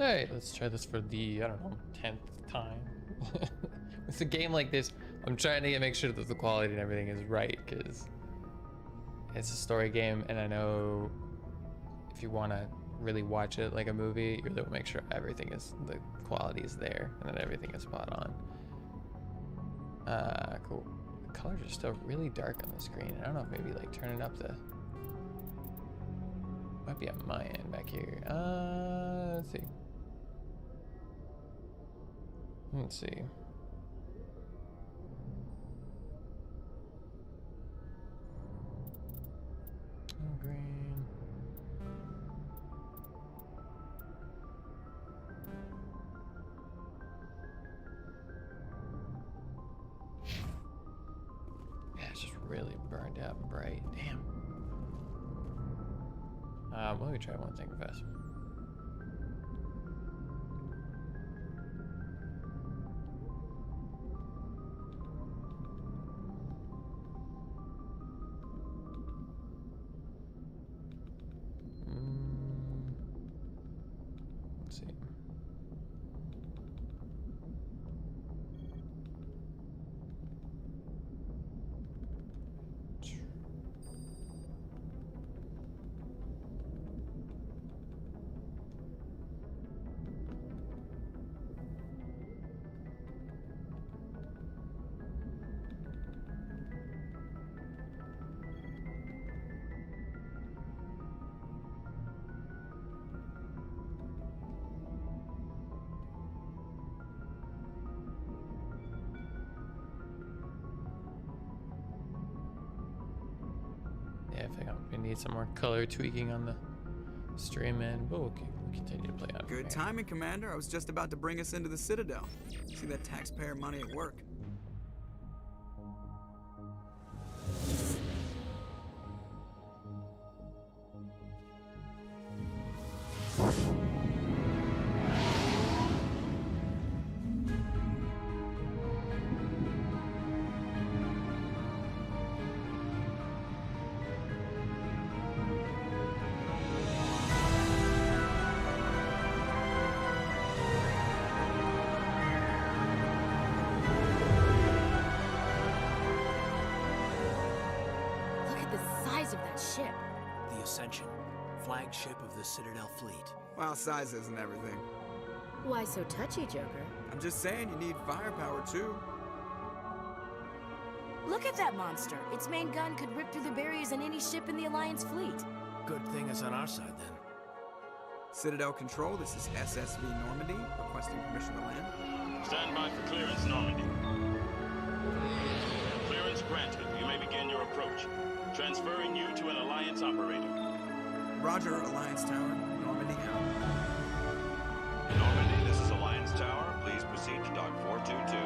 Hey, let's try this for the, I don't know, 10th time. It's a game like this, I'm trying to make sure that the quality and everything is right, because it's a story game, and I know if you want to really watch it like a movie, you really want to make sure everything is, the quality is there, and that everything is spot on. Cool. The colors are still really dark on the screen. I don't know if maybe like turning up the... Might be on my end back here. Let's see. Let's see. Oh, green. Yeah, it's just really burned out and bright. Damn. Let me try one thing fast. Let's see. Yeah, I think we need some more color tweaking on the stream end, but we'll continue to play on. Good timing, Commander. I was just about to bring us into the Citadel. See that taxpayer money at work. Flagship of the Citadel fleet. Well, size isn't everything. Why so touchy, Joker? I'm just saying you need firepower too. Look at that monster. Its main gun could rip through the barriers in any ship in the Alliance fleet. Good thing it's on our side then. Citadel Control, this is SSV Normandy, requesting permission to land. Stand by for clearance, Normandy. Clearance granted. You may begin your approach. Transferring you to an Alliance operator. Roger, Alliance Tower. Normandy out. Normandy, this is Alliance Tower. Please proceed to Dock 422.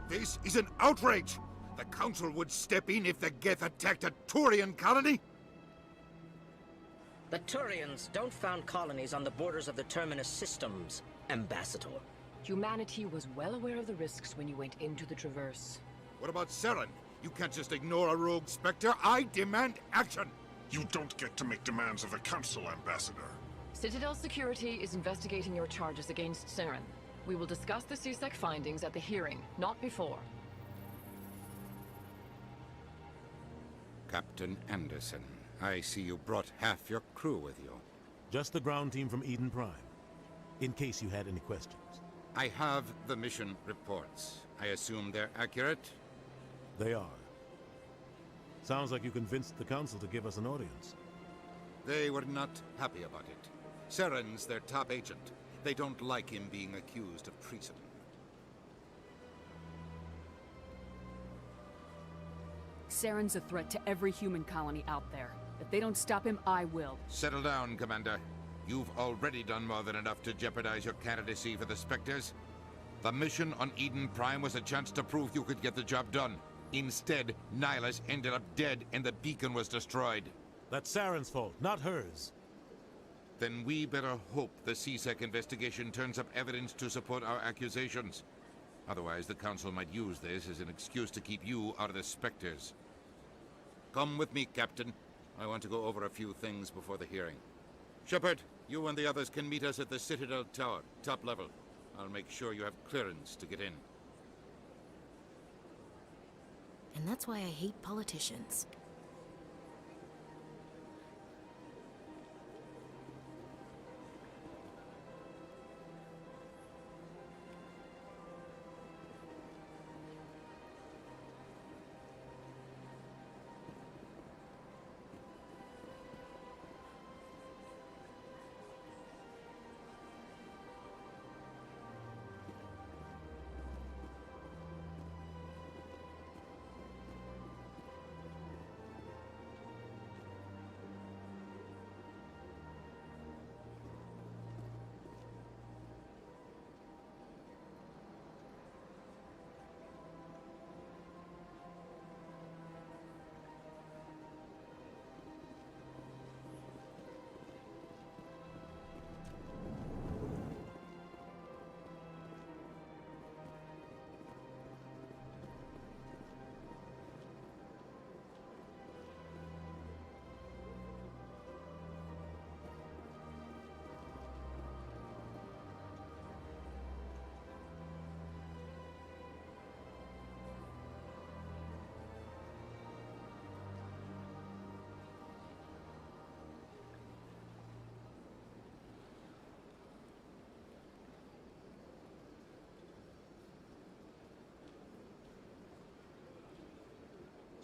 This is an outrage! The Council would step in if the Geth attacked a Turian colony? The Turians don't found colonies on the borders of the Terminus systems, Ambassador. Humanity was well aware of the risks when you went into the Traverse. What about Seren? You can't just ignore a rogue Spectre. I demand action! You don't get to make demands of the Council, Ambassador. Citadel Security is investigating your charges against Seren. We will discuss the CSEC findings at the hearing, not before. Captain Anderson, I see you brought half your crew with you. Just the ground team from Eden Prime, in case you had any questions. I have the mission reports. I assume they're accurate? They are. Sounds like you convinced the Council to give us an audience. They were not happy about it. Seren's their top agent. They don't like him being accused of treason. Seren's a threat to every human colony out there. If they don't stop him, I will. Settle down, Commander. You've already done more than enough to jeopardize your candidacy for the Spectres. The mission on Eden Prime was a chance to prove you could get the job done. Instead, Nihilus ended up dead and the beacon was destroyed. That's Saren's fault, not hers. Then we better hope the CSEC investigation turns up evidence to support our accusations. Otherwise, the Council might use this as an excuse to keep you out of the Spectres. Come with me, Captain. I want to go over a few things before the hearing. Shepard, you and the others can meet us at the Citadel Tower, top level. I'll make sure you have clearance to get in. And that's why I hate politicians.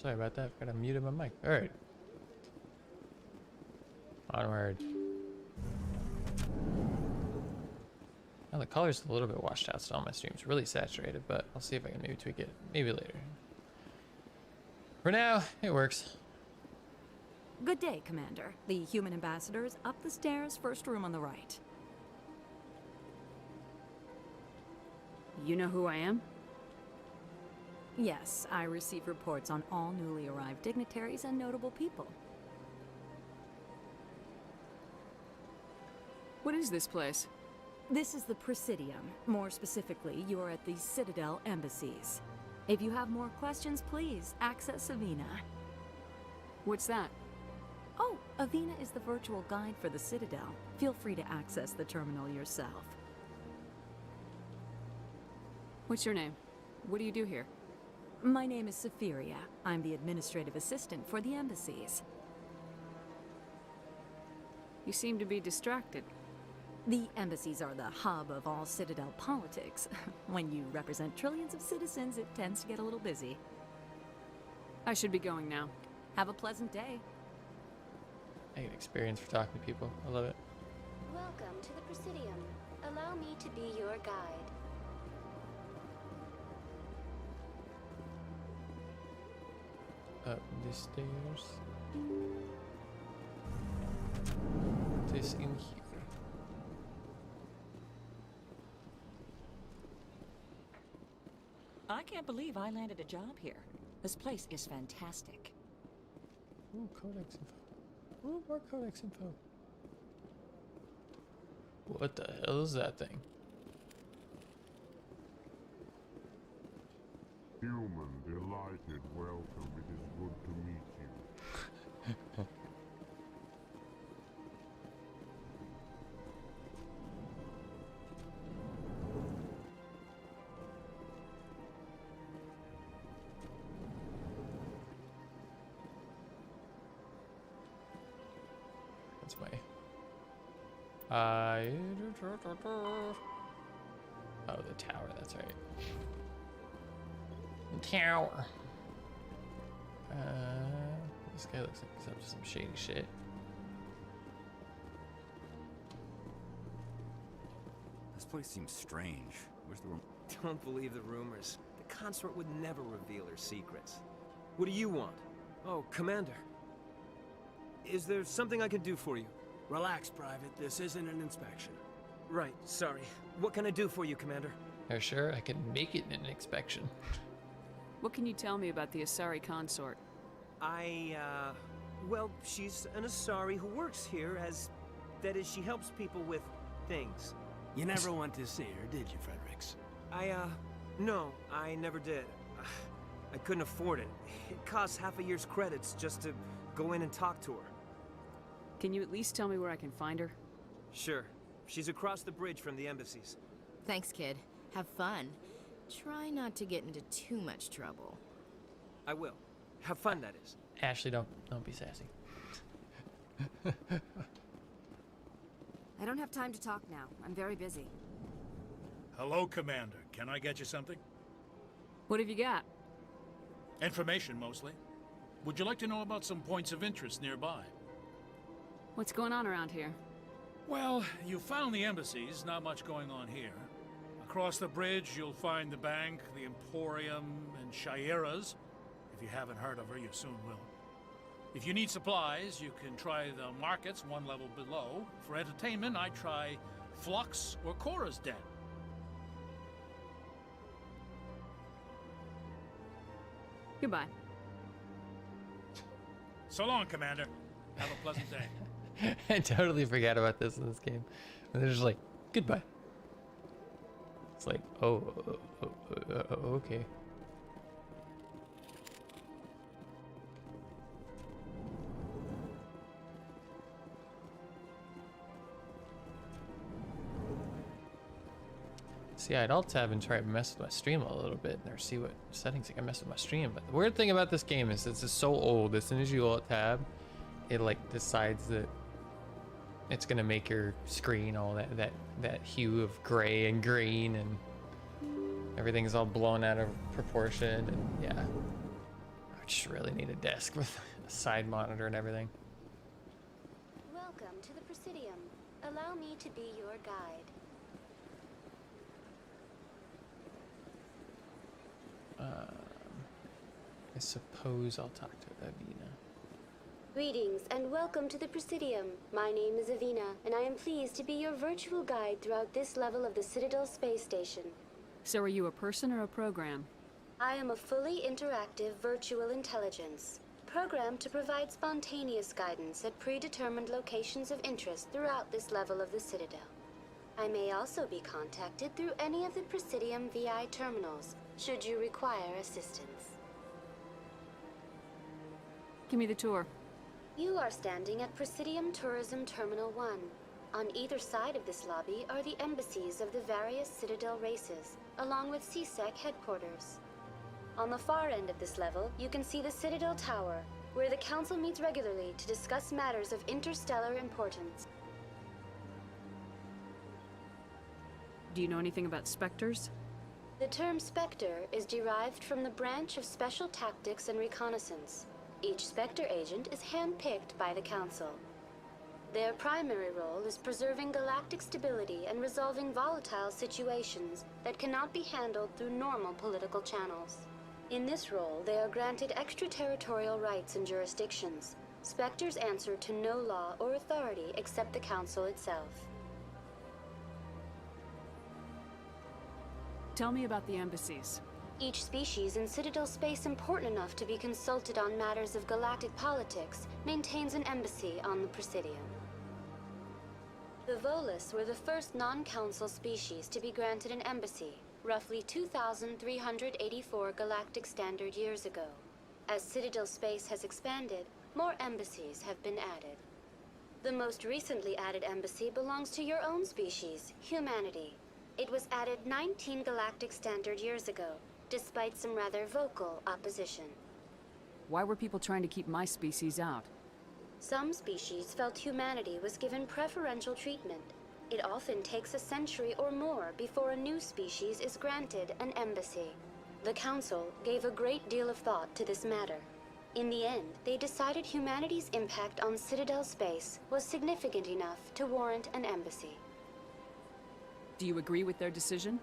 Sorry about that. Forgot I muted my mic. All right. Onward. Now the color's a little bit washed out still on my stream. It's really saturated, but I'll see if I can maybe tweak it. Maybe later. For now, it works. Good day, Commander. The human ambassador is up the stairs, first room on the right. You know who I am? Yes, I receive reports on all newly arrived dignitaries and notable people. What is this place? This is the Presidium. More specifically, you are at the Citadel embassies. If you have more questions, please access Avina. What's that? Oh, Avina is the virtual guide for the Citadel. Feel free to access the terminal yourself. What's your name? What do you do here? My name is Safiria. I'm the administrative assistant for the embassies. You seem to be distracted. The embassies are the hub of all Citadel politics. When you represent trillions of citizens, it tends to get a little busy. I should be going now. Have a pleasant day. I get experience for talking to people. I love it. Welcome to the Presidium. Allow me to be your guide. Up the stairs. This in here. I can't believe I landed a job here. This place is fantastic. Ooh, codex info. Ooh, more codex info. What the hell is that thing? Human, delighted, welcome. It is good to meet you. That's my... Oh, the tower, that's right. The tower. This guy looks like he's up to some shady shit. This place seems strange. Where's the room? Don't believe the rumors. The consort would never reveal her secrets. What do you want? Oh, Commander. Is there something I can do for you? Relax, Private. This isn't an inspection. Right, sorry. What can I do for you, Commander? Are you sure? I can make it in an inspection. What can you tell me about the Asari consort? Well, she's an Asari who works here as... That is, she helps people with things. You never went to see her, did you, Fredericks? No, I never did. I couldn't afford it. It costs half a year's credits just to go in and talk to her. Can you at least tell me where I can find her? Sure. She's across the bridge from the embassies. Thanks, kid. Have fun. Try not to get into too much trouble. I will. Have fun, that is. Ashley, don't be sassy. I don't have time to talk now. I'm very busy. Hello, Commander. Can I get you something? What have you got? Information, mostly. Would you like to know about some points of interest nearby? What's going on around here? Well, you found the embassies, not much going on here. Across the bridge, you'll find the bank, the Emporium, and Shaira's. If you haven't heard of her, you soon will. If you need supplies, you can try the markets one level below. For entertainment, I try Flux or Cora's Den. Goodbye. So long, Commander. Have a pleasant day. I totally forgot about this in this game. And they're just like, goodbye. It's like, okay. See, I'd alt tab and try to mess with my stream a little bit or see what settings I can mess with my stream. But the weird thing about this game is it's just so old. As soon as you alt tab, it like decides that it's gonna make your screen all that hue of gray and green, and everything's all blown out of proportion. And yeah, I just really need a desk with a side monitor and everything. Welcome to the Presidium. Allow me to be your guide. I suppose I'll talk to Avina. Greetings and welcome to the Presidium. My name is Avina, and I am pleased to be your virtual guide throughout this level of the Citadel space station. So are you a person or a program? I am a fully interactive virtual intelligence, programmed to provide spontaneous guidance at predetermined locations of interest throughout this level of the Citadel. I may also be contacted through any of the Presidium VI terminals, should you require assistance. Give me the tour. You are standing at Presidium Tourism Terminal 1. On either side of this lobby are the embassies of the various Citadel races, along with CSEC headquarters. On the far end of this level, you can see the Citadel Tower, where the Council meets regularly to discuss matters of interstellar importance. Do you know anything about Spectres? The term Spectre is derived from the branch of Special Tactics and Reconnaissance. Each Spectre agent is handpicked by the Council. Their primary role is preserving galactic stability and resolving volatile situations that cannot be handled through normal political channels. In this role, they are granted extraterritorial rights and jurisdictions. Spectres answer to no law or authority except the Council itself. Tell me about the embassies. Each species in Citadel space important enough to be consulted on matters of galactic politics maintains an embassy on the Presidium. The Volus were the first non-council species to be granted an embassy, roughly 2,384 galactic standard years ago. As Citadel space has expanded, more embassies have been added. The most recently added embassy belongs to your own species, humanity. It was added 19 galactic standard years ago, despite some rather vocal opposition. Why were people trying to keep my species out? Some species felt humanity was given preferential treatment. It often takes a century or more before a new species is granted an embassy. The Council gave a great deal of thought to this matter. In the end, they decided humanity's impact on Citadel space was significant enough to warrant an embassy. Do you agree with their decision?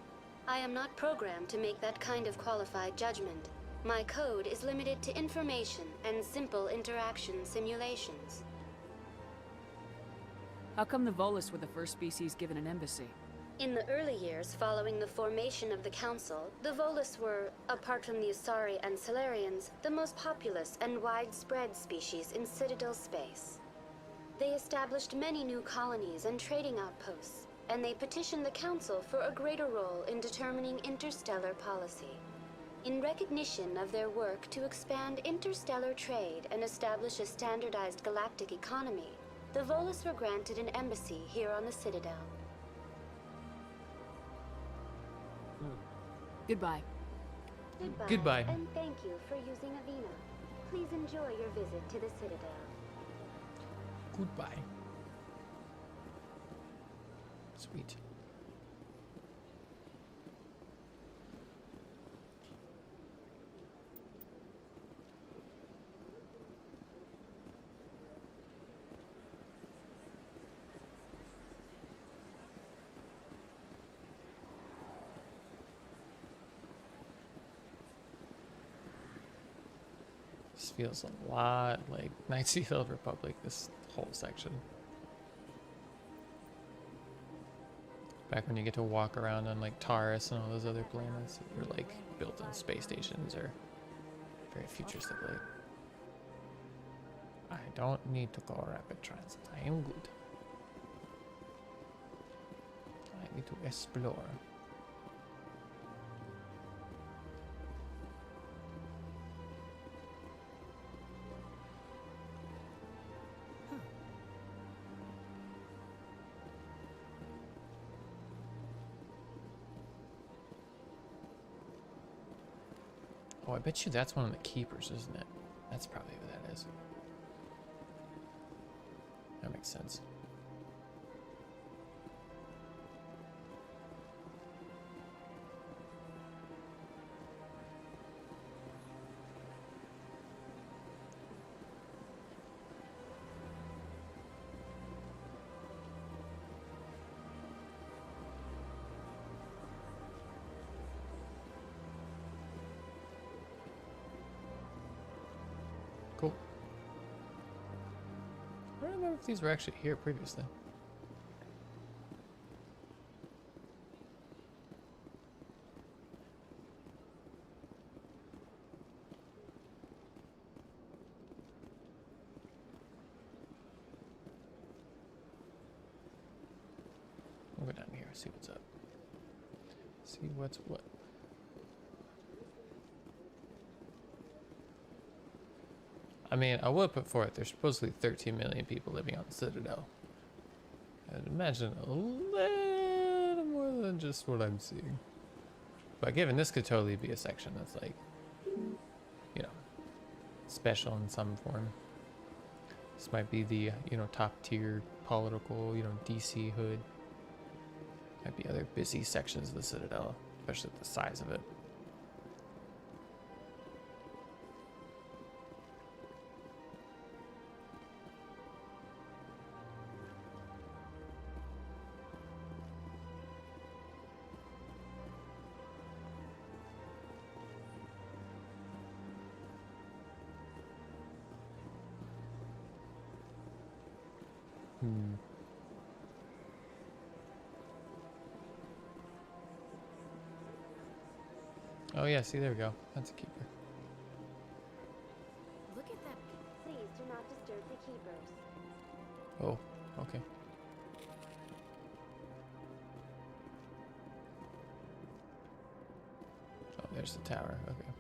I am not programmed to make that kind of qualified judgment. My code is limited to information and simple interaction simulations. How come the Volus were the first species given an embassy? In the early years following the formation of the Council, the Volus were, apart from the Usari and Solarians, the most populous and widespread species in Citadel space. They established many new colonies and trading outposts, and they petitioned the Council for a greater role in determining interstellar policy. In recognition of their work to expand interstellar trade and establish a standardized galactic economy, the Volus were granted an embassy here on the Citadel. Goodbye. Goodbye. And thank you for using Avina. Please enjoy your visit to the Citadel. Goodbye. Sweet. This feels a lot like Knights of the Old Republic, this whole section. Back when you get to walk around on like Taurus and all those other planets that were like built on space stations or very futuristic like. I don't need to go rapid transit. I am good. I need to explore. Oh, I bet you that's one of the keepers, isn't it? That's probably who that is. That makes sense. Cool. I don't remember if these were actually here previously. We'll go down here, see what's up. See what's what. I mean, I would put forth there's supposedly 13 million people living on the Citadel. I'd imagine a little more than just what I'm seeing. But given this could totally be a section that's like, you know, special in some form. This might be the, you know, top tier political, you know, DC hood. Might be other busy sections of the Citadel, especially the size of it. Oh yeah, see, there we go. That's a keeper. Look at them. Please do not disturb the keepers. Oh, okay. Oh, there's the tower. Okay.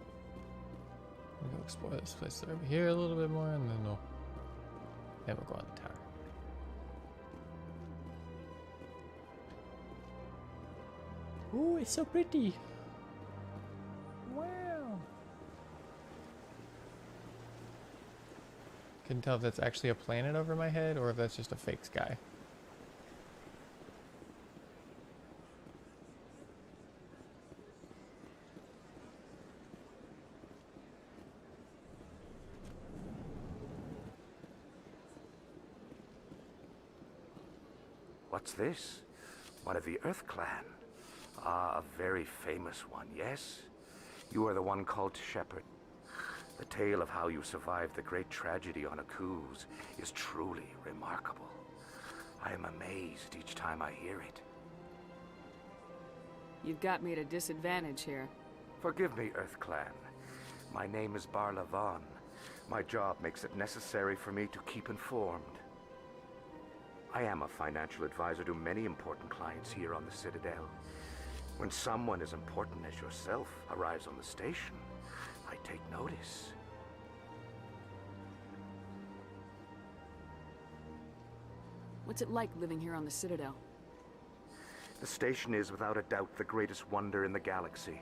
We'll go explore this place over here a little bit more, and then we'll go on the tower. Ooh, it's so pretty. Wow. Couldn't tell if that's actually a planet over my head or if that's just a fake sky. What's this? One of the Earth Clan. Ah, a very famous one, yes? You are the one called Shepherd. The tale of how you survived the great tragedy on Akuz is truly remarkable. I am amazed each time I hear it. You've got me at a disadvantage here. Forgive me, Earth Clan. My name is Barla Vaughn. My job makes it necessary for me to keep informed. I am a financial advisor to many important clients here on the Citadel. When someone as important as yourself arrives on the station, I take notice. What's it like living here on the Citadel? The station is without a doubt the greatest wonder in the galaxy.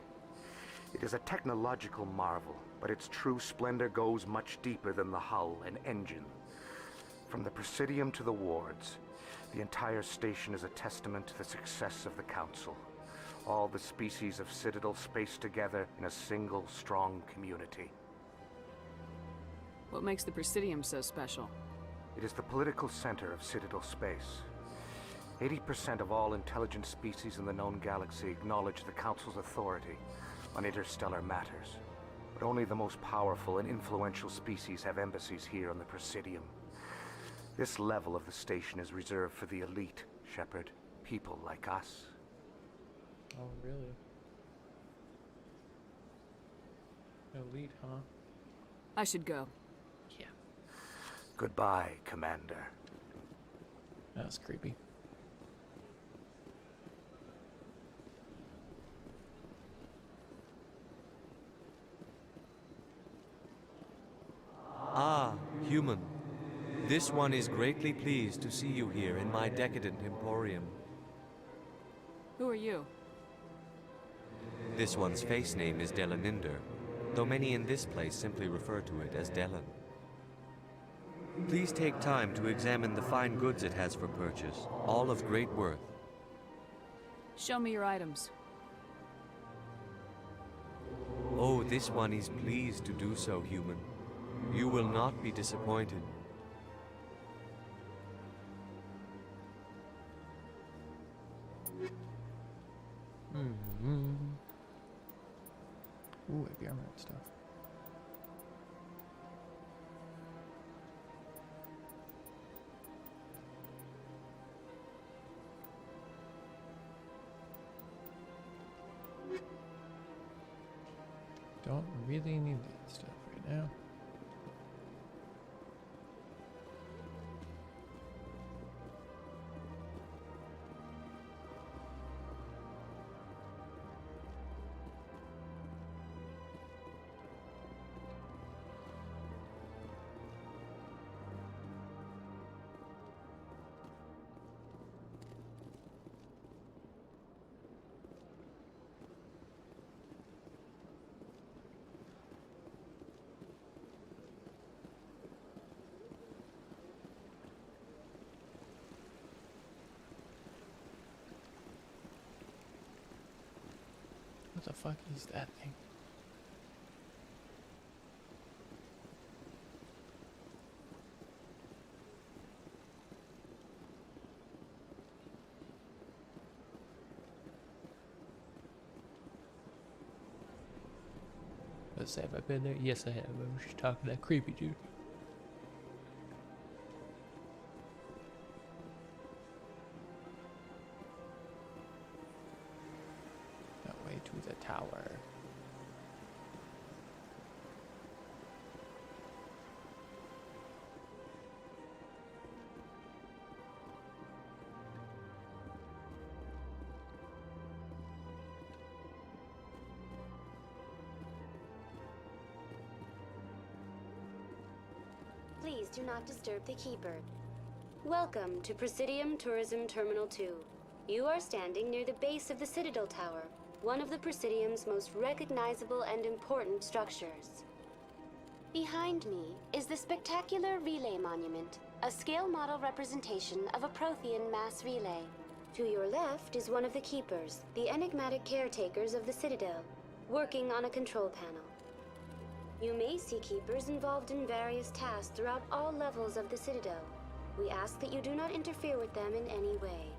It is a technological marvel, but its true splendor goes much deeper than the hull and engine. From the Presidium to the wards, the entire station is a testament to the success of the Council. All the species of Citadel spaced together in a single, strong community. What makes the Presidium so special? It is the political center of Citadel space. 80% of all intelligent species in the known galaxy acknowledge the Council's authority on interstellar matters. But only the most powerful and influential species have embassies here on the Presidium. This level of the station is reserved for the elite, Shepard. People like us. Oh, really? Elite, huh? I should go. Yeah. Goodbye, Commander. That was creepy. Ah, human. This one is greatly pleased to see you here in my decadent emporium. Who are you? This one's face name is Delaninder, though many in this place simply refer to it as Delan. Please take time to examine the fine goods it has for purchase, all of great worth. Show me your items. Oh, this one is pleased to do so, human. You will not be disappointed. Ooh, heavy armor and stuff. Don't really need that stuff right now. What the fuck is that thing? Let's say, have I been there? Yes, I have. I was just talking to that creepy dude. That way to the tower. Please do not disturb the Keeper. Welcome to Presidium Tourism Terminal 2. You are standing near the base of the Citadel Tower, one of the Presidium's most recognizable and important structures. Behind me is the spectacular Relay Monument, a scale model representation of a Prothean mass relay. To your left is one of the Keepers, the enigmatic caretakers of the Citadel, working on a control panel. You may see Keepers involved in various tasks throughout all levels of the Citadel. We ask that you do not interfere with them in any way.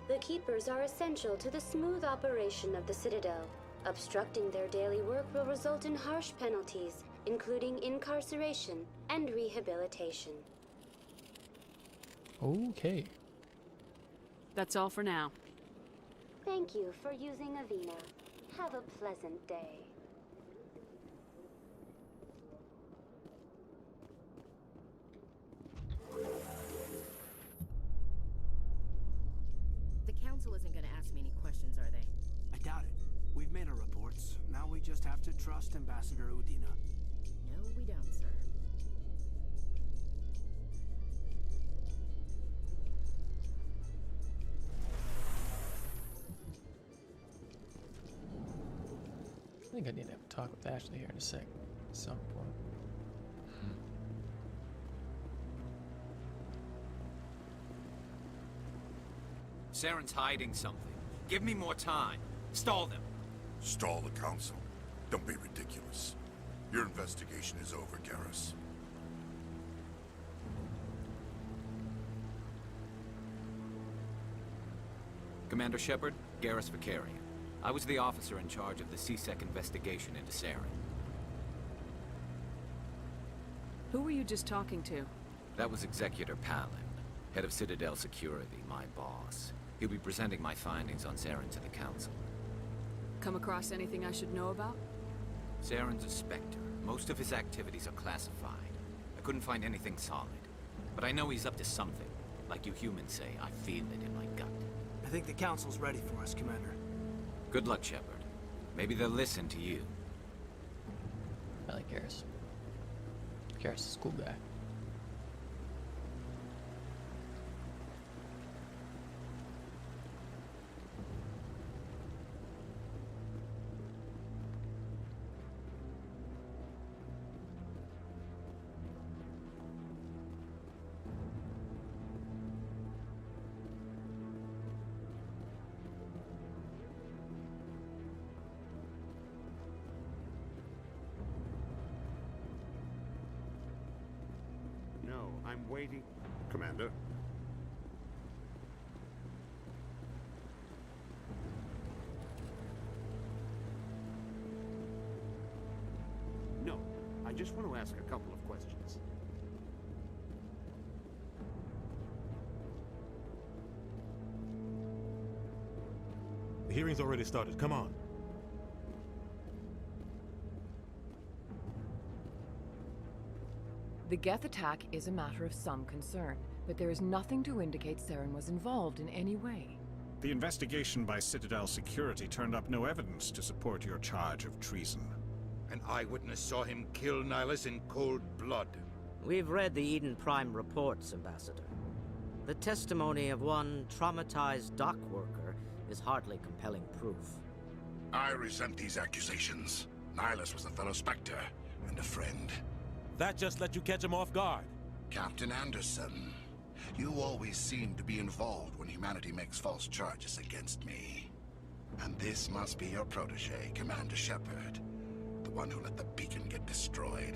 The Keepers are essential to the smooth operation of the Citadel. Obstructing their daily work will result in harsh penalties, including incarceration and rehabilitation. Okay. That's all for now. Thank you for using Avina. Have a pleasant day. The council isn't going to ask me any questions, are they? I doubt it. We've made our reports. Now we just have to trust Ambassador Udina. No, we don't, sir. I think I need to have a talk with Ashley here in a sec. At some point. Saren's hiding something. Give me more time. Stall them. Stall the council? Don't be ridiculous. Your investigation is over, Garrus. Commander Shepard, Garrus Vicarian. I was the officer in charge of the CSEC investigation into Saren. Who were you just talking to? That was Executor Palin, head of Citadel Security, my boss. He'll be presenting my findings on Saren to the Council. Come across anything I should know about? Saren's a Spectre. Most of his activities are classified. I couldn't find anything solid. But I know he's up to something. Like you humans say, I feel it in my gut. I think the council's ready for us, Commander. Good luck, Shepard. Maybe they'll listen to you. I like Garrus. Garrus is a cool guy. No, I'm waiting. Commander? No, I just want to ask a couple of questions. The hearing's already started. Come on. The Geth attack is a matter of some concern, but there is nothing to indicate Saren was involved in any way. The investigation by Citadel Security turned up no evidence to support your charge of treason. An eyewitness saw him kill Nihilus in cold blood. We've read the Eden Prime reports, Ambassador. The testimony of one traumatized dock worker is hardly compelling proof. I resent these accusations. Nihilus was a fellow Spectre and a friend. That just let you catch him off guard. Captain Anderson, you always seem to be involved when humanity makes false charges against me. And this must be your protege, Commander Shepard, the one who let the beacon get destroyed.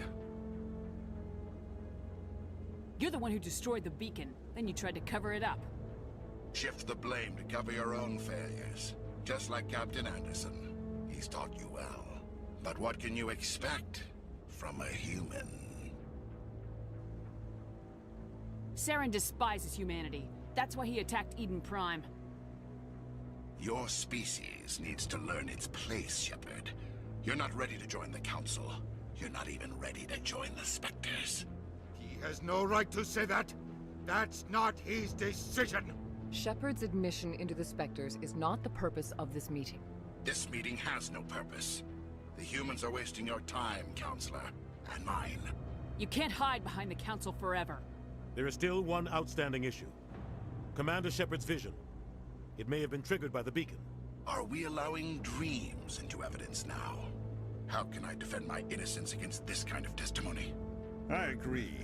You're the one who destroyed the beacon, then you tried to cover it up. Shift the blame to cover your own failures, just like Captain Anderson. He's taught you well. But what can you expect from a human? Saren despises humanity. That's why he attacked Eden Prime. Your species needs to learn its place, Shepard. You're not ready to join the Council. You're not even ready to join the Spectres. He has no right to say that. That's not his decision. Shepard's admission into the Spectres is not the purpose of this meeting. This meeting has no purpose. The humans are wasting your time, Counselor, and mine. You can't hide behind the Council forever. There is still one outstanding issue. Commander Shepard's vision. It may have been triggered by the beacon. Are we allowing dreams into evidence now? How can I defend my innocence against this kind of testimony? I agree.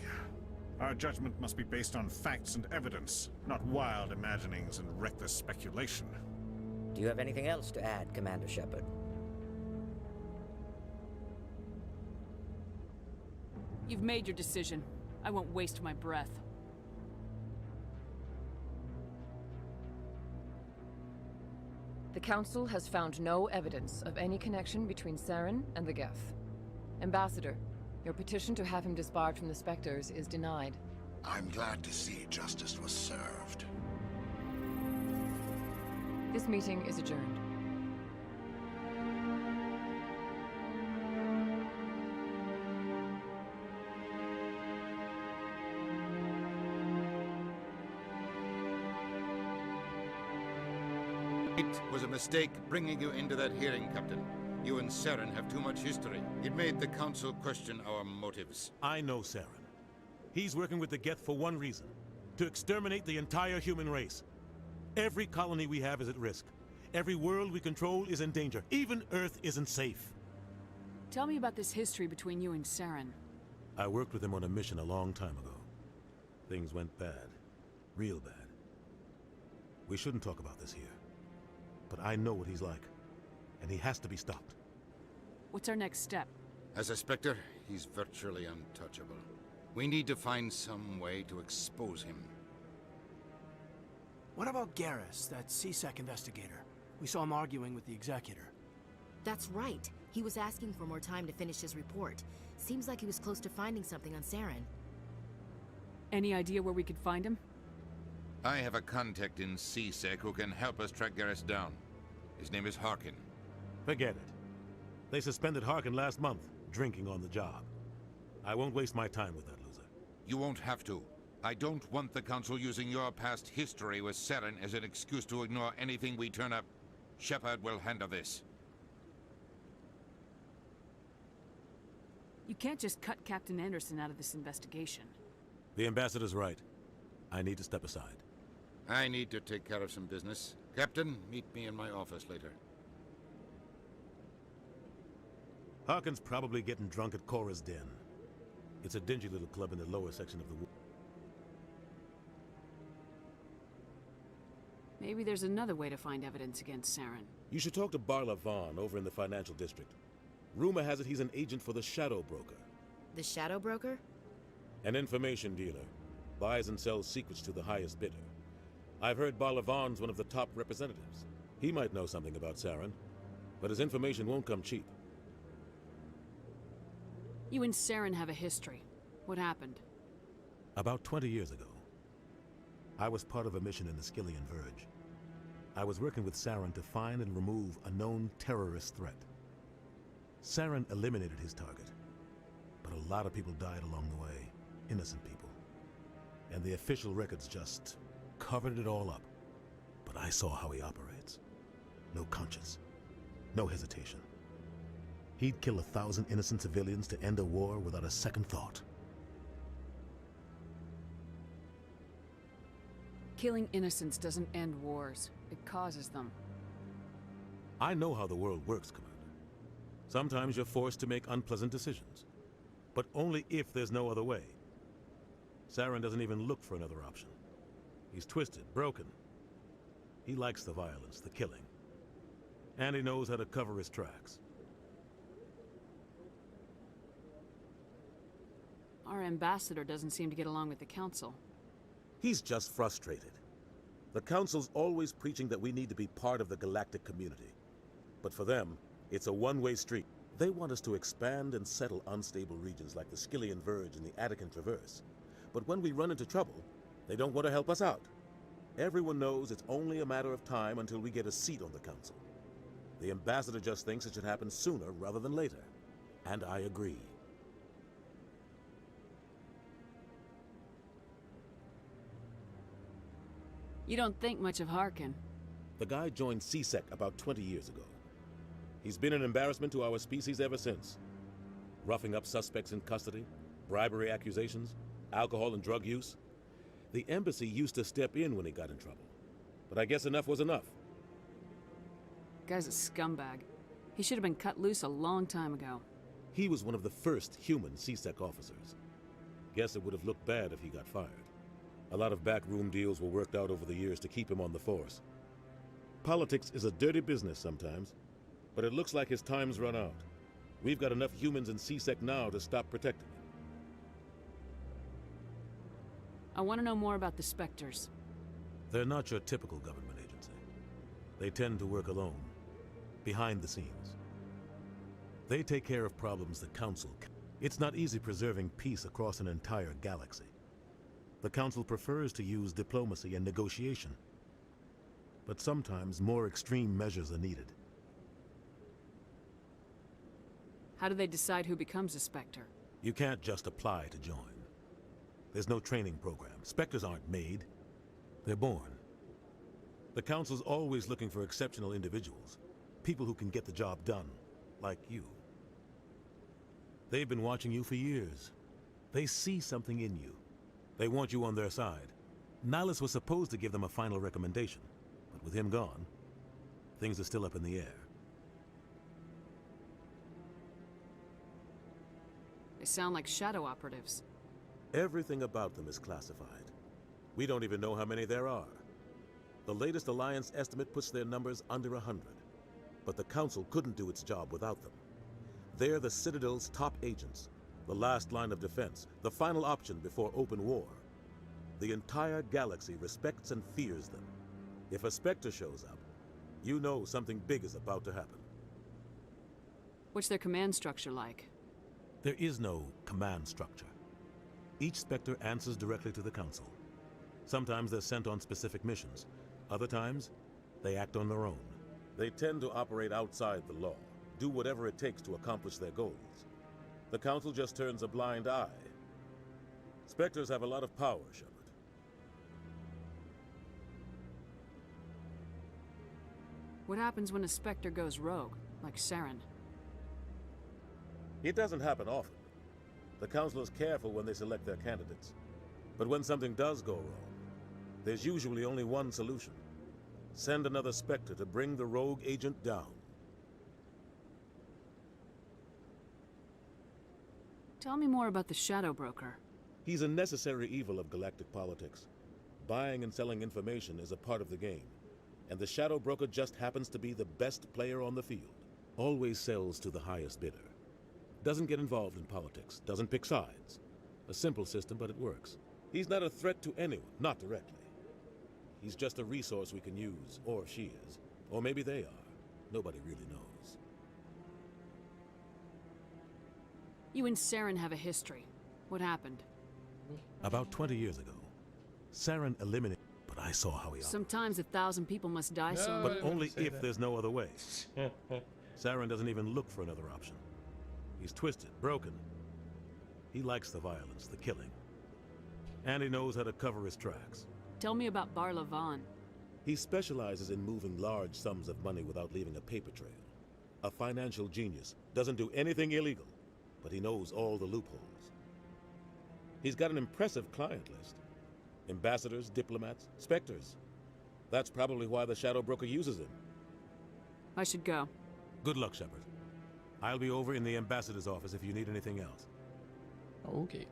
Our judgment must be based on facts and evidence, not wild imaginings and reckless speculation. Do you have anything else to add, Commander Shepard? You've made your decision. I won't waste my breath. The Council has found no evidence of any connection between Saren and the Geth. Ambassador, your petition to have him disbarred from the Spectres is denied. I'm glad to see justice was served. This meeting is adjourned. It was a mistake bringing you into that hearing, Captain. You and Saren have too much history. It made the Council question our motives. I know Saren. He's working with the Geth for one reason. To exterminate the entire human race. Every colony we have is at risk. Every world we control is in danger. Even Earth isn't safe. Tell me about this history between you and Saren. I worked with him on a mission a long time ago. Things went bad. Real bad. We shouldn't talk about this here. But I know what he's like. And he has to be stopped. What's our next step? As a Spectre, he's virtually untouchable. We need to find some way to expose him. What about Garrus, that CSEC investigator? We saw him arguing with the Executor. That's right. He was asking for more time to finish his report. Seems like he was close to finding something on Saren. Any idea where we could find him? I have a contact in CSEC who can help us track Garrus down. His name is Harkin. Forget it. They suspended Harkin last month, drinking on the job. I won't waste my time with that loser. You won't have to. I don't want the Council using your past history with Saren as an excuse to ignore anything we turn up. Shepard will handle this. You can't just cut Captain Anderson out of this investigation. The Ambassador's right. I need to step aside. I need to take care of some business. Captain, meet me in my office later. Harkin's probably getting drunk at Cora's Den. It's a dingy little club in the lower section of the wood. Maybe there's another way to find evidence against Saren. You should talk to Barla Vaughn over in the financial district. Rumor has it he's an agent for the Shadow Broker. The Shadow Broker? An information dealer. Buys and sells secrets to the highest bidder. I've heard Barla Vaughn's one of the top representatives. He might know something about Saren, but his information won't come cheap. You and Saren have a history. What happened? About 20 years ago, I was part of a mission in the Skillian Verge. I was working with Saren to find and remove a known terrorist threat. Saren eliminated his target, but a lot of people died along the way, innocent people. And the official records just covered it all up. But I saw how he operates. No conscience, no hesitation. He'd kill 1,000 innocent civilians to end a war without a second thought. Killing innocents doesn't end wars. It causes them. I know how the world works, Commander. Sometimes you're forced to make unpleasant decisions. But only if there's no other way. Saren doesn't even look for another option. He's twisted, broken. He likes the violence, the killing. And he knows how to cover his tracks. Our ambassador doesn't seem to get along with the Council. He's just frustrated. The Council's always preaching that we need to be part of the galactic community. But for them, it's a one-way street. They want us to expand and settle unstable regions like the Skillian Verge and the Attican Traverse. But when we run into trouble, they don't want to help us out. Everyone knows it's only a matter of time until we get a seat on the Council. The Ambassador just thinks it should happen sooner rather than later. And I agree. You don't think much of Harkin. The guy joined CSEC about 20 years ago. He's been an embarrassment to our species ever since. Roughing up suspects in custody, bribery accusations, alcohol and drug use. The embassy used to step in when he got in trouble. But I guess enough was enough. Guy's a scumbag. He should have been cut loose a long time ago. He was one of the first human CSEC officers. Guess it would have looked bad if he got fired. A lot of backroom deals were worked out over the years to keep him on the force. Politics is a dirty business sometimes, but it looks like his time's run out. We've got enough humans in CSEC now to stop protecting him. I want to know more about the Spectres. They're not your typical government agency. They tend to work alone, behind the scenes. They take care of problems the Council can. It's not easy preserving peace across an entire galaxy. The Council prefers to use diplomacy and negotiation. but sometimes more extreme measures are needed. How do they decide who becomes a Spectre? You can't just apply to join. There's no training program. Spectres aren't made. They're born. The Council's always looking for exceptional individuals. People who can get the job done, like you. They've been watching you for years. They see something in you. They want you on their side. Nihilus was supposed to give them a final recommendation, but with him gone, things are still up in the air. They sound like shadow operatives. Everything about them is classified. We don't even know how many there are. The latest Alliance estimate puts their numbers under 100. But the Council couldn't do its job without them. They're the Citadel's top agents, the last line of defense, the final option before open war. The entire galaxy respects and fears them. If a Spectre shows up, you know something big is about to happen. What's their command structure like? There is no command structure. Each Spectre answers directly to the Council. Sometimes they're sent on specific missions. Other times, they act on their own. They tend to operate outside the law, do whatever it takes to accomplish their goals. The Council just turns a blind eye. Spectres have a lot of power, Shepard. What happens when a Spectre goes rogue, like Saren? It doesn't happen often. The Council is careful when they select their candidates. But when something does go wrong, there's usually only one solution. Send another Spectre to bring the rogue agent down. Tell me more about the Shadow Broker. He's a necessary evil of galactic politics. Buying and selling information is a part of the game. And the Shadow Broker just happens to be the best player on the field. Always sells to the highest bidder. Doesn't get involved in politics, doesn't pick sides. A simple system, but it works. He's not a threat to anyone, not directly. He's just a resource we can use, or she is. Or maybe they are. Nobody really knows. You and Saren have a history. What happened? About 20 years ago, Saren eliminated, but I saw how he operated. Sometimes 1,000 people must die so... But only if there's no other way. Saren doesn't even look for another option. He's twisted, broken. He likes the violence, the killing. And he knows how to cover his tracks. Tell me about Barla Vaughn. He specializes in moving large sums of money without leaving a paper trail. A financial genius, doesn't do anything illegal, but he knows all the loopholes. He's got an impressive client list. Ambassadors, diplomats, Spectres. That's probably why the Shadow Broker uses him. I should go. Good luck, Shepard. I'll be over in the ambassador's office if you need anything else. Okay.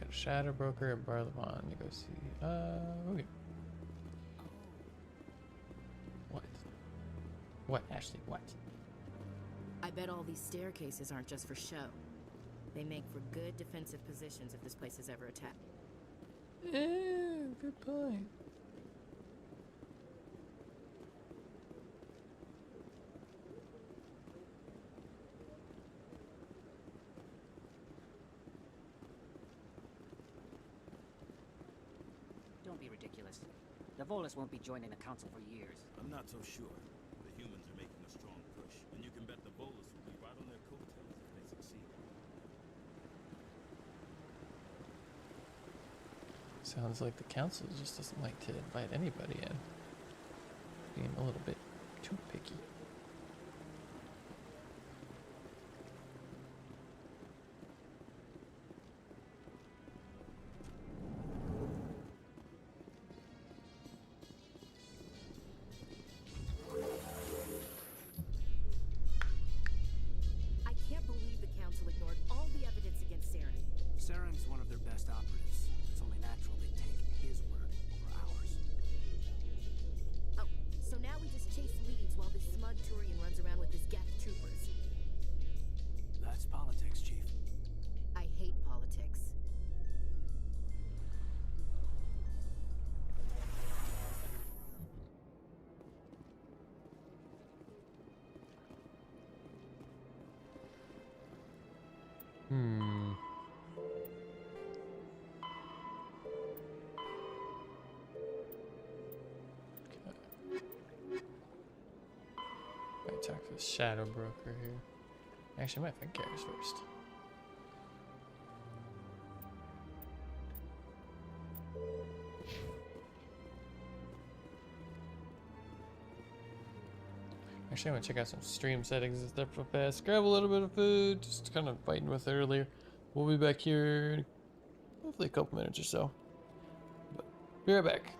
Got a Shadow Broker and Barla Vaughn to go see. Okay. What? What, Ashley? What? I bet all these staircases aren't just for show. They make for good defensive positions if this place is ever attacked. Yeah, good point. Don't be ridiculous. The Volus won't be joining the Council for years. I'm not so sure. The humans are making a strong push, and you can bet the Volus will be right on their coattails if they succeed. Sounds like the council just doesn't like to invite anybody in. Being a little bit too picky. I can't believe the council ignored all the evidence against Saren. Saren's one of their best operatives. It's only natural they take his word over ours. Oh, so now we just chase leads while this smug talk to the shadow broker here. Actually, I might find Garrus first. Actually, I'm gonna check out some stream settings and stuff real fast. Grab a little bit of food, just kind of fighting with it earlier. We'll be back here in hopefully a couple minutes or so. But be right back.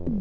There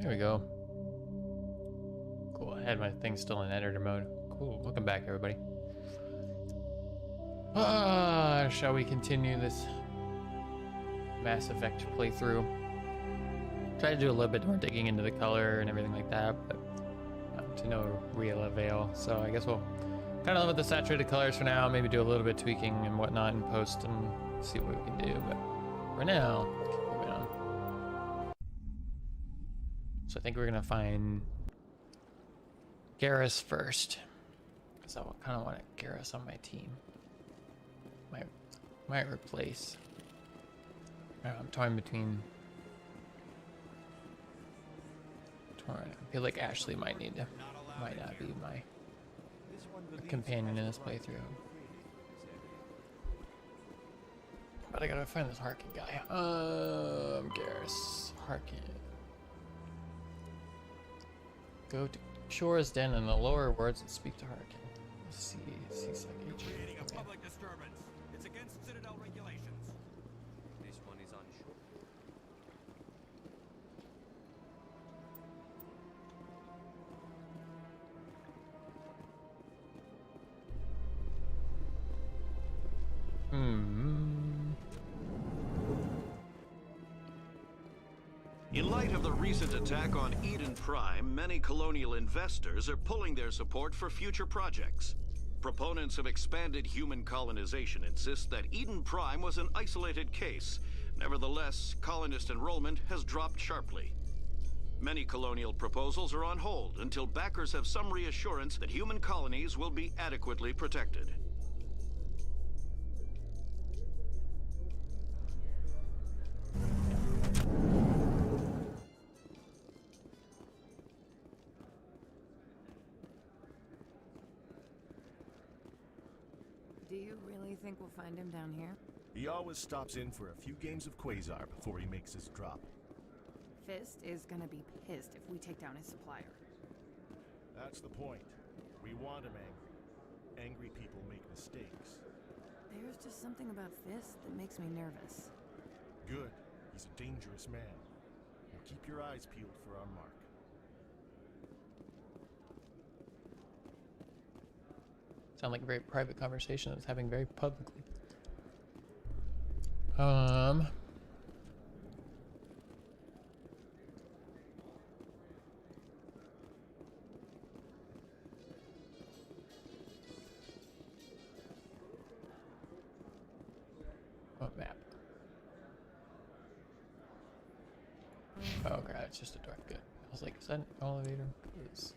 we go. Cool, I had my thing still in editor mode. Cool, welcome back everybody. Shall we continue this Mass Effect playthrough? Try to do a little bit more digging into the color and everything like that, but to no real avail. So I guess we'll kind of live with the saturated colors for now, maybe do a little bit of tweaking and whatnot in post and see what we can do, but for now, let's keep moving on. So I think we're gonna find Garrus first, because I kind of want Garrus on my team. Might replace. I don't know, I'm torn between. I feel like Ashley might not be my companion in this playthrough. But I gotta find this Harkin guy. Garrus Harkin. Go to Shore's Den in the lower wards and speak to Harkin. Creating a public disturbance. It's against against Citadel regulations. This one is unsure. In light of the recent attack on Eden Prime, many colonial investors are pulling their support for future projects. Proponents of expanded human colonization insist that Eden Prime was an isolated case. Nevertheless, colonist enrollment has dropped sharply. Many colonial proposals are on hold until backers have some reassurance that human colonies will be adequately protected. Do you really think we'll find him down here? He always stops in for a few games of Quasar before he makes his drop. Fist is gonna be pissed if we take down his supplier. That's the point. We want him angry. Angry people make mistakes. There's just something about Fist that makes me nervous. Good. He's a dangerous man. Now keep your eyes peeled for our mark. Sound like a very private conversation I was having very publicly. What map? Oh god, it's just a door. Good. I was like, is that an elevator? It's...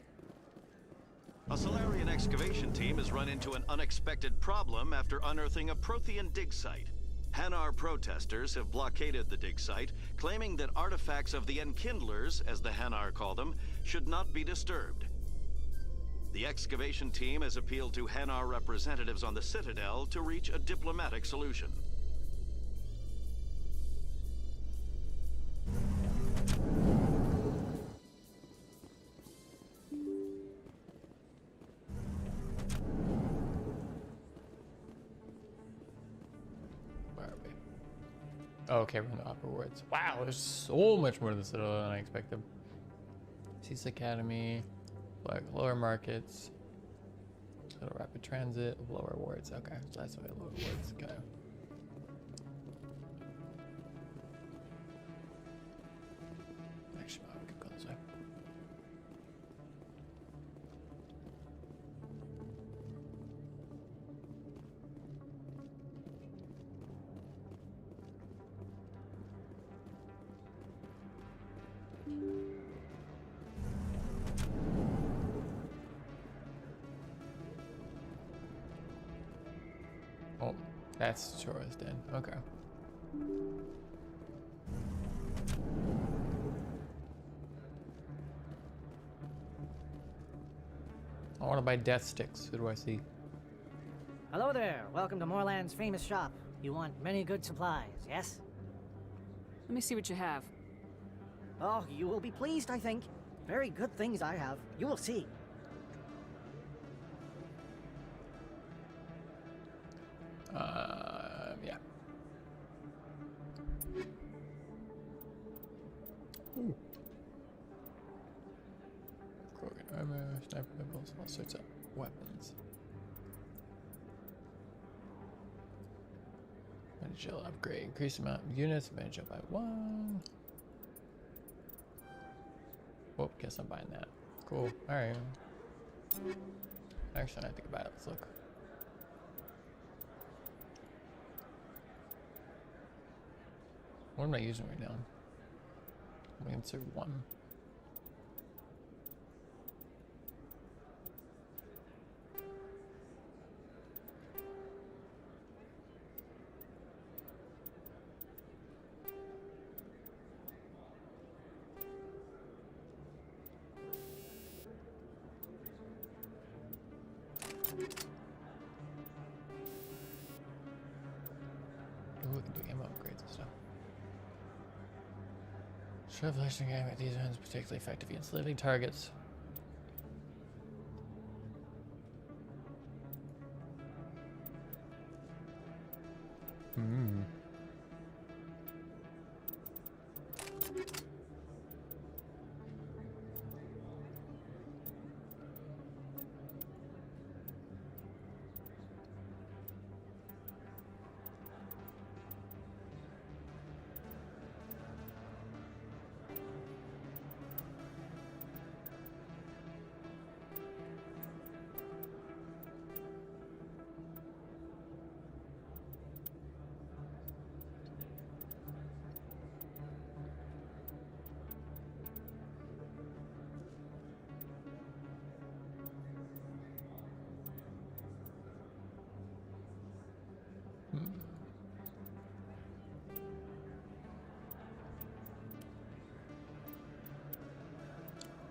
A Solarian excavation team has run into an unexpected problem after unearthing a Prothean dig site. Hanar protesters have blockaded the dig site, claiming that artifacts of the Enkindlers, as the Hanar call them, should not be disturbed. The excavation team has appealed to Hanar representatives on the Citadel to reach a diplomatic solution. Oh, okay, we're in the upper wards. Wow, there's so much more to the Citadel than I expected. Cease Academy, like lower markets, little rapid transit, lower wards. Okay, so that's why lower wards. Okay. Actually, I could go this way. Oh, that's Chora's Den. Okay. I want to buy death sticks. Who do I see? Hello there. Welcome to Moorland's famous shop. You want many good supplies, yes? Let me see what you have. Oh, you will be pleased, I think. Very good things I have. You will see. Yeah. Ooh. Krogan armor, sniper rifles, all sorts of weapons. Manage upgrade, increase amount of units, manage by 1. Oh, guess I'm buying that. Cool. Alright. Actually, I have to buy it. Let's look. What am I using right now? I'm gonna insert 1. Ooh, we can do ammo upgrades and stuff. Revelation game at these ends particularly effective against living targets. Hmm.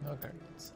No targets.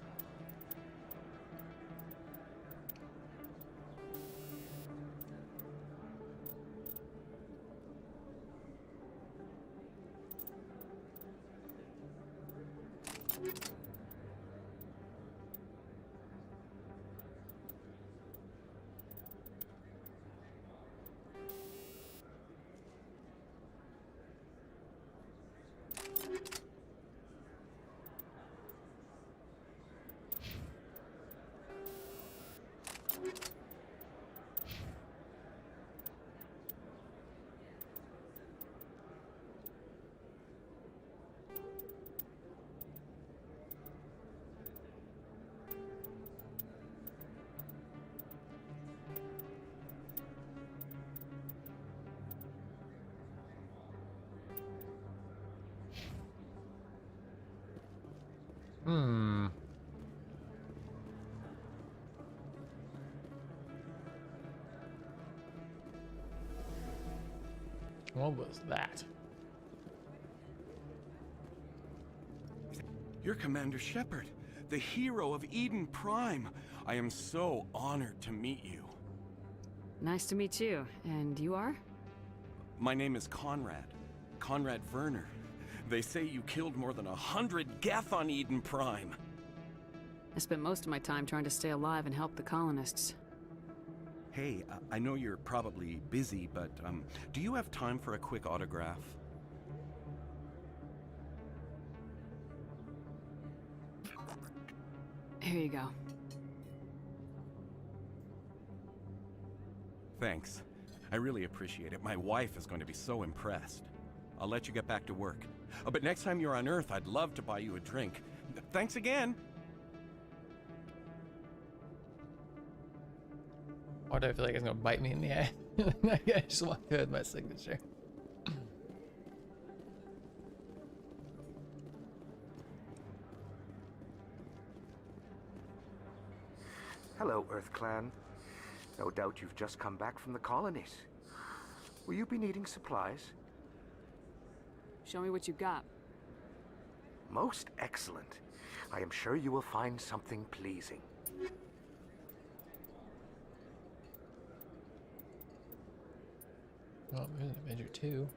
Hmm. What was that? You're Commander Shepard, the hero of Eden Prime. I am so honored to meet you. Nice to meet you. And you are? My name is Conrad. Conrad Werner. They say you killed more than 100 Geth on Eden Prime. I spent most of my time trying to stay alive and help the colonists. Hey, I know you're probably busy, but do you have time for a quick autograph? Here you go. Thanks. I really appreciate it. My wife is going to be so impressed. I'll let you get back to work. But next time you're on Earth, I'd love to buy you a drink. Thanks again! Why do I feel like it's gonna bite me in the eye? I just walked through with my signature. Hello, Earth Clan. No doubt you've just come back from the colonies. Will you be needing supplies? Show me what you got. Most excellent. I am sure you will find something pleasing. Oh, there's an Avenger 2.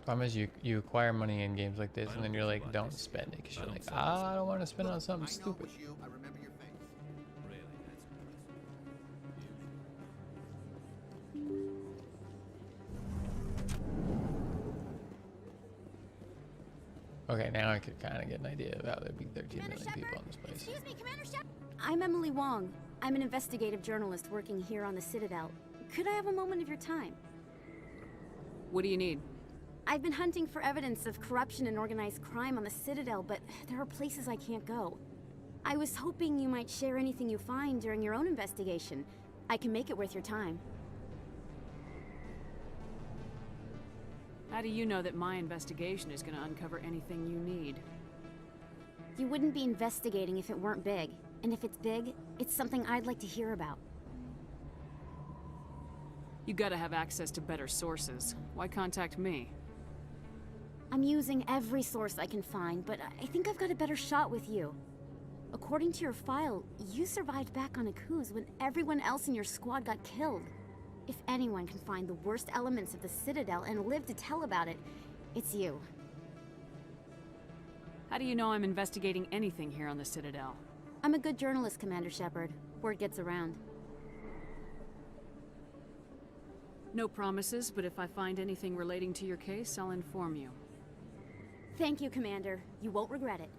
Problem is you acquire money in games like this and then you're like, don't spend it because you're like, I don't want to spend on something stupid. Okay, now I could kind of get an idea of how there'd be 13 million people in this place. Excuse me, Commander Shepard. I'm Emily Wong. I'm an investigative journalist working here on the Citadel. Could I have a moment of your time? What do you need? I've been hunting for evidence of corruption and organized crime on the Citadel, but there are places I can't go. I was hoping you might share anything you find during your own investigation. I can make it worth your time. How do you know that my investigation is going to uncover anything you need? You wouldn't be investigating if it weren't big. And if it's big, it's something I'd like to hear about. You gotta have access to better sources. Why contact me? I'm using every source I can find, but I think I've got a better shot with you. According to your file, you survived back on Akuz when everyone else in your squad got killed. If anyone can find the worst elements of the Citadel and live to tell about it, It's you. How do you know I'm investigating anything here on the Citadel? I'm a good journalist, Commander Shepard. Word gets around. No promises, but if I find anything relating to your case, I'll inform you. Thank you, Commander. You won't regret it.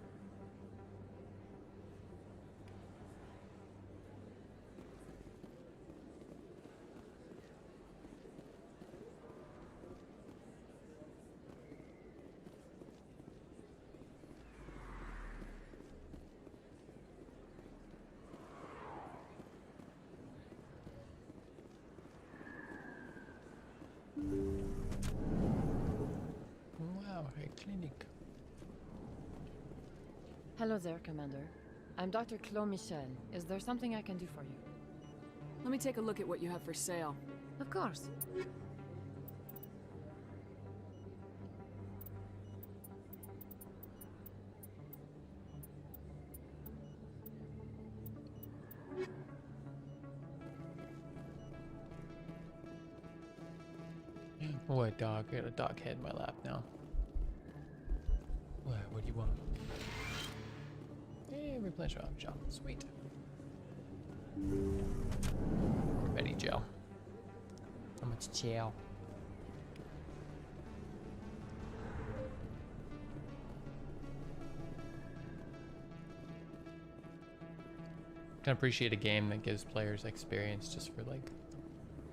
Wow, a clinic. Hello there, Commander. I'm Dr. Claude Michel. Is there something I can do for you? Let me take a look at what you have for sale. Of course. What dog? I got a dog head in my lap now. What do you want? Hey, replenish shop. Sweet. Ready, Joe. How much chow? Can appreciate a game that gives players experience just for like,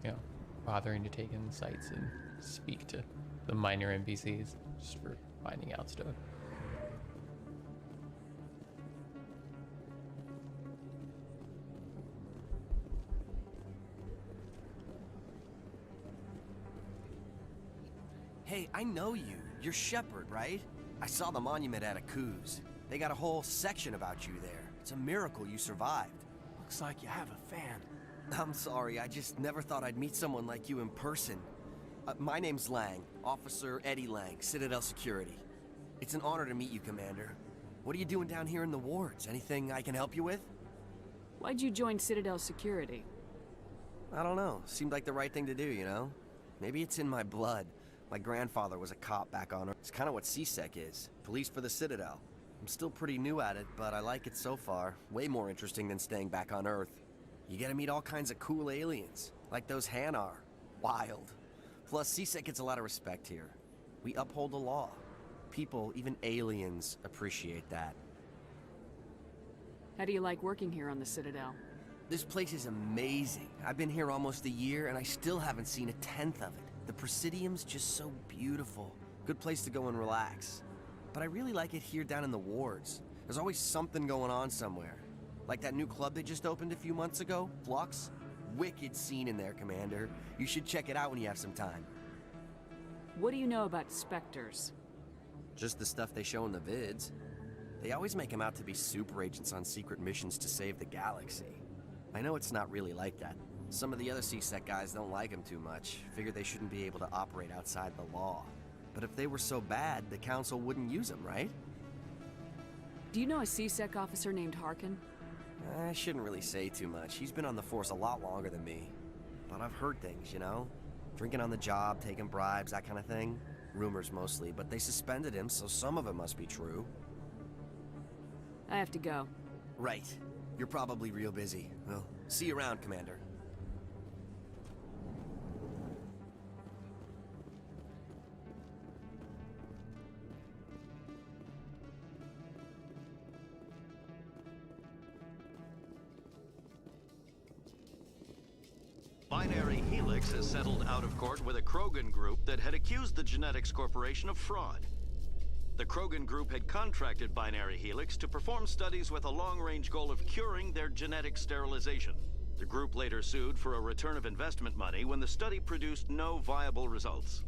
you know, bothering to take in sights and speak to the minor NPCs just for finding out stuff. Hey, I know you. You're Shepard, right? I saw the monument at Aku's. They got a whole section about you there. It's a miracle you survived. Looks like you have a fan. I'm sorry, I just never thought I'd meet someone like you in person. My name's Lang, Officer Eddie Lang, Citadel Security. It's an honor to meet you, Commander. What are you doing down here in the wards? Anything I can help you with? Why'd you join Citadel Security? I don't know. Seemed like the right thing to do, you know? Maybe it's in my blood. My grandfather was a cop back on Earth. It's kind of what CSEC is. Police for the Citadel. I'm still pretty new at it, but I like it so far. Way more interesting than staying back on Earth. You get to meet all kinds of cool aliens, like those Hanar. Wild. Plus, CSEC gets a lot of respect here. We uphold the law. People, even aliens, appreciate that. How do you like working here on the Citadel? This place is amazing. I've been here almost a year, and I still haven't seen a tenth of it. The Presidium's just so beautiful. Good place to go and relax. But I really like it here down in the wards. There's always something going on somewhere. Like that new club they just opened a few months ago, Flux. Wicked scene in there, Commander. You should check it out when you have some time. What do you know about Spectres? Just the stuff they show in the vids. They always make them out to be super agents on secret missions to save the galaxy. I know it's not really like that. Some of the other CSEC guys don't like them too much. Figure they shouldn't be able to operate outside the law. But if they were so bad, the Council wouldn't use them, right? Do you know a CSEC officer named Harkin? I shouldn't really say too much. He's been on the force a lot longer than me. But I've heard things, you know? Drinking on the job, taking bribes, that kind of thing. Rumors mostly, but they suspended him, so some of it must be true. I have to go. Right. You're probably real busy. Well, see you around, Commander. Binary Helix has settled out of court with a Krogan group that had accused the Genetics Corporation of fraud. The Krogan group had contracted Binary Helix to perform studies with a long-range goal of curing their genetic sterilization. The group later sued for a return of investment money when the study produced no viable results.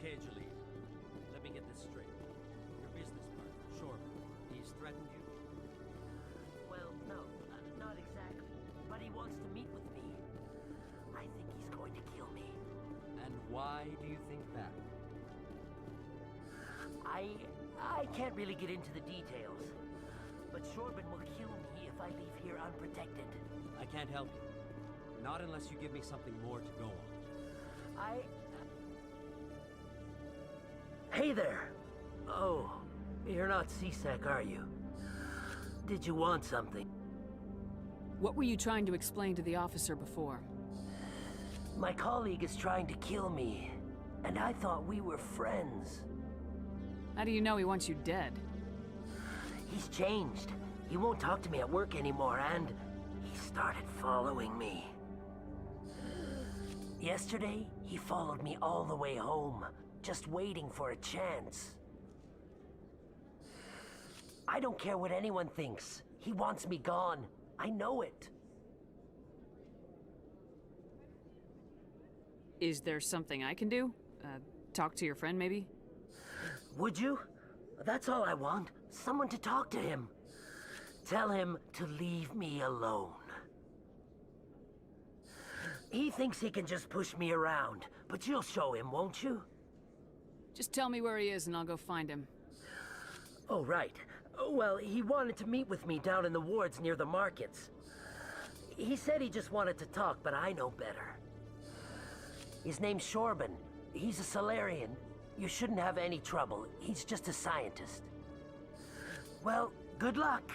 Okay, Julie. Let me get this straight. Your business partner, Shorb, he's threatened you? Well, no, not exactly. But he wants to meet with me. I think he's going to kill me. And why do you think that? I can't really get into the details. But Shorbin will kill me if I leave here unprotected. I can't help you. Not unless you give me something more to go on. Hey there! Oh, you're not C-Sec, are you? Did you want something? What were you trying to explain to the officer before? My colleague is trying to kill me, and I thought we were friends. How do you know he wants you dead? He's changed. He won't talk to me at work anymore, and he started following me. Yesterday, he followed me all the way home, just waiting for a chance. I don't care what anyone thinks. He wants me gone. I know it. Is there something I can do? Talk to your friend, maybe? Would you? That's all I want. Someone to talk to him. Tell him to leave me alone. He thinks he can just push me around, but you'll show him, won't you? Just tell me where he is and I'll go find him. Oh, right. Well, he wanted to meet with me down in the wards near the markets. He said he just wanted to talk, but I know better. His name's Shorbin. He's a Solarian. You shouldn't have any trouble. He's just a scientist. Well, good luck.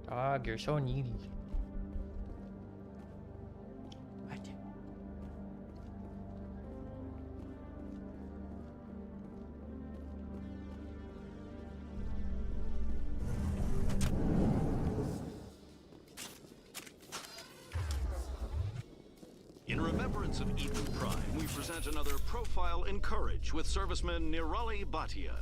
Dog, you're so needy. In remembrance of Eden Prime, we present another Profile in Courage with serviceman Nirali Bhatia.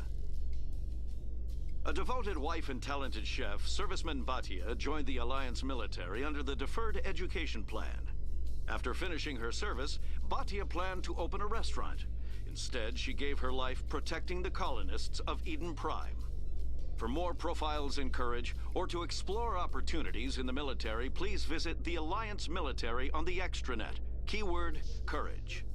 A devoted wife and talented chef, Serviceman Bhatia joined the Alliance military under the Deferred Education Plan. After finishing her service, Bhatia planned to open a restaurant. Instead, she gave her life protecting the colonists of Eden Prime. For more profiles in courage, or to explore opportunities in the military, please visit the Alliance Military on the extranet. Keyword, courage.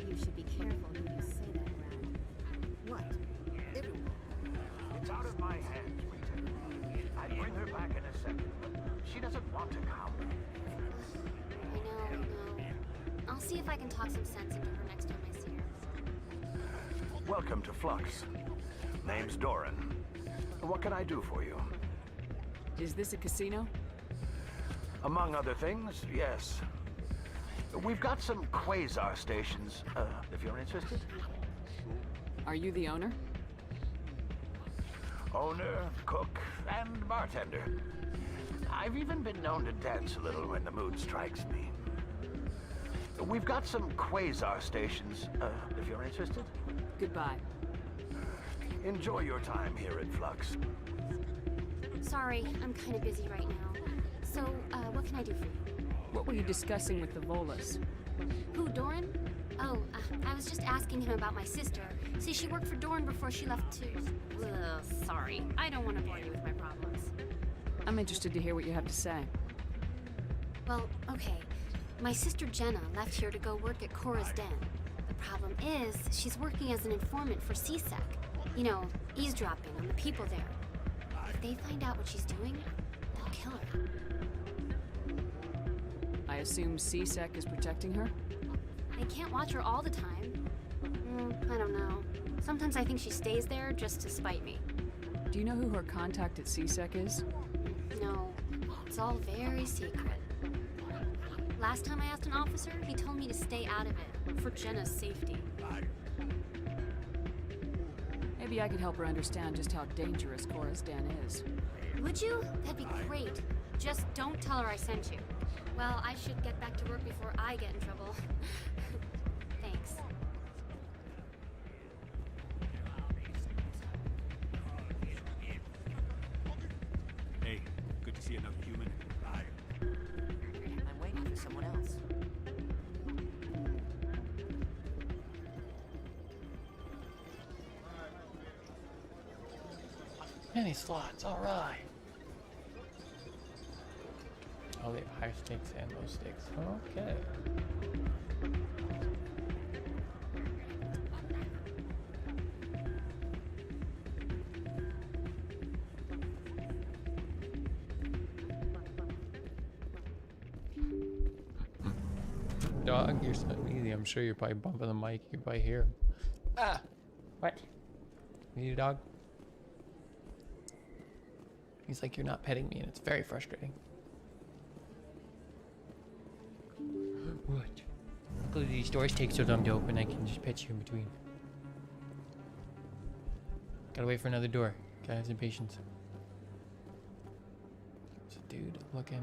You should be careful when you say that around. What? It's out of my hands, Rita. I'd bring her back in a second, but she doesn't want to come. I know. I'll see if I can talk some sense into her next time I see her. Welcome to Flux. Name's Doran. What can I do for you? Is this a casino? Among other things, yes. We've got some quasar stations, if you're interested. Are you the owner? Owner, cook, and bartender. I've even been known to dance a little when the mood strikes me. We've got some quasar stations, if you're interested. Goodbye. Enjoy your time here at Flux. Sorry, I'm kind of busy right now. So, what can I do for you? What were you discussing with the Volas? Who, Doran? Oh, I was just asking him about my sister. See, she worked for Doran before she left too. Ugh, sorry. I don't want to bore you with my problems. I'm interested to hear what you have to say. Well, okay. My sister Jenna left here to go work at Cora's Den. The problem is, she's working as an informant for CSEC. You know, eavesdropping on the people there. If they find out what she's doing, they'll kill her. I assume CSEC is protecting her? They can't watch her all the time. I don't know. Sometimes I think she stays there just to spite me. Do you know who her contact at CSEC is? No, it's all very secret. Last time I asked an officer, he told me to stay out of it, for Jenna's safety. Maybe I could help her understand just how dangerous Cora's Den is. Would you? That'd be great. Just don't tell her I sent you. Well, I should get back to work before I get in trouble. Thanks. Hey, good to see another human. I'm waiting for someone else. Many slots, alright. Oh, they have high stakes and low stakes. Okay. Dog, you're so easy. I'm sure you're probably bumping the mic. You're probably here. Ah! What? You need a dog? He's like, you're not petting me, and it's very frustrating. What? Luckily, these doors take so dumb to open, I can just pet you in between. Gotta wait for another door. Gotta have some patience. There's a dude looking.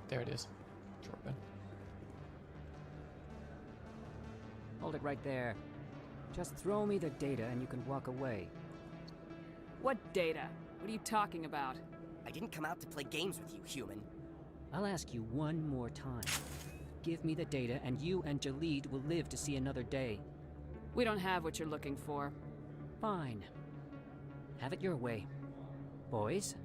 There it is. It's open. Hold it right there. Just throw me the data and you can walk away. What data? What are you talking about? I didn't come out to play games with you, human. I'll ask you one more time. give me the data, and you and Jalid will live to see another day. We don't have what you're looking for. Fine. Have it your way. Boys?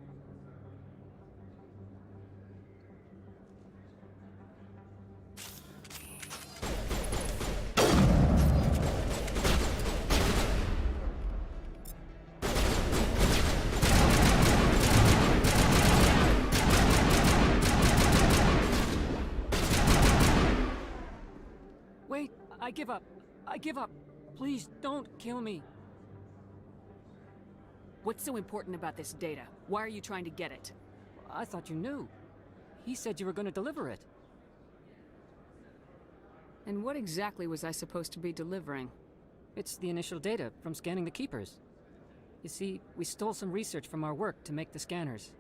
Wait, I give up. I give up. Please, don't kill me. What's so important about this data? Why are you trying to get it? I thought you knew. He said you were going to deliver it. And what exactly was I supposed to be delivering? It's the initial data from scanning the Keepers. You see, we stole some research from our work to make the scanners.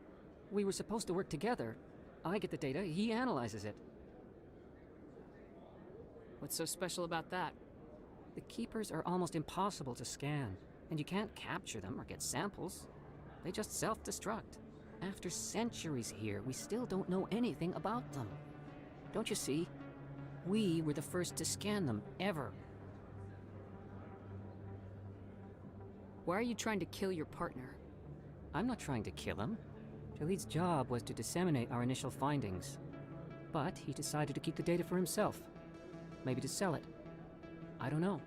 We were supposed to work together. I get the data, he analyzes it. What's so special about that? The Keepers are almost impossible to scan, and you can't capture them or get samples. They just self-destruct. After centuries here, we still don't know anything about them. Don't you see? We were the first to scan them, ever. Why are you trying to kill your partner? I'm not trying to kill him. Jalid's job was to disseminate our initial findings. But he decided to keep the data for himself. Maybe to sell it. I don't know.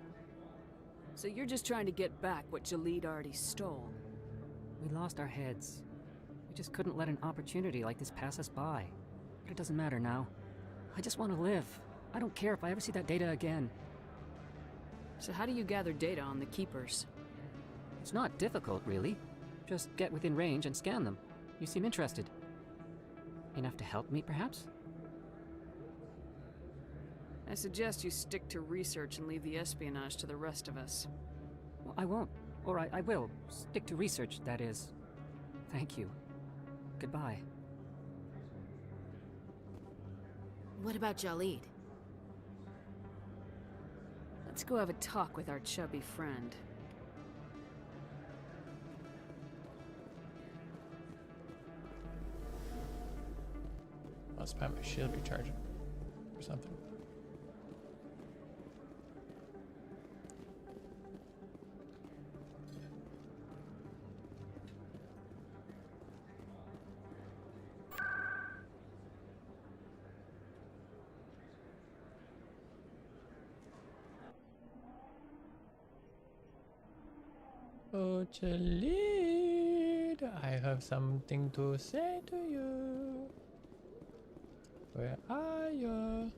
So you're just trying to get back what Jalid already stole? We lost our heads. We just couldn't let an opportunity like this pass us by. But it doesn't matter now. I just want to live. I don't care if I ever see that data again. So how do you gather data on the Keepers? It's not difficult, really. Just get within range and scan them. You seem interested. Enough to help me, perhaps? I suggest you stick to research and leave the espionage to the rest of us. Well, I won't. Or I will. Stick to research, that is. Thank you. Goodbye. What about Jalid? Let's go have a talk with our chubby friend. I'll spam my shield recharging or something. Oh, Jalid, I have something to say to you. Where are you?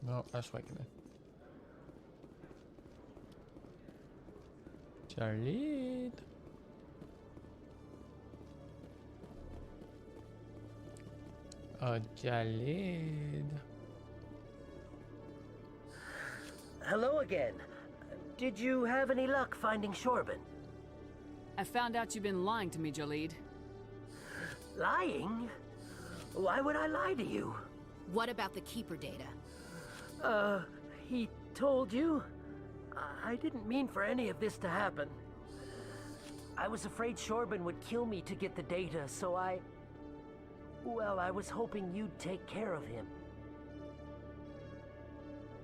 No, that's waking me. Jalid. Oh, Jalid. Hello again. Did you have any luck finding Shorban? I found out you've been lying to me, Jalid. Lying? Why would I lie to you? What about the Keeper data? He told you? I didn't mean for any of this to happen. I was afraid Shorban would kill me to get the data, so well, I was hoping you'd take care of him.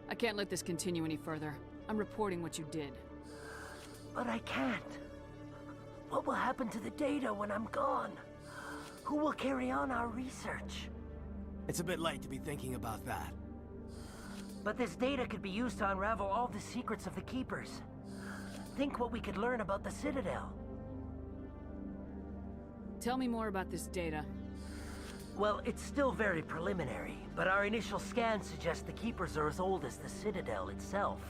I can't let this continue any further. I'm reporting what you did. But I can't. What will happen to the data when I'm gone? Who will carry on our research? It's a bit late to be thinking about that. But this data could be used to unravel all the secrets of the Keepers. Think what we could learn about the Citadel. Tell me more about this data. Well, it's still very preliminary, but our initial scans suggest the Keepers are as old as the Citadel itself.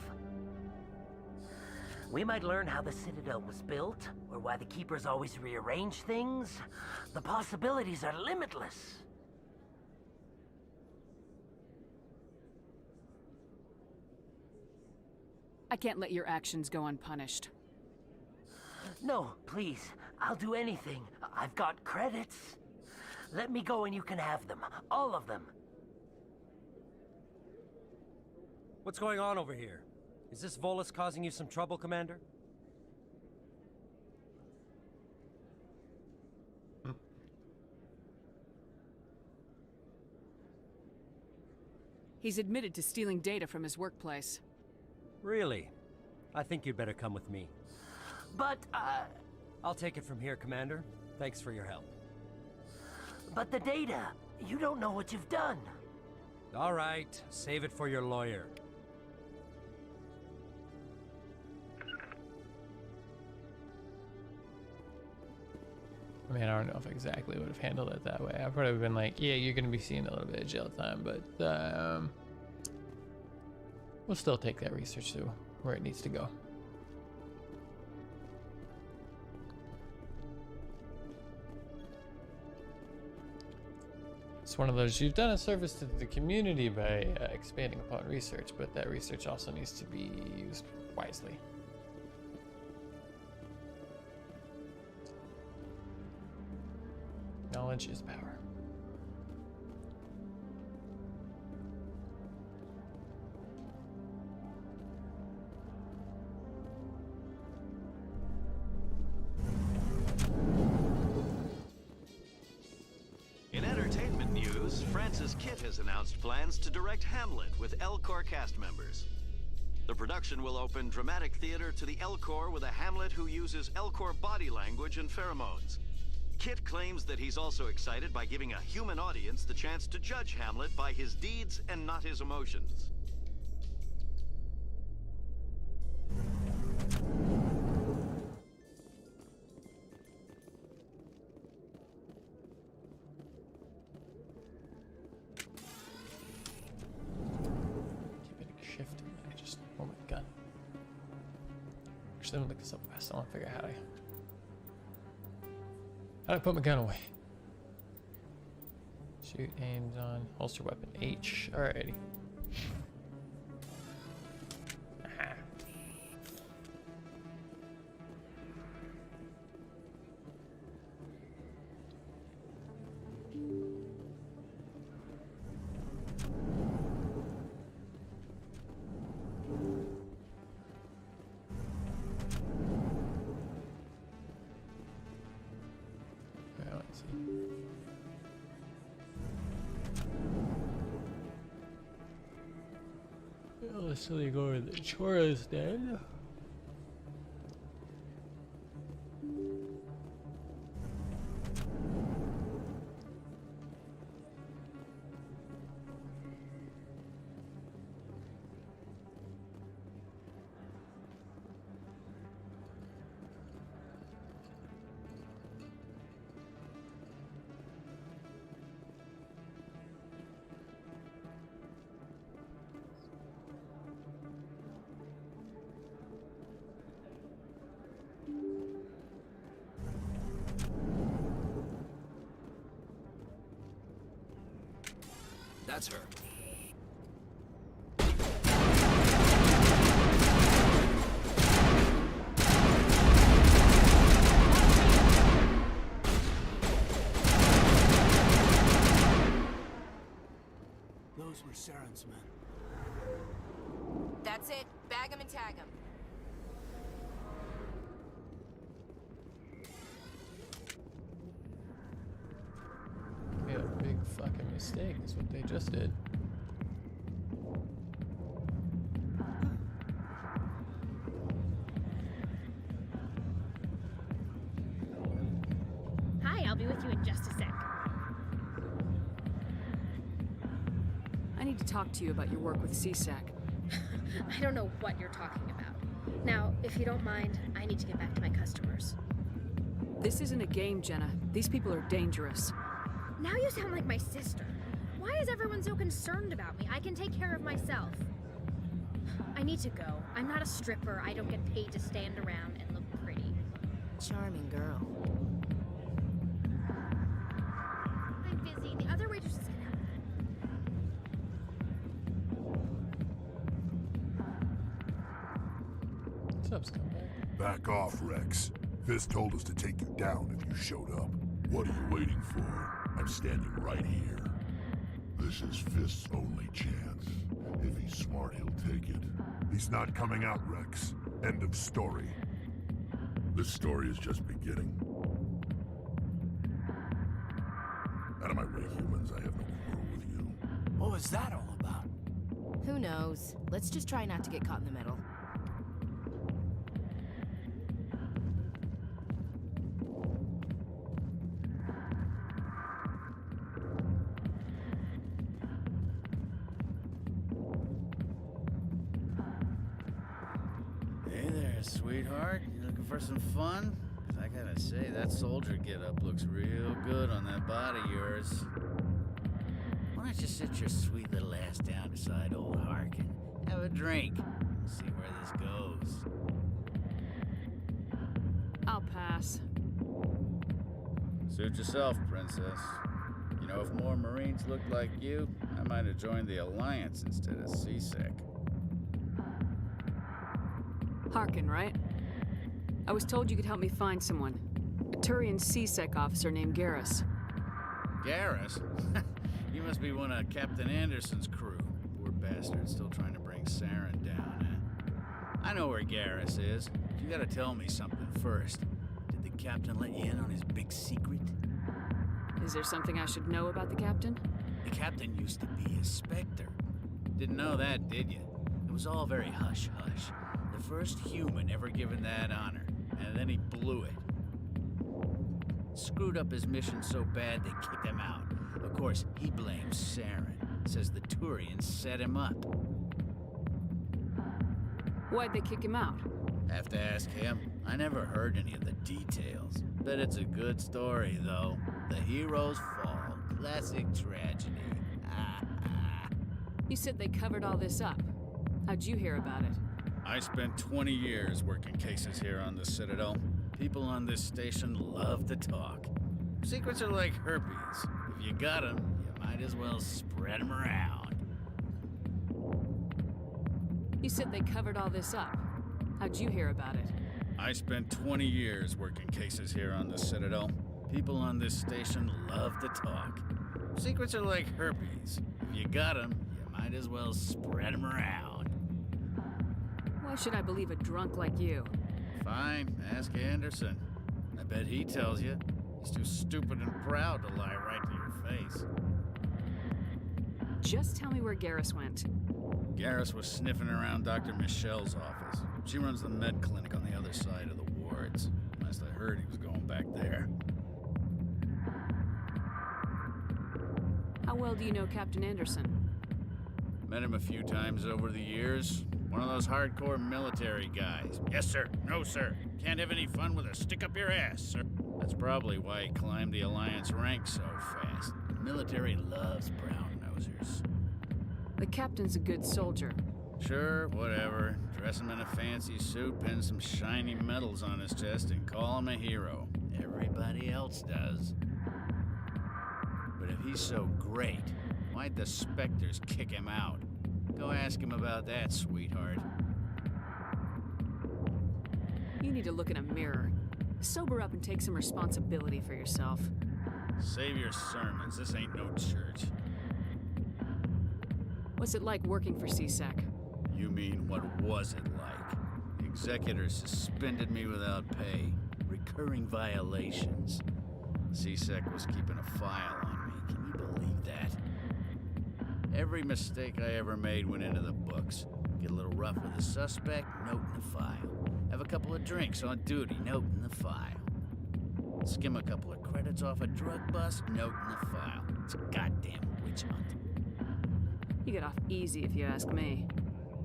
We might learn how the Citadel was built, or why the Keepers always rearrange things. The possibilities are limitless. I can't let your actions go unpunished. No, please. I'll do anything. I've got credits. Let me go and you can have them. All of them. What's going on over here? Is this Volus causing you some trouble, Commander? He's admitted to stealing data from his workplace. Really? I think you'd better come with me. But, I'll take it from here, Commander. Thanks for your help. But the data, you don't know what you've done. All right, save it for your lawyer. I mean, I don't know if I exactly would have handled it that way. I probably would have been like, yeah, you're going to be seeing a little bit of jail time, but we'll still take that research to where it needs to go. It's one of those, you've done a service to the community by expanding upon research, but that research also needs to be used wisely. Knowledge is power. In entertainment news, Francis Kitt has announced plans to direct Hamlet with L-Corps cast members. The production will open dramatic theater to the L-Corps with a Hamlet who uses L-Corps body language and pheromones. Kitt claims that he's also excited by giving a human audience the chance to judge Hamlet by his deeds and not his emotions. Shift. I just hold my gun. Actually, let me look this up fast. I want to figure out how to put my gun away. Shoot, aims on, holster weapon H. Alrighty. Aha. So you go to the chores then. That's her. Those were Saren's men. That's it. Bag him and tag him. Made a big fucking mistake is what they just did. Hi, I'll be with you in just a sec. I need to talk to you about your work with CSEC. I don't know what you're talking about. Now, if you don't mind, I need to get back to my customers. This isn't a game, Jenna. These people are dangerous. Now you sound like my sister. Why is everyone so concerned about me? I can take care of myself. I need to go. I'm not a stripper. I don't get paid to stand around and look pretty. Charming girl. I'm busy. The other waitresses can help. What's up, scumbag? Back off, Rex. Fist told us to take you down if you showed up. What are you waiting for? I'm standing right here. This is Fist's only chance. If he's smart, he'll take it. He's not coming out, Rex. End of story. This story is just beginning. Out of my way, humans. I have no quarrel with you. What was that all about? Who knows? Let's just try not to get caught in the middle. Hey there, sweetheart. You looking for some fun? 'Cause I gotta say, that soldier get-up looks real good on that body of yours. Why don't you sit your sweet little ass down beside old Harkin? Have a drink. See where this goes. I'll pass. Suit yourself, princess. You know, if more Marines looked like you, I might have joined the Alliance instead of CSEC. Harkin, right? I was told you could help me find someone. A Turian CSEC officer named Garrus. Garrus? You must be one of Captain Anderson's crew. Poor bastard, still trying to bring Saren down, eh? I know where Garrus is. You gotta tell me something first. Did the captain let you in on his big secret? Is there something I should know about the captain? The captain used to be a Spectre. Didn't know that, did you? It was all very hush-hush. The first human ever given that honor, and then he blew it. Screwed up his mission so bad they kicked him out. Of course, he blames Saren. Says the Turians set him up. Why'd they kick him out? Have to ask him. I never heard any of the details. Bet it's a good story, though. The hero's fall. Classic tragedy. You said they covered all this up. How'd you hear about it? I spent 20 years working cases here on the Citadel. People on this station love to talk. Secrets are like herpes. If you got them, you might as well spread them around. You said they covered all this up. How'd you hear about it? I spent 20 years working cases here on the Citadel. People on this station love to talk. Secrets are like herpes. If you got them, you might as well spread them around. Why should I believe a drunk like you? Fine, ask Anderson. I bet he tells you. He's too stupid and proud to lie right to your face. Just tell me where Garrus went. Garrus was sniffing around Dr. Michelle's office. She runs the med clinic on the other side of the wards. Last I heard, he was going back there. How well do you know Captain Anderson? Met him a few times over the years. One of those hardcore military guys. Yes, sir. No, sir. Can't have any fun with a stick up your ass, sir. That's probably why he climbed the Alliance ranks so fast. The military loves brown-nosers. The captain's a good soldier. Sure, whatever. Dress him in a fancy suit, pin some shiny medals on his chest, and call him a hero. Everybody else does. But if he's so great, why'd the Spectres kick him out? Go ask him about that, sweetheart. You need to look in a mirror. Sober up and take some responsibility for yourself. Save your sermons. This ain't no church. What's it like working for CSEC? You mean, what was it like? The executor suspended me without pay. Recurring violations. CSEC was keeping a file on me. Can you believe that? Every mistake I ever made went into the books. Get a little rough with a suspect, note in the file. Have a couple of drinks on duty, note in the file. Skim a couple of credits off a drug bust, note in the file. It's a goddamn witch hunt. You get off easy if you ask me.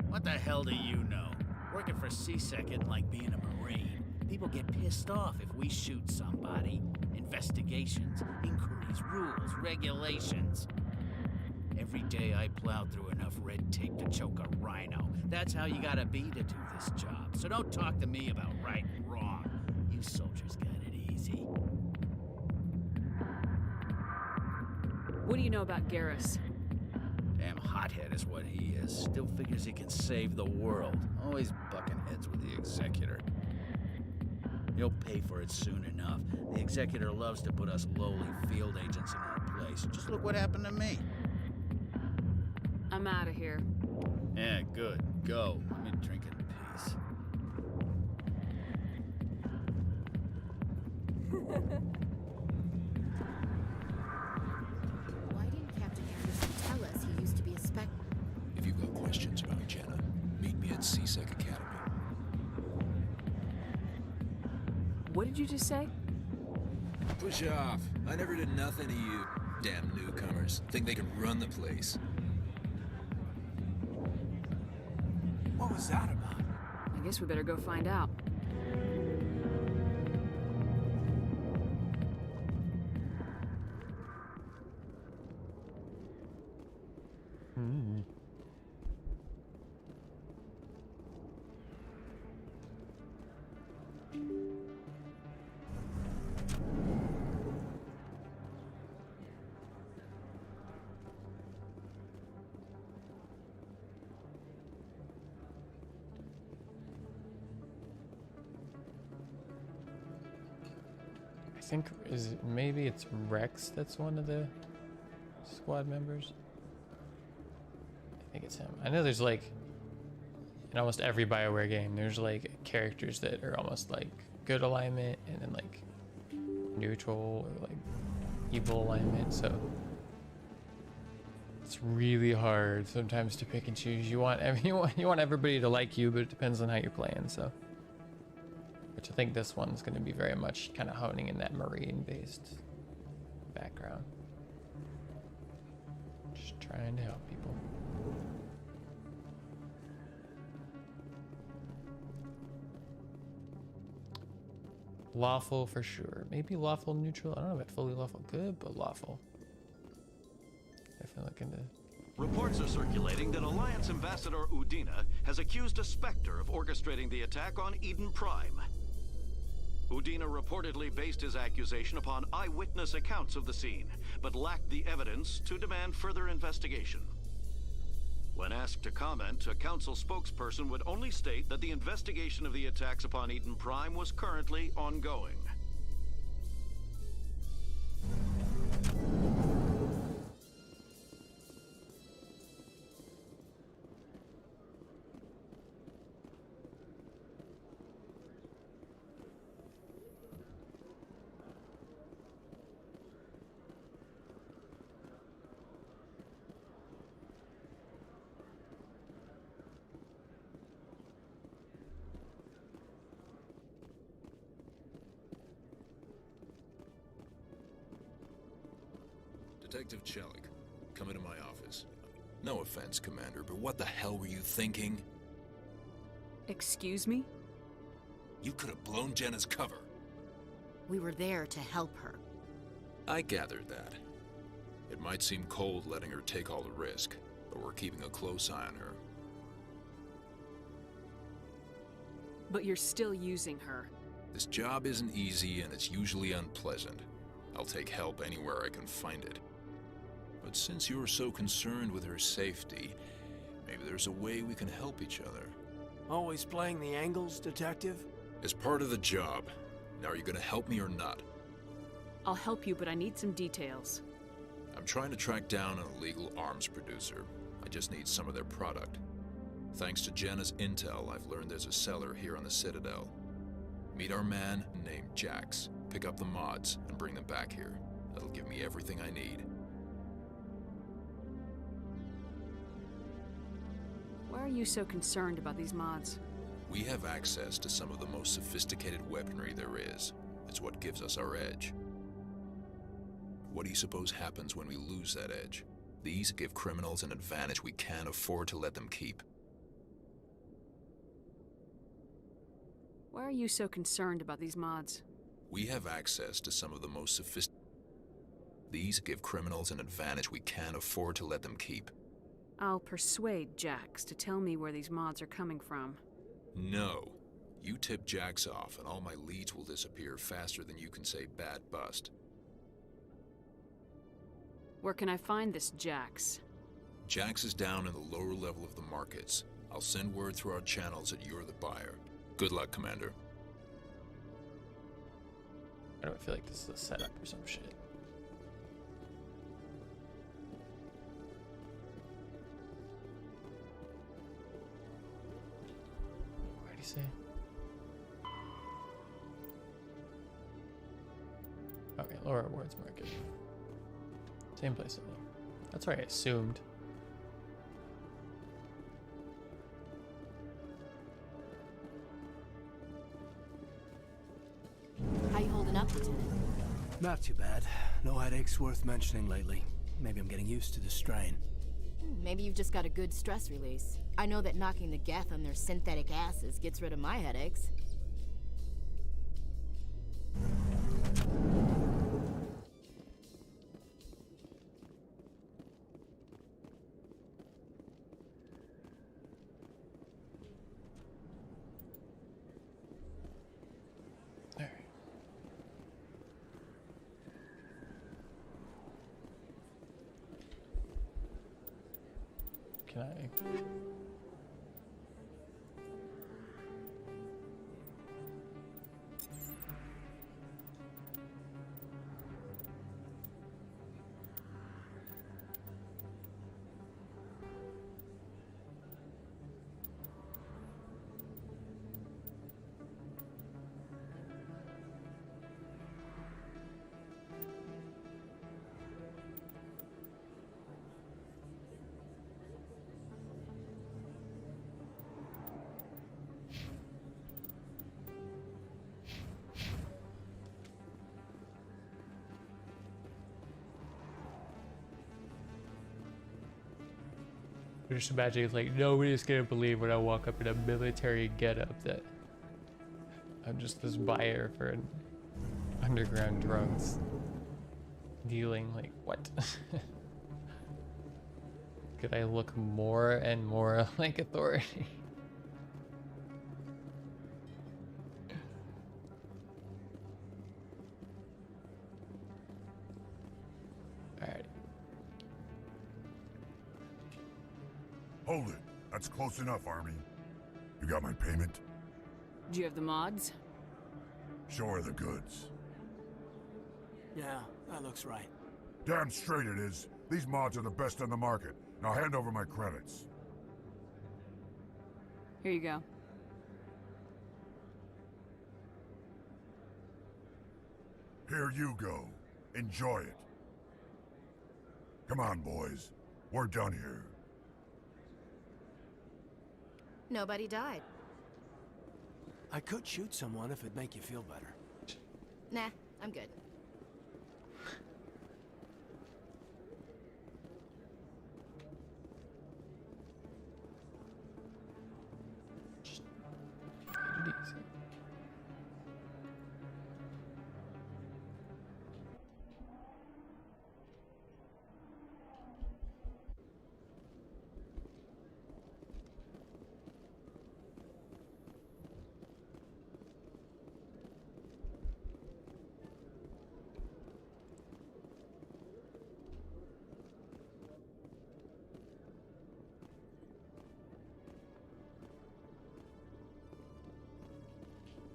What the hell do you know? Working for CSEC isn't like being a Marine. People get pissed off if we shoot somebody. Investigations, inquiries, rules, regulations. Every day I plow through enough red tape to choke a rhino. That's how you gotta be to do this job. So don't talk to me about right and wrong. You soldiers got it easy. What do you know about Garrus? Damn hothead is what he is. Still figures he can save the world. Always bucking heads with the executor. He'll pay for it soon enough. The executor loves to put us lowly field agents in our place. Just look what happened to me. I'm out of here. Yeah, good. Go. Let me drink in peace. Why didn't Captain Anderson tell us he used to be a Spectre? If you've got questions, did you just say? Push off. I never did nothing to you, damn newcomers. Think they can run the place. What was that about? I guess we better go find out. I think maybe it's Rex that's one of the squad members. I think it's him. I know there's like in almost every BioWare game there's like characters that are almost like good alignment and then like neutral or like evil alignment, so it's really hard sometimes to pick and choose. You want everybody to like you, but it depends on how you're playing, so. Which I think this one's going to be very much kind of honing in that marine-based background. Just trying to help people. Lawful for sure. Maybe lawful neutral. I don't know about fully lawful good, but lawful. Definitely look into. Reports are circulating that Alliance Ambassador Udina has accused a Spectre of orchestrating the attack on Eden Prime. Udina reportedly based his accusation upon eyewitness accounts of the scene, but lacked the evidence to demand further investigation. When asked to comment, a council spokesperson would only state that the investigation of the attacks upon Eden Prime was currently ongoing. Detective Chelik, come into my office. No offense, Commander, but what the hell were you thinking? Excuse me? You could have blown Jenna's cover. We were there to help her. I gathered that. It might seem cold letting her take all the risk, but we're keeping a close eye on her. But you're still using her. This job isn't easy and it's usually unpleasant. I'll take help anywhere I can find it. But since you're so concerned with her safety, maybe there's a way we can help each other. Always playing the angles, Detective? As part of the job. Now, are you gonna help me or not? I'll help you, but I need some details. I'm trying to track down an illegal arms producer. I just need some of their product. Thanks to Jenna's intel, I've learned there's a seller here on the Citadel. Meet our man named Jax, pick up the mods, and bring them back here. That'll give me everything I need. Why are you so concerned about these mods? We have access to some of the most sophisticated weaponry there is. It's what gives us our edge. What do you suppose happens when we lose that edge? These give criminals an advantage we can't afford to let them keep. Why are you so concerned about these mods? We have access to some of the most sophisticated. These give criminals an advantage we can't afford to let them keep. I'll persuade Jax to tell me where these mods are coming from. No. You tip Jax off and all my leads will disappear faster than you can say bad bust. Where can I find this Jax? Jax is down in the lower level of the markets. I'll send word through our channels that you're the buyer. Good luck, Commander. I don't feel like this is a setup or some shit. What did he say? Okay, lower rewards market. Same place, though. That's where I assumed. Not too bad. No headaches worth mentioning lately. Maybe I'm getting used to the strain. Maybe you've just got a good stress release. I know that knocking the geth on their synthetic asses gets rid of my headaches. Can I? Just imagine it's like nobody's gonna believe when I walk up in a military getup that I'm just this buyer for an underground drugs dealing. Like what? Could I look more and more like authority? Alright. Hold it. That's close enough, Army. You got my payment? Do you have the mods? Show her the goods. Yeah, that looks right. Damn straight it is. These mods are the best on the market. Now hand over my credits. Here you go. Here you go. Enjoy it. Come on, boys. We're done here. Nobody died. I could shoot someone if it'd make you feel better. Nah, I'm good.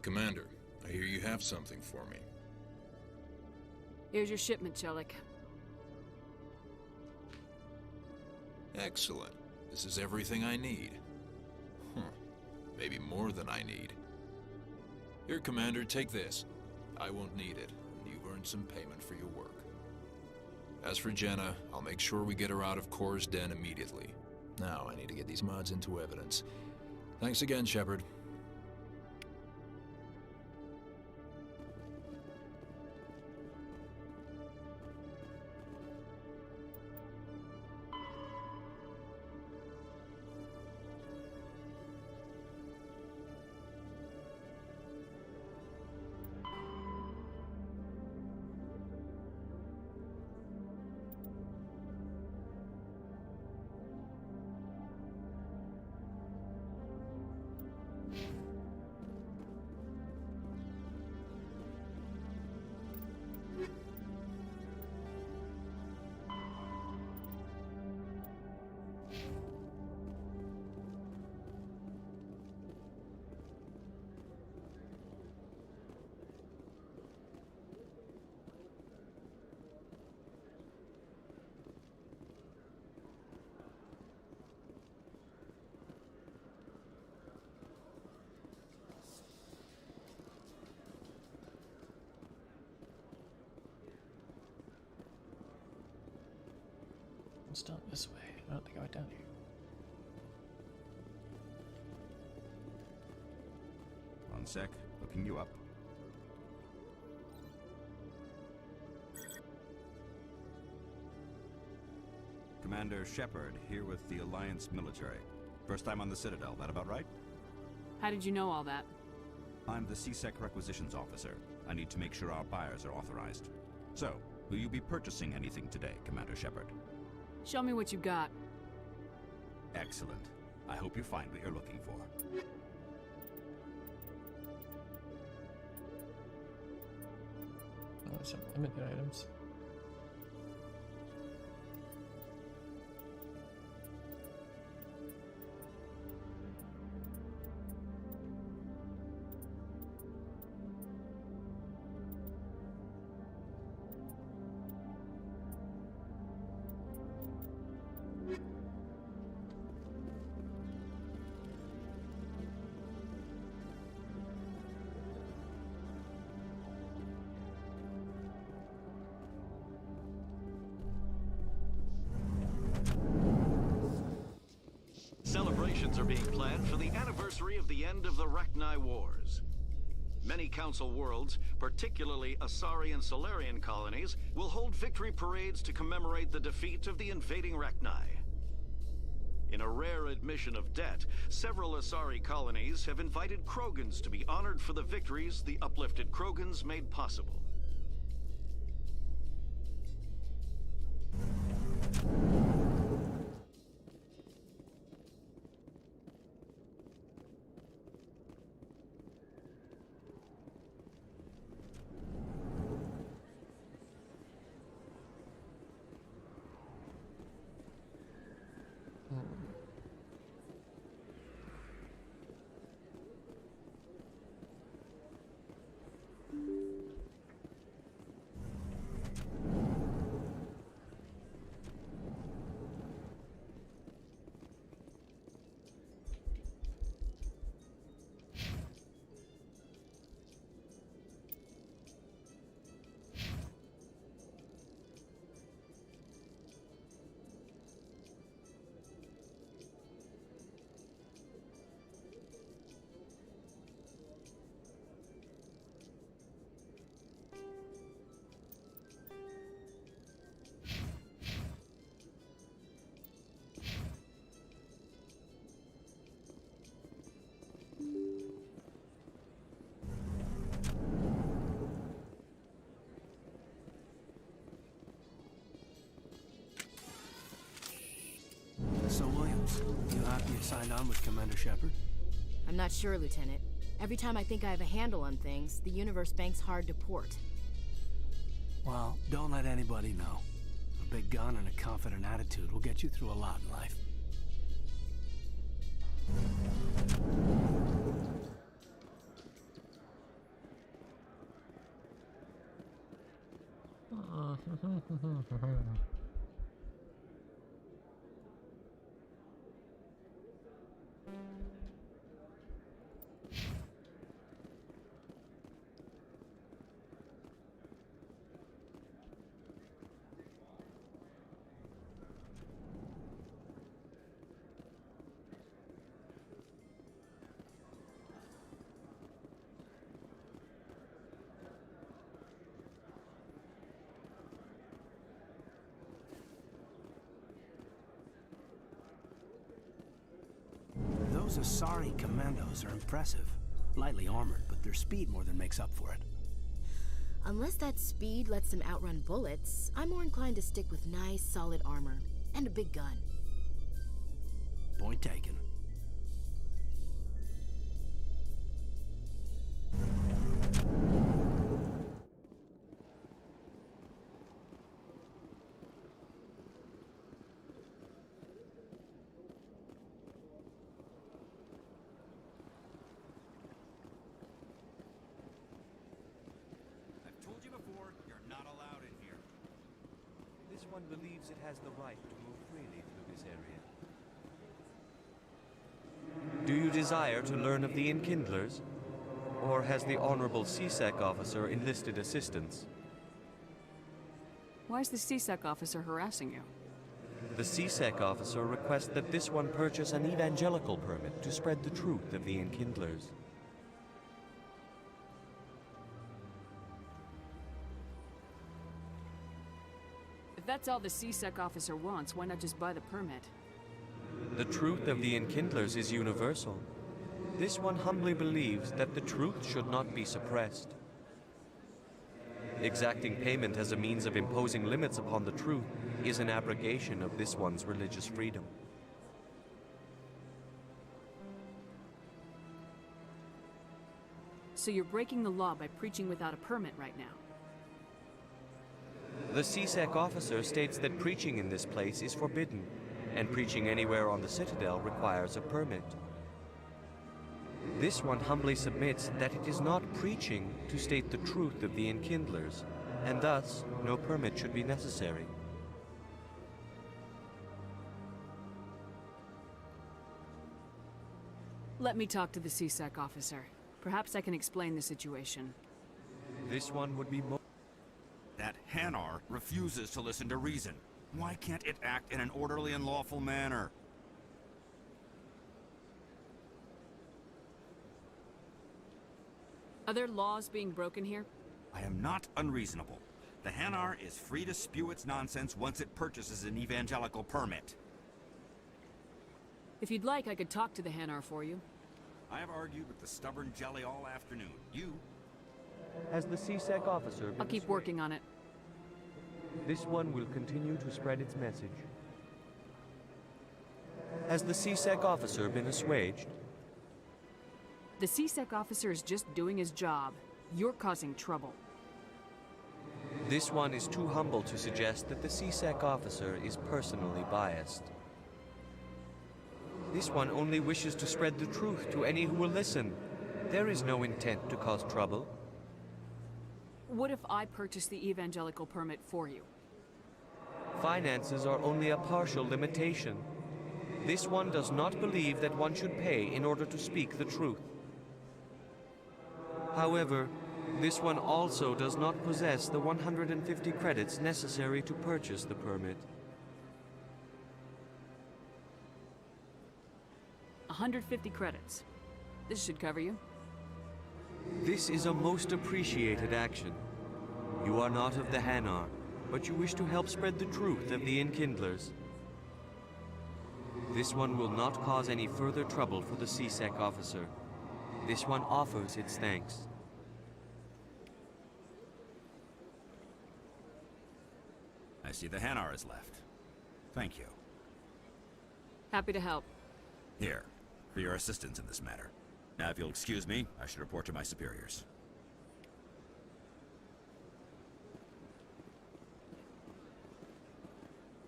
Commander, I hear you have something for me. Here's your shipment, Chelik. Excellent. This is everything I need. Maybe more than I need. Here, Commander, take this. I won't need it, and you've earned some payment for your work. As for Jenna, I'll make sure we get her out of Kor's den immediately. Now I need to get these mods into evidence. Thanks again, Shepard. It's down this way. I don't think I went down here. One sec, looking you up. Commander Shepard, here with the Alliance military. First time on the Citadel, that about right? How did you know all that? I'm the CSEC requisitions officer. I need to make sure our buyers are authorized. So, will you be purchasing anything today, Commander Shepard? Show me what you got. Excellent. I hope you find what you're looking for. Oh, some limited items. Celebrations are being planned for the anniversary of the end of the Rachni Wars. Many Council worlds, particularly Asari and Solarian colonies, will hold victory parades to commemorate the defeat of the invading Rachni. In a rare admission of debt, several Asari colonies have invited Krogans to be honored for the victories the uplifted Krogans made possible. So, Williams, you happy you signed on with Commander Shepard? I'm not sure, Lieutenant. Every time I think I have a handle on things, the universe bank's hard to port. Well, don't let anybody know. A big gun and a confident attitude will get you through a lot in life. Those Asari commandos are impressive. Lightly armored, but their speed more than makes up for it. Unless that speed lets them outrun bullets, I'm more inclined to stick with nice, solid armor. And a big gun. Point taken. One believes it has the right to move freely through this area. Do you desire to learn of the Enkindlers? Or has the Honorable CSEC officer enlisted assistance? Why is the CSEC officer harassing you? The CSEC officer requests that this one purchase an evangelical permit to spread the truth of the Enkindlers. If that's all the CSEC officer wants, why not just buy the permit? The truth of the Enkindlers is universal. This one humbly believes that the truth should not be suppressed. Exacting payment as a means of imposing limits upon the truth is an abrogation of this one's religious freedom. So you're breaking the law by preaching without a permit right now? The CSEC officer states that preaching in this place is forbidden, and preaching anywhere on the Citadel requires a permit. This one humbly submits that it is not preaching to state the truth of the Enkindlers, and thus no permit should be necessary. Let me talk to the CSEC officer. Perhaps I can explain the situation. This one would be That Hanar refuses to listen to reason. Why can't it act in an orderly and lawful manner? Are there laws being broken here? I am not unreasonable. The Hanar is free to spew its nonsense once it purchases an evangelical permit. If you'd like, I could talk to the Hanar for you. I have argued with the stubborn jelly all afternoon. You? Has the CSEC officer I'll keep working on it. This one will continue to spread its message. Has the CSEC officer been assuaged? The CSEC officer is just doing his job. You're causing trouble. This one is too humble to suggest that the CSEC officer is personally biased. This one only wishes to spread the truth to any who will listen. There is no intent to cause trouble. What if I purchase the evangelical permit for you? Finances are only a partial limitation. This one does not believe that one should pay in order to speak the truth. However, this one also does not possess the 150 credits necessary to purchase the permit. 150 credits. This should cover you. This is a most appreciated action. You are not of the Hanar, but you wish to help spread the truth of the Enkindlers. This one will not cause any further trouble for the CSEC officer. This one offers its thanks. I see the Hanar is left. Thank you. Happy to help. Here, for your assistance in this matter. Now, if you'll excuse me, I should report to my superiors.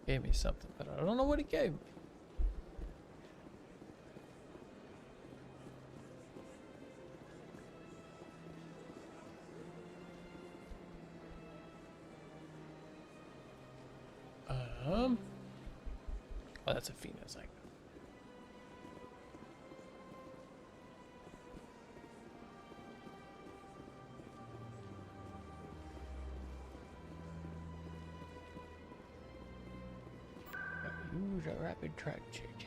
Gave me something, but I don't know what he gave me. Oh, that's Athena's like. Use a rapid track change.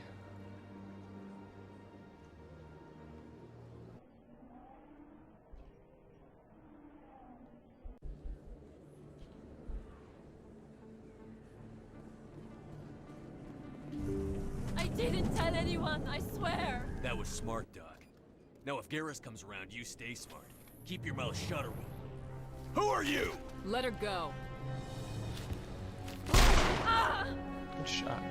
I didn't tell anyone, I swear. That was smart, Doc. Now if Garrus comes around, you stay smart. Keep your mouth shut or we'll... Who are you? Let her go. Ah! Good shot.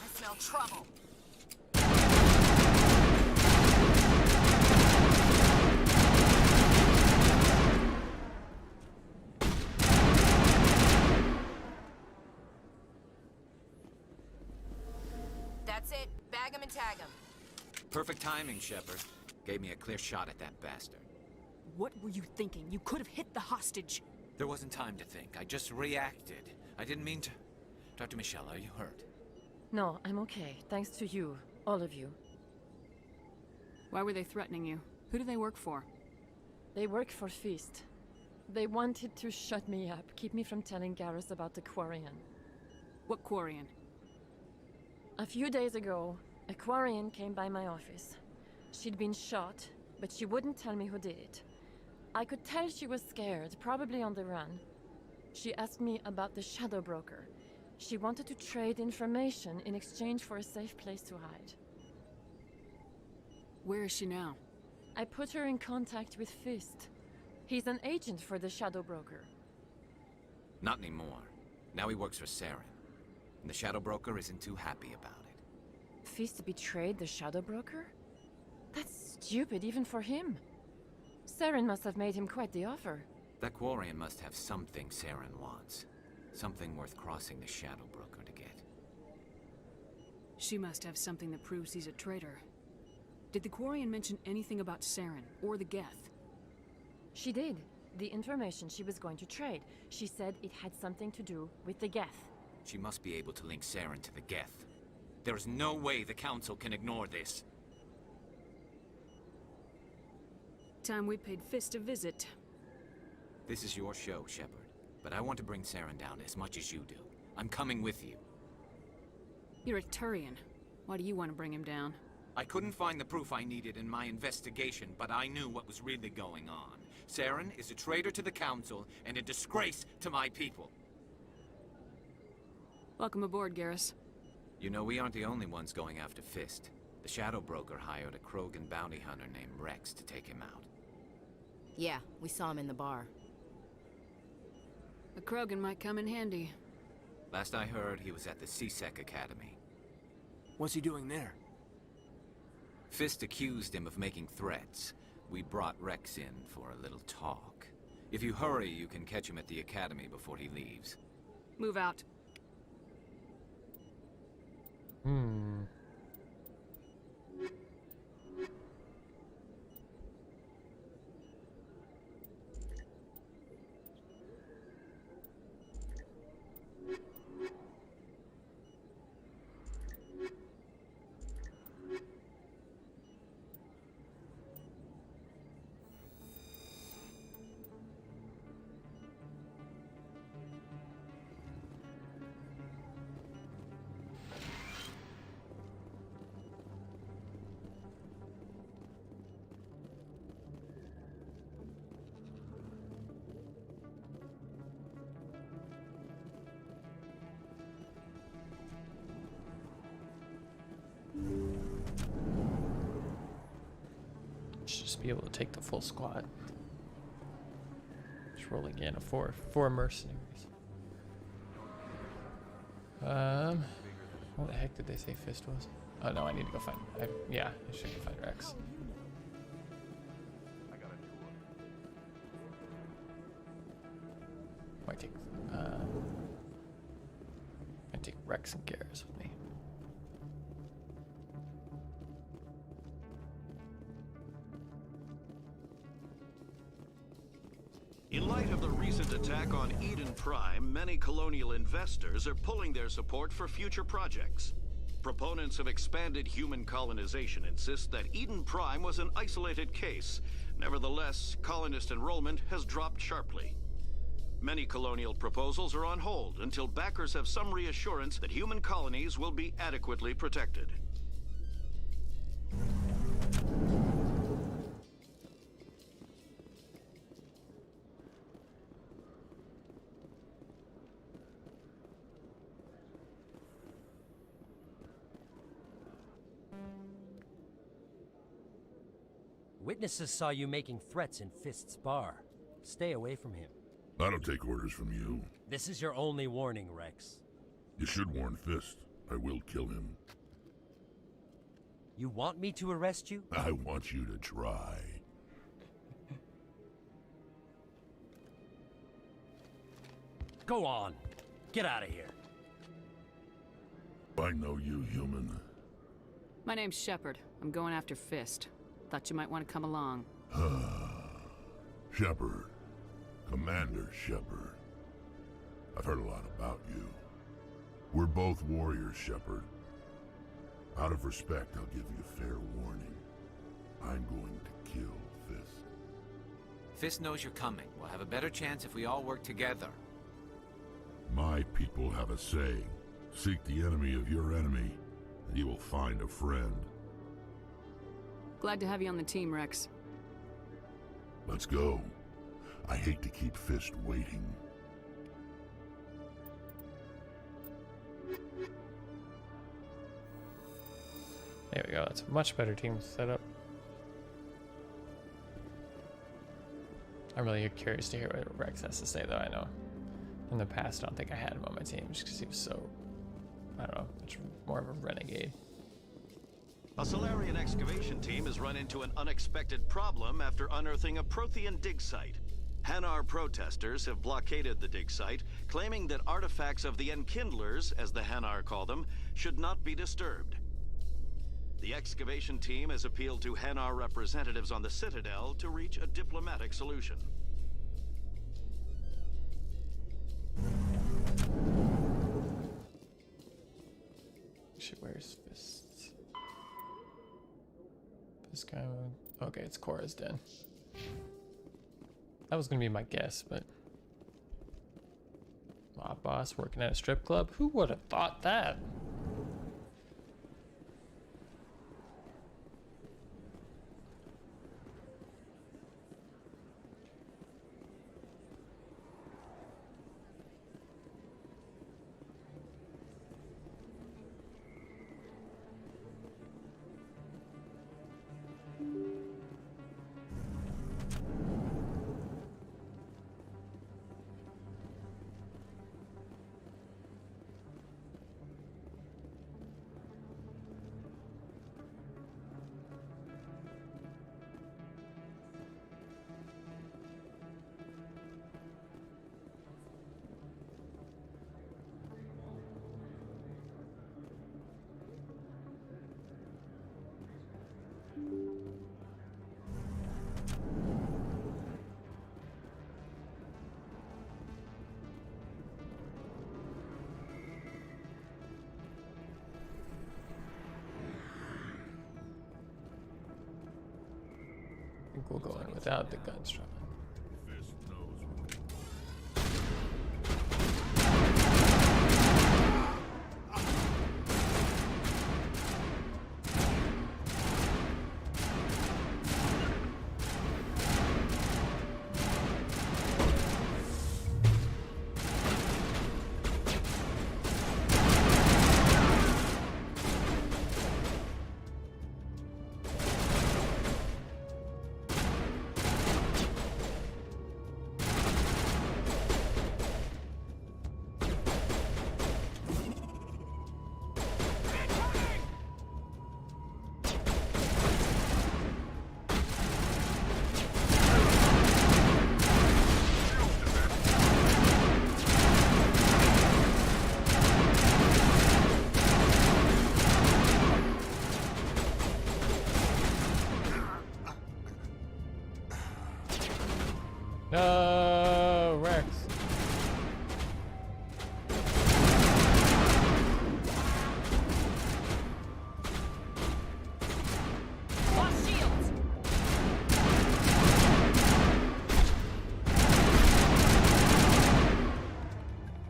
I smell trouble. That's it. Bag him and tag him. Perfect timing, Shepard. Gave me a clear shot at that bastard. What were you thinking? You could have hit the hostage. There wasn't time to think. I just reacted. I didn't mean to... Dr. Michelle, are you hurt? No, I'm okay. Thanks to you. All of you. Why were they threatening you? Who do they work for? They work for Feast. They wanted to shut me up, keep me from telling Garrus about the Quarian. What Quarian? A few days ago, a Quarian came by my office. She'd been shot, but she wouldn't tell me who did it. I could tell she was scared, probably on the run. She asked me about the Shadow Broker. She wanted to trade information in exchange for a safe place to hide. Where is she now? I put her in contact with Fist. He's an agent for the Shadow Broker. Not anymore. Now he works for Saren. And the Shadow Broker isn't too happy about it. Fist betrayed the Shadow Broker? That's stupid even for him. Saren must have made him quite the offer. That Quarian must have something Saren wants. Something worth crossing the Shadow Broker to get. She must have something that proves he's a traitor. Did the Quarian mention anything about Saren or the Geth? She did. The information she was going to trade. She said it had something to do with the Geth. She must be able to link Saren to the Geth. There is no way the Council can ignore this. Time we paid Fist a visit. This is your show, Shepard. But I want to bring Saren down as much as you do. I'm coming with you. You're a Turian. Why do you want to bring him down? I couldn't find the proof I needed in my investigation, but I knew what was really going on. Saren is a traitor to the Council and a disgrace to my people. Welcome aboard, Garrus. You know, we aren't the only ones going after Fist. The Shadow Broker hired a Krogan bounty hunter named Rex to take him out. Yeah, we saw him in the bar. A Krogan might come in handy. Last I heard, he was at the C-Sec Academy. What's he doing there? Fist accused him of making threats. We brought Rex in for a little talk. If you hurry, you can catch him at the Academy before he leaves. Move out. Should just be able to take the full squad. Just rolling in a four mercenaries. What the heck did they say Fist was? Oh no, I need to go find. Yeah, I should go find Rex. Might take. I take Rex and Garrus with me. In light of the recent attack on Eden Prime, many colonial investors are pulling their support for future projects. Proponents of expanded human colonization insist that Eden Prime was an isolated case. Nevertheless, colonist enrollment has dropped sharply. Many colonial proposals are on hold until backers have some reassurance that human colonies will be adequately protected. Witnesses saw you making threats in Fist's bar. Stay away from him. I don't take orders from you. This is your only warning, Rex. You should warn Fist. I will kill him. You want me to arrest you? I want you to try. Go on. Get out of here. I know you, human. My name's Shepard. I'm going after Fist. Thought you might want to come along. Shepard. Commander Shepard. I've heard a lot about you. We're both warriors, Shepard. Out of respect, I'll give you fair warning. I'm going to kill Fist. Fist knows you're coming. We'll have a better chance if we all work together. My people have a saying. Seek the enemy of your enemy, and you will find a friend. Glad to have you on the team, Rex. Let's go. I hate to keep Fist waiting. There we go. That's a much better team setup. I'm really curious to hear what Rex has to say, though. I know in the past I don't think I had him on my team just because he was so, I don't know, much more of a renegade. A Solarian excavation team has run into an unexpected problem after unearthing a Prothean dig site. Hanar protesters have blockaded the dig site, claiming that artifacts of the Enkindlers, as the Hanar call them, should not be disturbed. The excavation team has appealed to Hanar representatives on the Citadel to reach a diplomatic solution. Shit, where's Fists? This guy. Okay, it's Cora's den. That was gonna be my guess, but mob boss working at a strip club. Who would have thought that? I think we'll go in without the gun strap. No, Rex. Lost shields.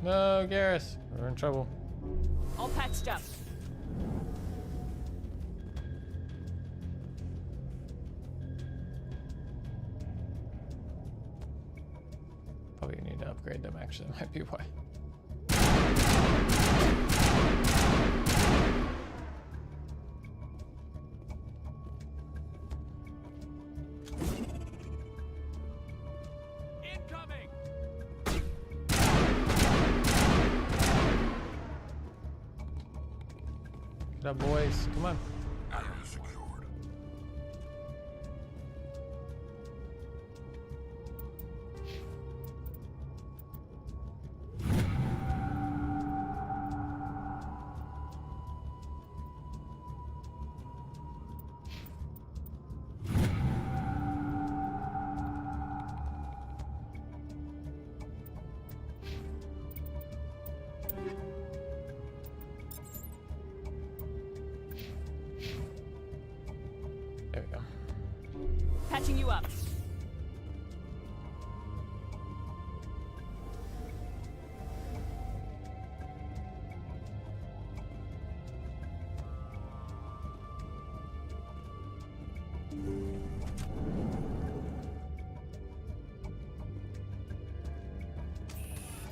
No, Garrus. We're in trouble. All patched up. Probably need to upgrade them, actually. That might be why. Incoming! Get up, boys. Come on. Area secured.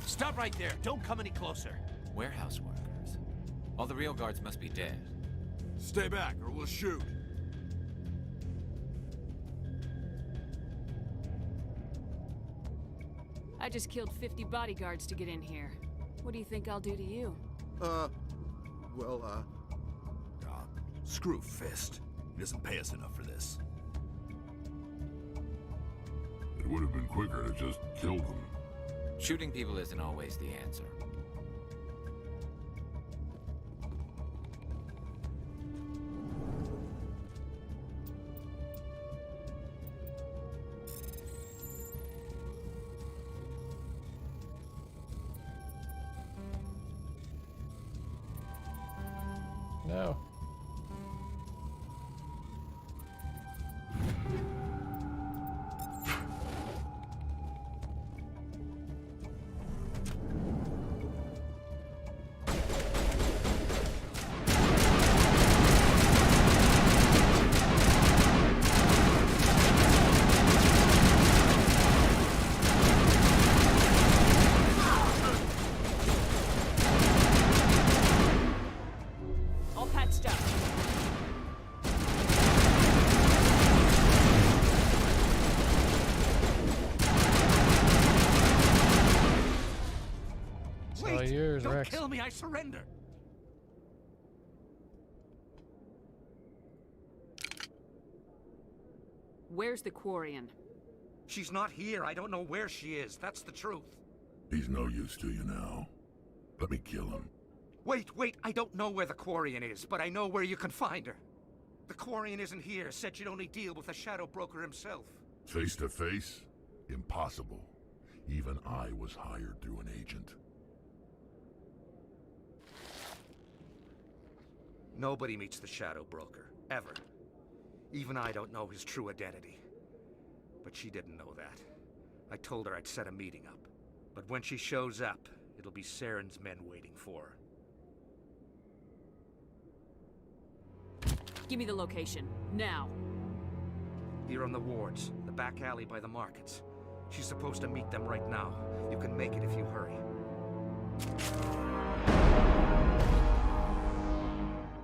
Stop right there. Don't come any closer. Warehouse workers. All the real guards must be dead. Stay back, or we'll shoot. I just killed 50 bodyguards to get in here. What do you think I'll do to you? Screw Fist. He doesn't pay us enough for this. It would have been quicker to just kill them. Shooting people isn't always the answer. No. All patched up. It's all yours, Don't Rex. kill me, I surrender. Where's the Quarian? She's not here. I don't know where she is. That's the truth. He's no use to you now. Let me kill him. Wait. I don't know where the Quarian is, but I know where you can find her. The Quarian isn't here. Said she'd only deal with the Shadow Broker himself. Face to face? Impossible. Even I was hired through an agent. Nobody meets the Shadow Broker, ever. Even I don't know his true identity. But she didn't know that. I told her I'd set a meeting up. But when she shows up, it'll be Saren's men waiting for her. Give me the location. Now. Here on the wards, the back alley by the markets. She's supposed to meet them right now. You can make it if you hurry.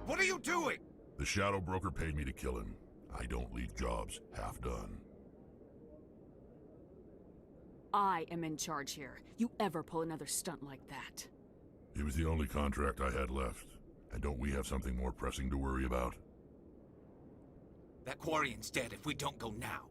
What are you doing? The Shadow Broker paid me to kill him. I don't leave jobs half done. I am in charge here. You ever pull another stunt like that? It was the only contract I had left. And don't we have something more pressing to worry about? That Quarian's dead if we don't go now.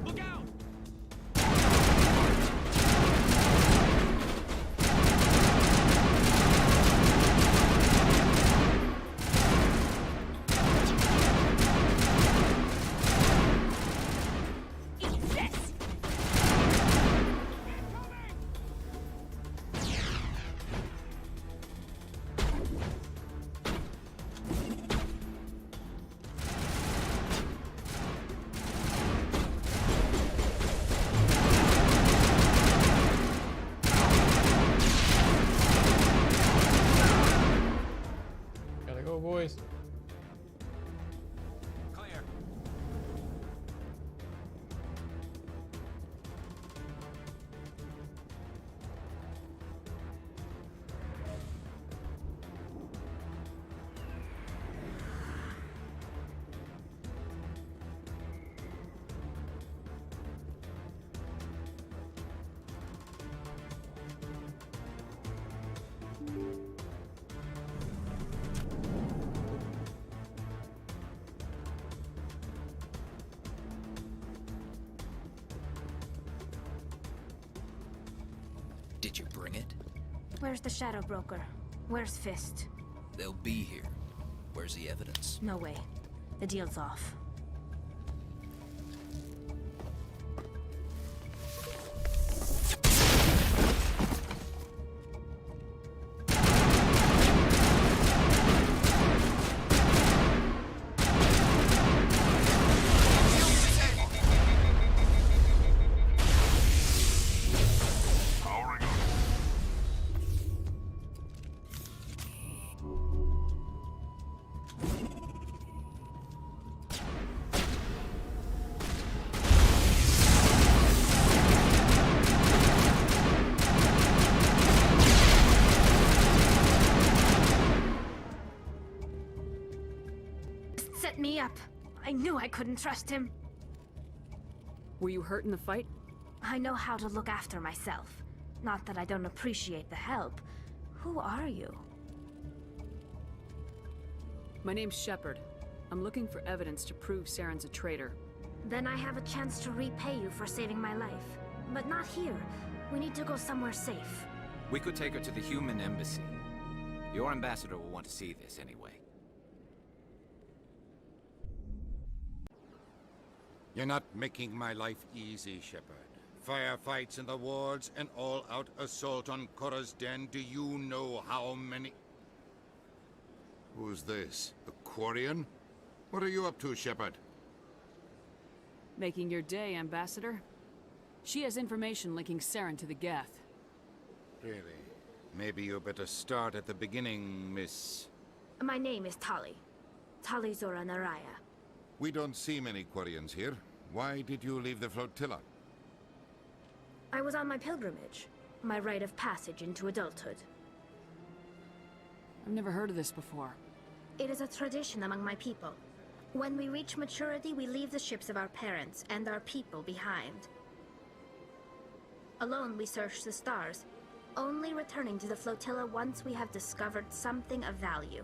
Look out! Eat this! Gotta go, boys. Clear. Did you bring it? Where's the Shadow Broker? Where's Fist? They'll be here. Where's the evidence? No way. The deal's off. Crap. I knew I couldn't trust him. Were you hurt in the fight? I know how to look after myself. Not that I don't appreciate the help. Who are you? My name's Shepard. I'm looking for evidence to prove Saren's a traitor. Then I have a chance to repay you for saving my life. But not here. We need to go somewhere safe. We could take her to the human embassy. Your ambassador will want to see this anyway. You're not making my life easy, Shepard. Firefights in the wards, an all-out assault on Korra's den. Do you know how many... Who's this? The Quarian? What are you up to, Shepard? Making your day, Ambassador. She has information linking Saren to the Geth. Really? Maybe you better start at the beginning, Miss... My name is Tali. Tali Zora Naraya. We don't see many Quarians here. Why did you leave the flotilla? I was on my pilgrimage. My rite of passage into adulthood. I've never heard of this before. It is a tradition among my people. When we reach maturity, we leave the ships of our parents and our people behind. Alone, we search the stars, only returning to the flotilla once we have discovered something of value.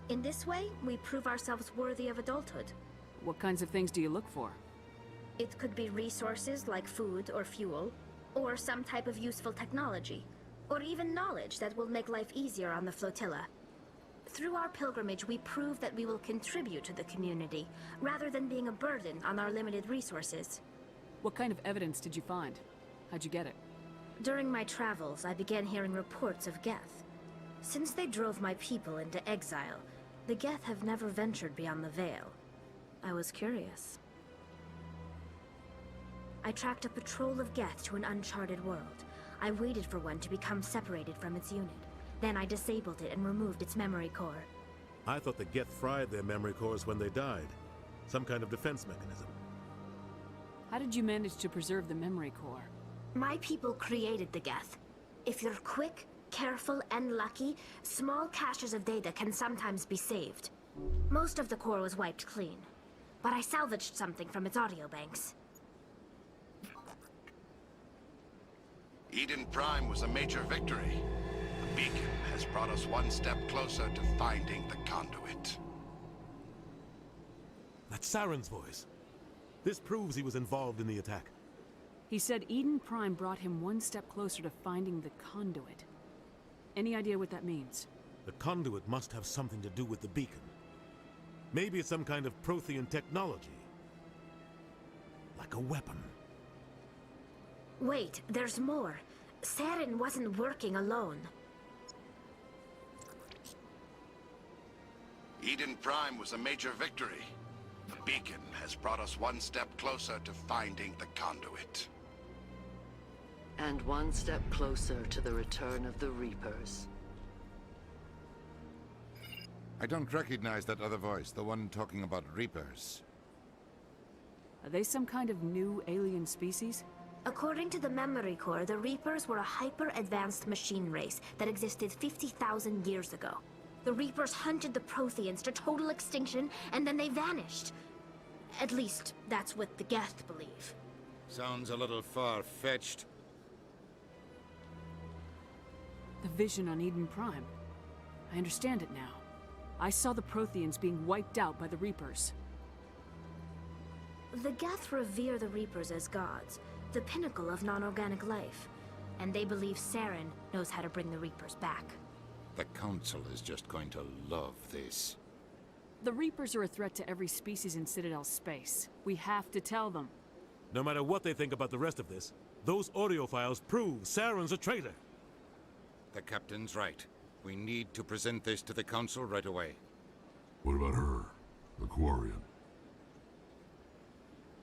In this way, we prove ourselves worthy of adulthood. What kinds of things do you look for? It could be resources like food or fuel, or some type of useful technology, or even knowledge that will make life easier on the flotilla. Through our pilgrimage, we prove that we will contribute to the community, rather than being a burden on our limited resources. What kind of evidence did you find? How'd you get it? During my travels, I began hearing reports of Geth. Since they drove my people into exile, the Geth have never ventured beyond the Veil. I was curious. I tracked a patrol of Geth to an uncharted world. I waited for one to become separated from its unit. Then I disabled it and removed its memory core. I thought the Geth fried their memory cores when they died. Some kind of defense mechanism. How did you manage to preserve the memory core? My people created the Geth. If you're quick, careful, and lucky, small caches of data can sometimes be saved. Most of the core was wiped clean, but I salvaged something from its audio banks. Eden Prime was a major victory. The beacon has brought us one step closer to finding the conduit. That's Saren's voice. This proves he was involved in the attack. He said Eden Prime brought him one step closer to finding the conduit. Any idea what that means? The conduit must have something to do with the beacon. Maybe it's some kind of Prothean technology. Like a weapon. Wait, there's more. Saren wasn't working alone. Eden Prime was a major victory. The beacon has brought us one step closer to finding the conduit. And one step closer to the return of the Reapers. I don't recognize that other voice, the one talking about Reapers. Are they some kind of new alien species? According to the memory core, the Reapers were a hyper-advanced machine race that existed 50,000 years ago. The Reapers hunted the Protheans to total extinction, and then they vanished. At least, that's what the Geth believe. Sounds a little far-fetched. The vision on Eden Prime. I understand it now. I saw the Protheans being wiped out by the Reapers. The Geth revere the Reapers as gods, the pinnacle of non-organic life. And they believe Saren knows how to bring the Reapers back. The Council is just going to love this. The Reapers are a threat to every species in Citadel space. We have to tell them. No matter what they think about the rest of this, those audio files prove Saren's a traitor. The Captain's right. We need to present this to the Council right away. What about her, the Quarian?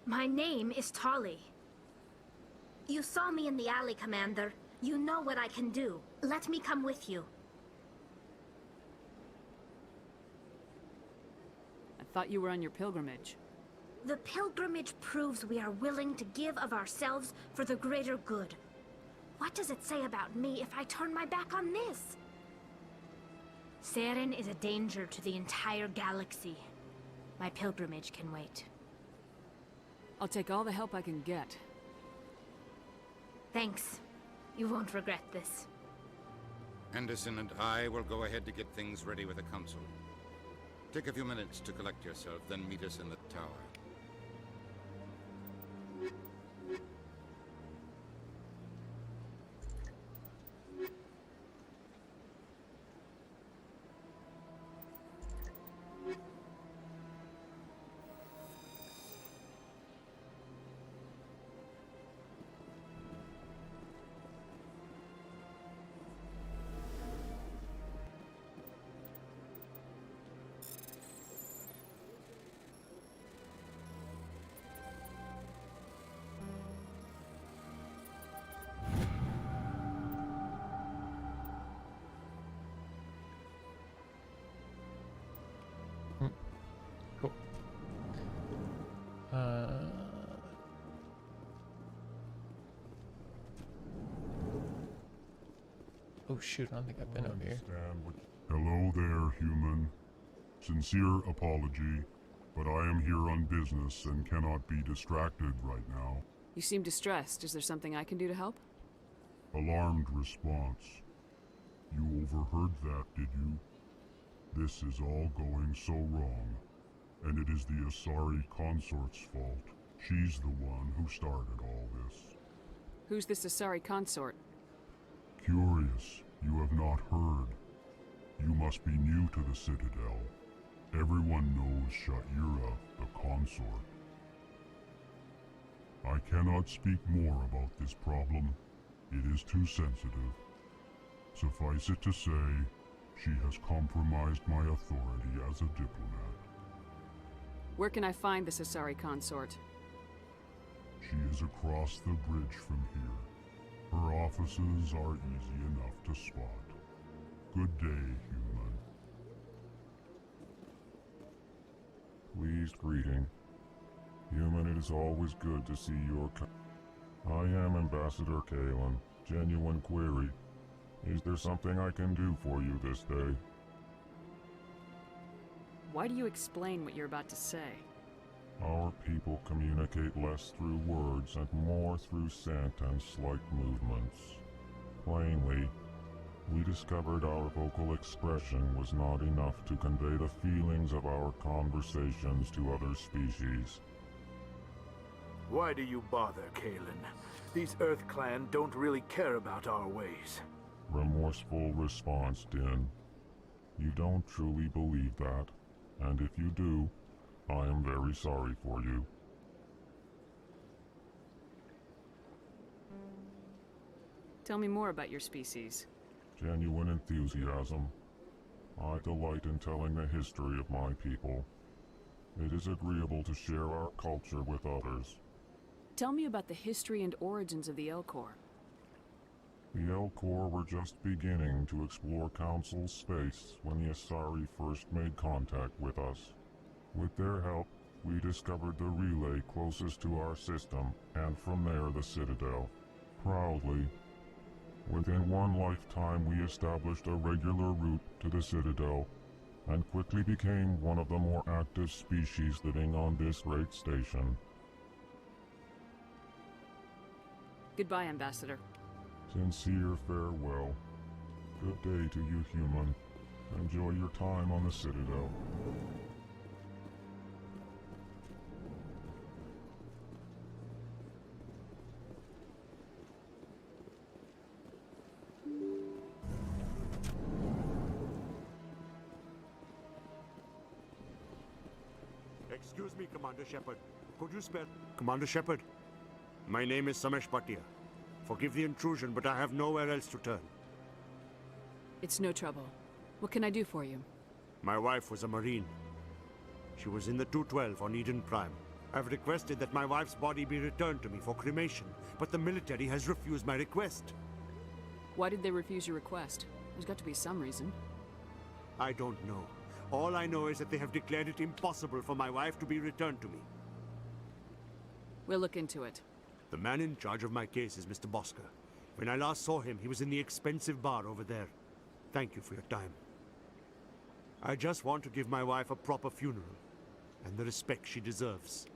My name is Tali. You saw me in the alley, Commander. You know what I can do. Let me come with you. I thought you were on your pilgrimage. The pilgrimage proves we are willing to give of ourselves for the greater good. What does it say about me if I turn my back on this? Saren is a danger to the entire galaxy. My pilgrimage can wait. I'll take all the help I can get. Thanks. You won't regret this. Anderson and I will go ahead to get things ready with the council. Take a few minutes to collect yourself, then meet us in the tower. Cool. Oh shoot, I don't think I've been over here. Hello there, human. Sincere apology, but I am here on business and cannot be distracted right now. You seem distressed. Is there something I can do to help? Alarmed response. You overheard that, did you? This is all going so wrong, and it is the Asari consort's fault. She's the one who started all this. Who's this Asari consort? Curious, you have not heard. You must be new to the Citadel. Everyone knows Sha'ira, the consort. I cannot speak more about this problem. It is too sensitive. Suffice it to say, she has compromised my authority as a diplomat. Where can I find this Asari consort? She is across the bridge from here. Her offices are easy enough to spot. Good day, human. Pleased greeting. Human, it is always good to see your I am Ambassador Kalen. Genuine query. Is there something I can do for you this day? Why do you explain what you're about to say? Our people communicate less through words and more through scent and slight movements. Plainly, we discovered our vocal expression was not enough to convey the feelings of our conversations to other species. Why do you bother, Kalen? These Earth Clan don't really care about our ways. Remorseful response, Din. You don't truly believe that, and if you do, I am very sorry for you. Tell me more about your species. Genuine enthusiasm. I delight in telling the history of my people. It is agreeable to share our culture with others. Tell me about the history and origins of the Elcor. The Elcor were just beginning to explore Council space when the Asari first made contact with us. With their help, we discovered the relay closest to our system, and from there the Citadel. Proudly, within one lifetime we established a regular route to the Citadel, and quickly became one of the more active species living on this great station. Goodbye, Ambassador. Sincere farewell. Good day to you, human. Enjoy your time on the Citadel. Excuse me, Commander Shepard. Could you spare... Commander Shepard, my name is Samesh Bhatia. Forgive the intrusion, but I have nowhere else to turn. It's no trouble. What can I do for you? My wife was a Marine. She was in the 212 on Eden Prime. I've requested that my wife's body be returned to me for cremation, but the military has refused my request. Why did they refuse your request? There's got to be some reason. I don't know. All I know is that they have declared it impossible for my wife to be returned to me. We'll look into it. The man in charge of my case is Mr. Bosker. When I last saw him, he was in the expensive bar over there. Thank you for your time. I just want to give my wife a proper funeral. and the respect she deserves.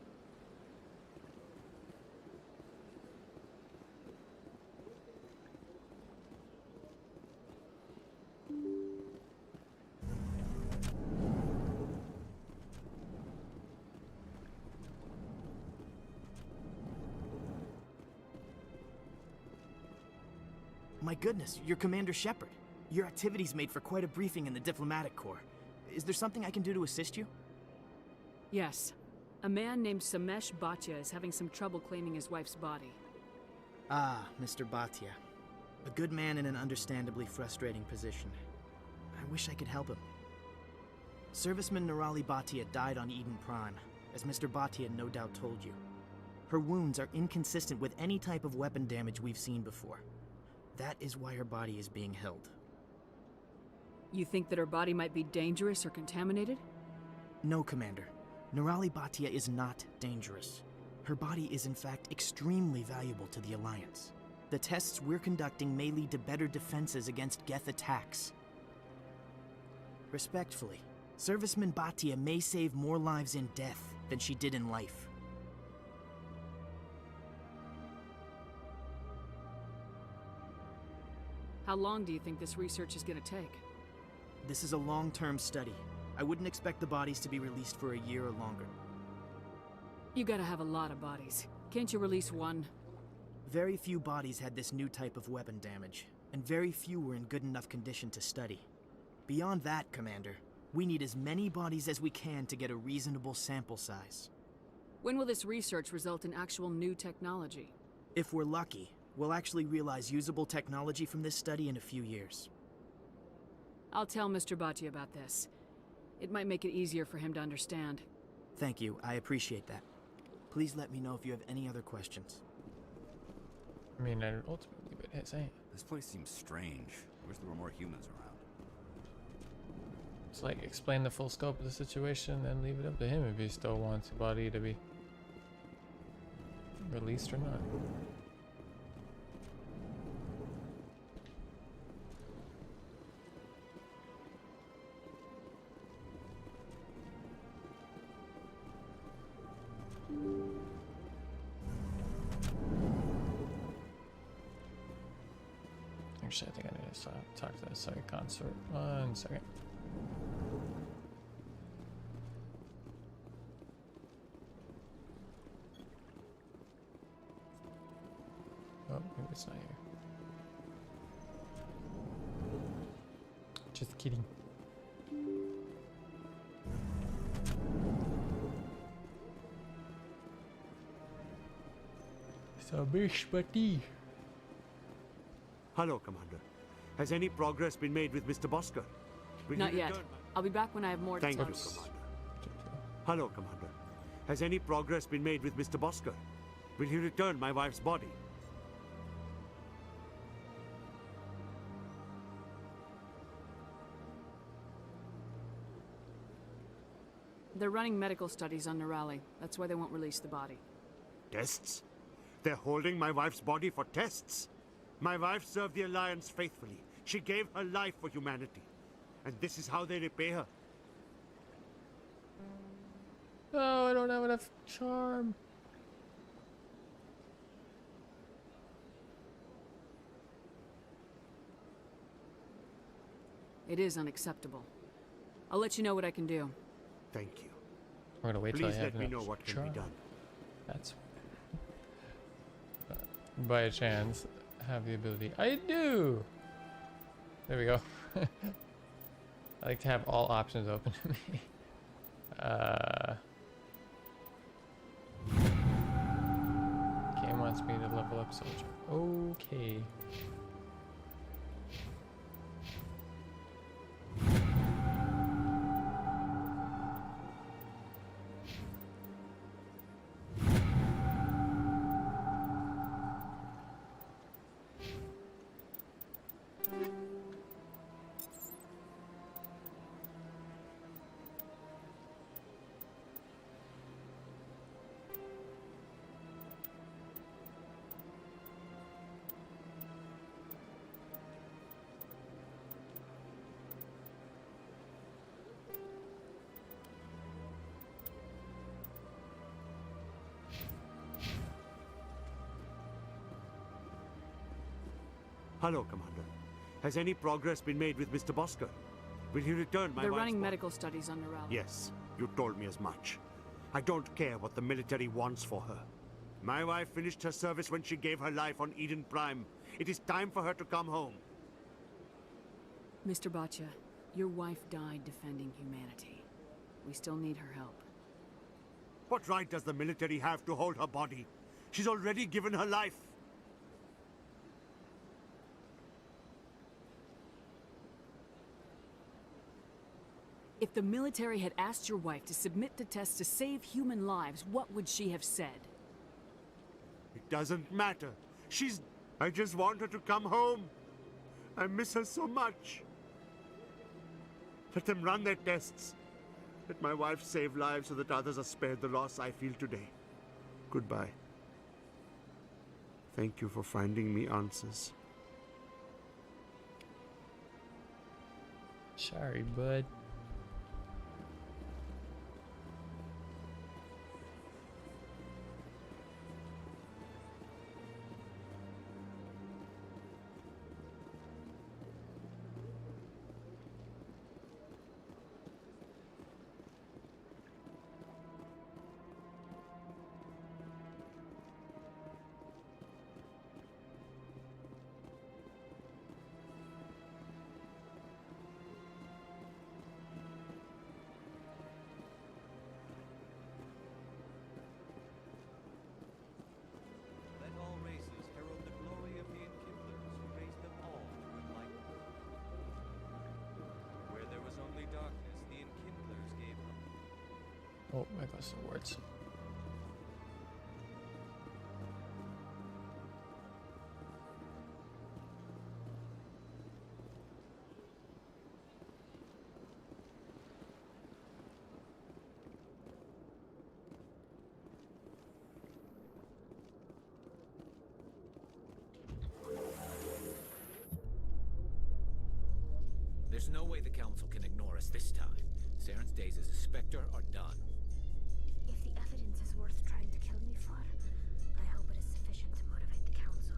My goodness, you're Commander Shepard. Your activities made for quite a briefing in the Diplomatic Corps. Is there something I can do to assist you? Yes. A man named Samesh Bhatia is having some trouble claiming his wife's body. Ah, Mr. Bhatia. A good man in an understandably frustrating position. I wish I could help him. Serviceman Nirali Bhatia died on Eden Prime, as Mr. Bhatia no doubt told you. Her wounds are inconsistent with any type of weapon damage we've seen before. That is why her body is being held. You think that her body might be dangerous or contaminated? No, Commander. Nirali Bhatia is not dangerous. Her body is in fact extremely valuable to the Alliance. The tests we're conducting may lead to better defenses against Geth attacks. Respectfully, Serviceman Bhatia may save more lives in death than she did in life. How long do you think this research is going to take? This is a long-term study. I wouldn't expect the bodies to be released for a year or longer. You gotta have a lot of bodies. Can't you release one? Very few bodies had this new type of weapon damage, and very few were in good enough condition to study. Beyond that, Commander, we need as many bodies as we can to get a reasonable sample size. When will this research result in actual new technology? If we're lucky, we'll actually realize usable technology from this study in a few years. I'll tell Mr. Bhatia about this. It might make it easier for him to understand. Thank you, I appreciate that. Please let me know if you have any other questions. I mean, ultimately, but it's ain't. This place seems strange. I wish there were more humans around. It's like, explain the full scope of the situation, then leave it up to him if he still wants the body to be released or not. Actually, I think I need to talk to the site consort. 1 second. Oh, maybe it's not here. Just kidding. Sabish Pati. Hello, Commander. Has any progress been made with Mr. Bosker? Not yet. I'll be back when I have more Thank you, details. Commander. Hello, Commander. Has any progress been made with Mr. Bosker? Will he return my wife's body? They're running medical studies on Nirali. That's why they won't release the body. Tests? They're holding my wife's body for tests? My wife served the Alliance faithfully. She gave her life for humanity. And this is how they repay her. Oh, I don't have enough charm. It is unacceptable. I'll let you know what I can do. Thank you. I'm gonna wait till I Please have let me enough know what can charm. be done. That's by a chance have the ability. I do. There we go. I like to have all options open to me. Game wants me to level up soldier. Okay. Hello, Commander. Has any progress been made with Mr. Bosker? Will he return my They're wife's running body? medical studies on Nirali. Yes, you told me as much. I don't care what the military wants for her. My wife finished her service when she gave her life on Eden Prime. It is time for her to come home. Mr. Bhatia, your wife died defending humanity. We still need her help. What right does the military have to hold her body? She's already given her life. If the military had asked your wife to submit to tests to save human lives, what would she have said? It doesn't matter. I just want her to come home. I miss her so much. Let them run their tests. Let my wife save lives so that others are spared the loss I feel today. Goodbye. Thank you for finding me answers. Sorry, bud. Oh, I got some words. There's no way the Council can ignore us this time. Saren's days as a Spectre are done. If the evidence is worth trying to kill me for, I hope it is sufficient to motivate the Council.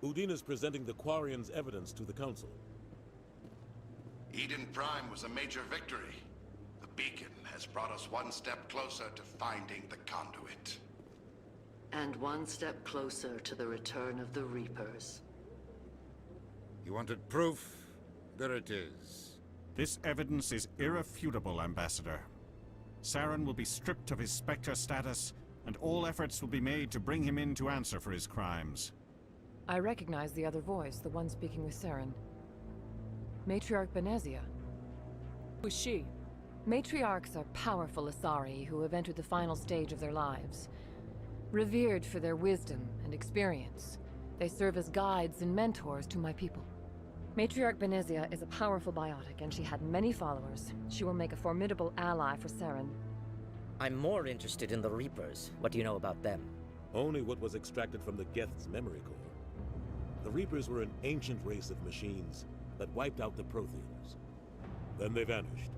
Udine is presenting the Quarians' evidence to the Council. Eden Prime was a major victory. The beacon has brought us one step closer to finding the conduit. And one step closer to the return of the Reapers. You wanted proof? There it is. This evidence is irrefutable, Ambassador. Saren will be stripped of his Spectre status, and all efforts will be made to bring him in to answer for his crimes. I recognize the other voice, the one speaking with Saren. Matriarch Benezia. Who's she? Matriarchs are powerful Asari who have entered the final stage of their lives. Revered for their wisdom and experience, they serve as guides and mentors to my people. Matriarch Benezia is a powerful biotic, and she had many followers. She will make a formidable ally for Saren. I'm more interested in the Reapers. What do you know about them? Only what was extracted from the Geth's memory core. The Reapers were an ancient race of machines that wiped out the Protheans. Then they vanished.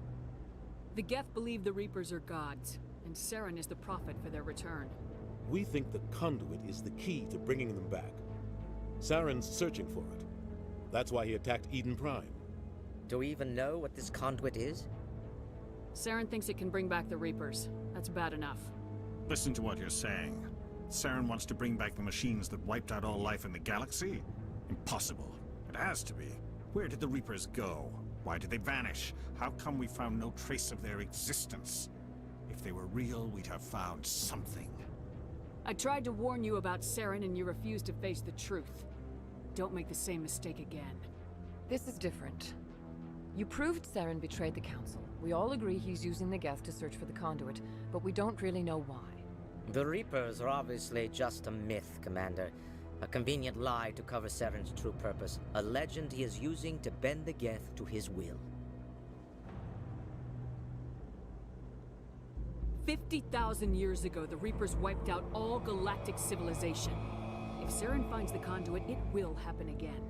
The Geth believe the Reapers are gods, and Saren is the prophet for their return. We think the conduit is the key to bringing them back. Saren's searching for it. That's why he attacked Eden Prime. Do we even know what this conduit is? Saren thinks it can bring back the Reapers. That's bad enough. Listen to what you're saying. Saren wants to bring back the machines that wiped out all life in the galaxy? Impossible. It has to be. Where did the Reapers go? Why did they vanish? How come we found no trace of their existence? If they were real, we'd have found something. I tried to warn you about Saren and you refused to face the truth. Don't make the same mistake again. This is different. You proved Saren betrayed the Council. We all agree he's using the Geth to search for the conduit, but we don't really know why. The Reapers are obviously just a myth, Commander. A convenient lie to cover Saren's true purpose. A legend he is using to bend the Geth to his will. 50,000 years ago, the Reapers wiped out all galactic civilization. If Saren finds the conduit, it will happen again.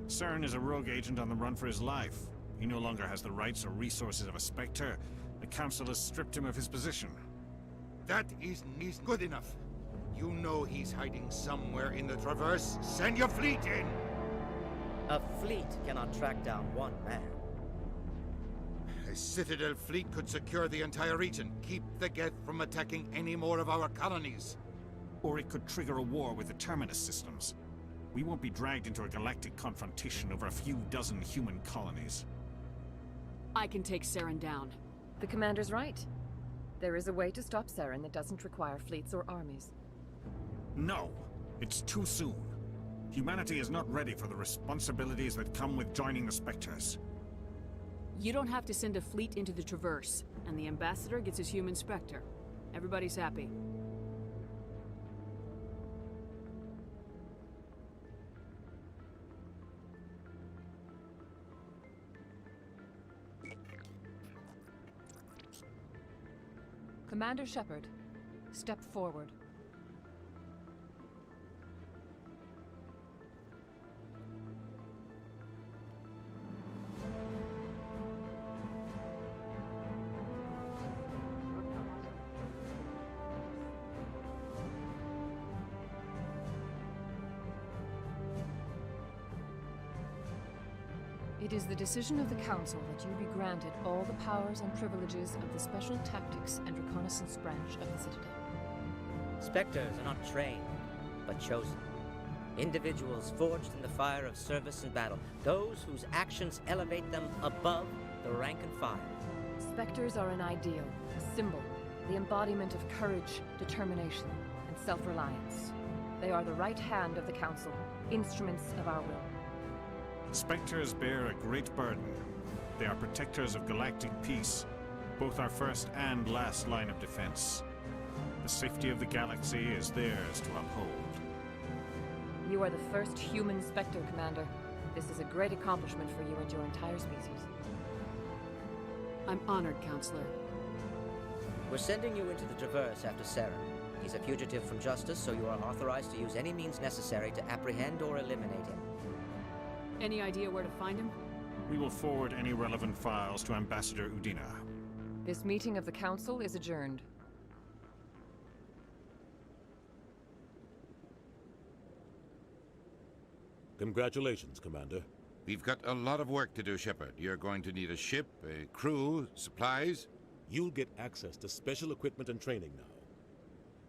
Saren is a rogue agent on the run for his life. He no longer has the rights or resources of a Spectre. The Council has stripped him of his position. That isn't good enough. You know he's hiding somewhere in the Traverse. Send your fleet in! A fleet cannot track down one man. A Citadel fleet could secure the entire region, keep the Geth from attacking any more of our colonies. Or it could trigger a war with the Terminus systems. We won't be dragged into a galactic confrontation over a few dozen human colonies. I can take Saren down. The Commander's right. There is a way to stop Saren that doesn't require fleets or armies. No! It's too soon. Humanity is not ready for the responsibilities that come with joining the Spectres. You don't have to send a fleet into the Traverse, and the Ambassador gets his human Spectre. Everybody's happy. Commander Shepard, step forward. It is the decision of the Council that you be granted all the powers and privileges of the Special Tactics and Reconnaissance branch of the Citadel. Spectres are not trained, but chosen. Individuals forged in the fire of service and battle. Those whose actions elevate them above the rank and file. Spectres are an ideal, a symbol, the embodiment of courage, determination, and self-reliance. They are the right hand of the Council, instruments of our will. Spectres bear a great burden. They are protectors of galactic peace, both our first and last line of defense. The safety of the galaxy is theirs to uphold. You are the first human Spectre, Commander. This is a great accomplishment for you and your entire species. I'm honored, Counselor. We're sending you into the Traverse after Saren. He's a fugitive from justice, so you are authorized to use any means necessary to apprehend or eliminate him. Any idea where to find him? We will forward any relevant files to Ambassador Udina. This meeting of the Council is adjourned. Congratulations, Commander. We've got a lot of work to do, Shepard. You're going to need a ship, a crew, supplies. You'll get access to special equipment and training now.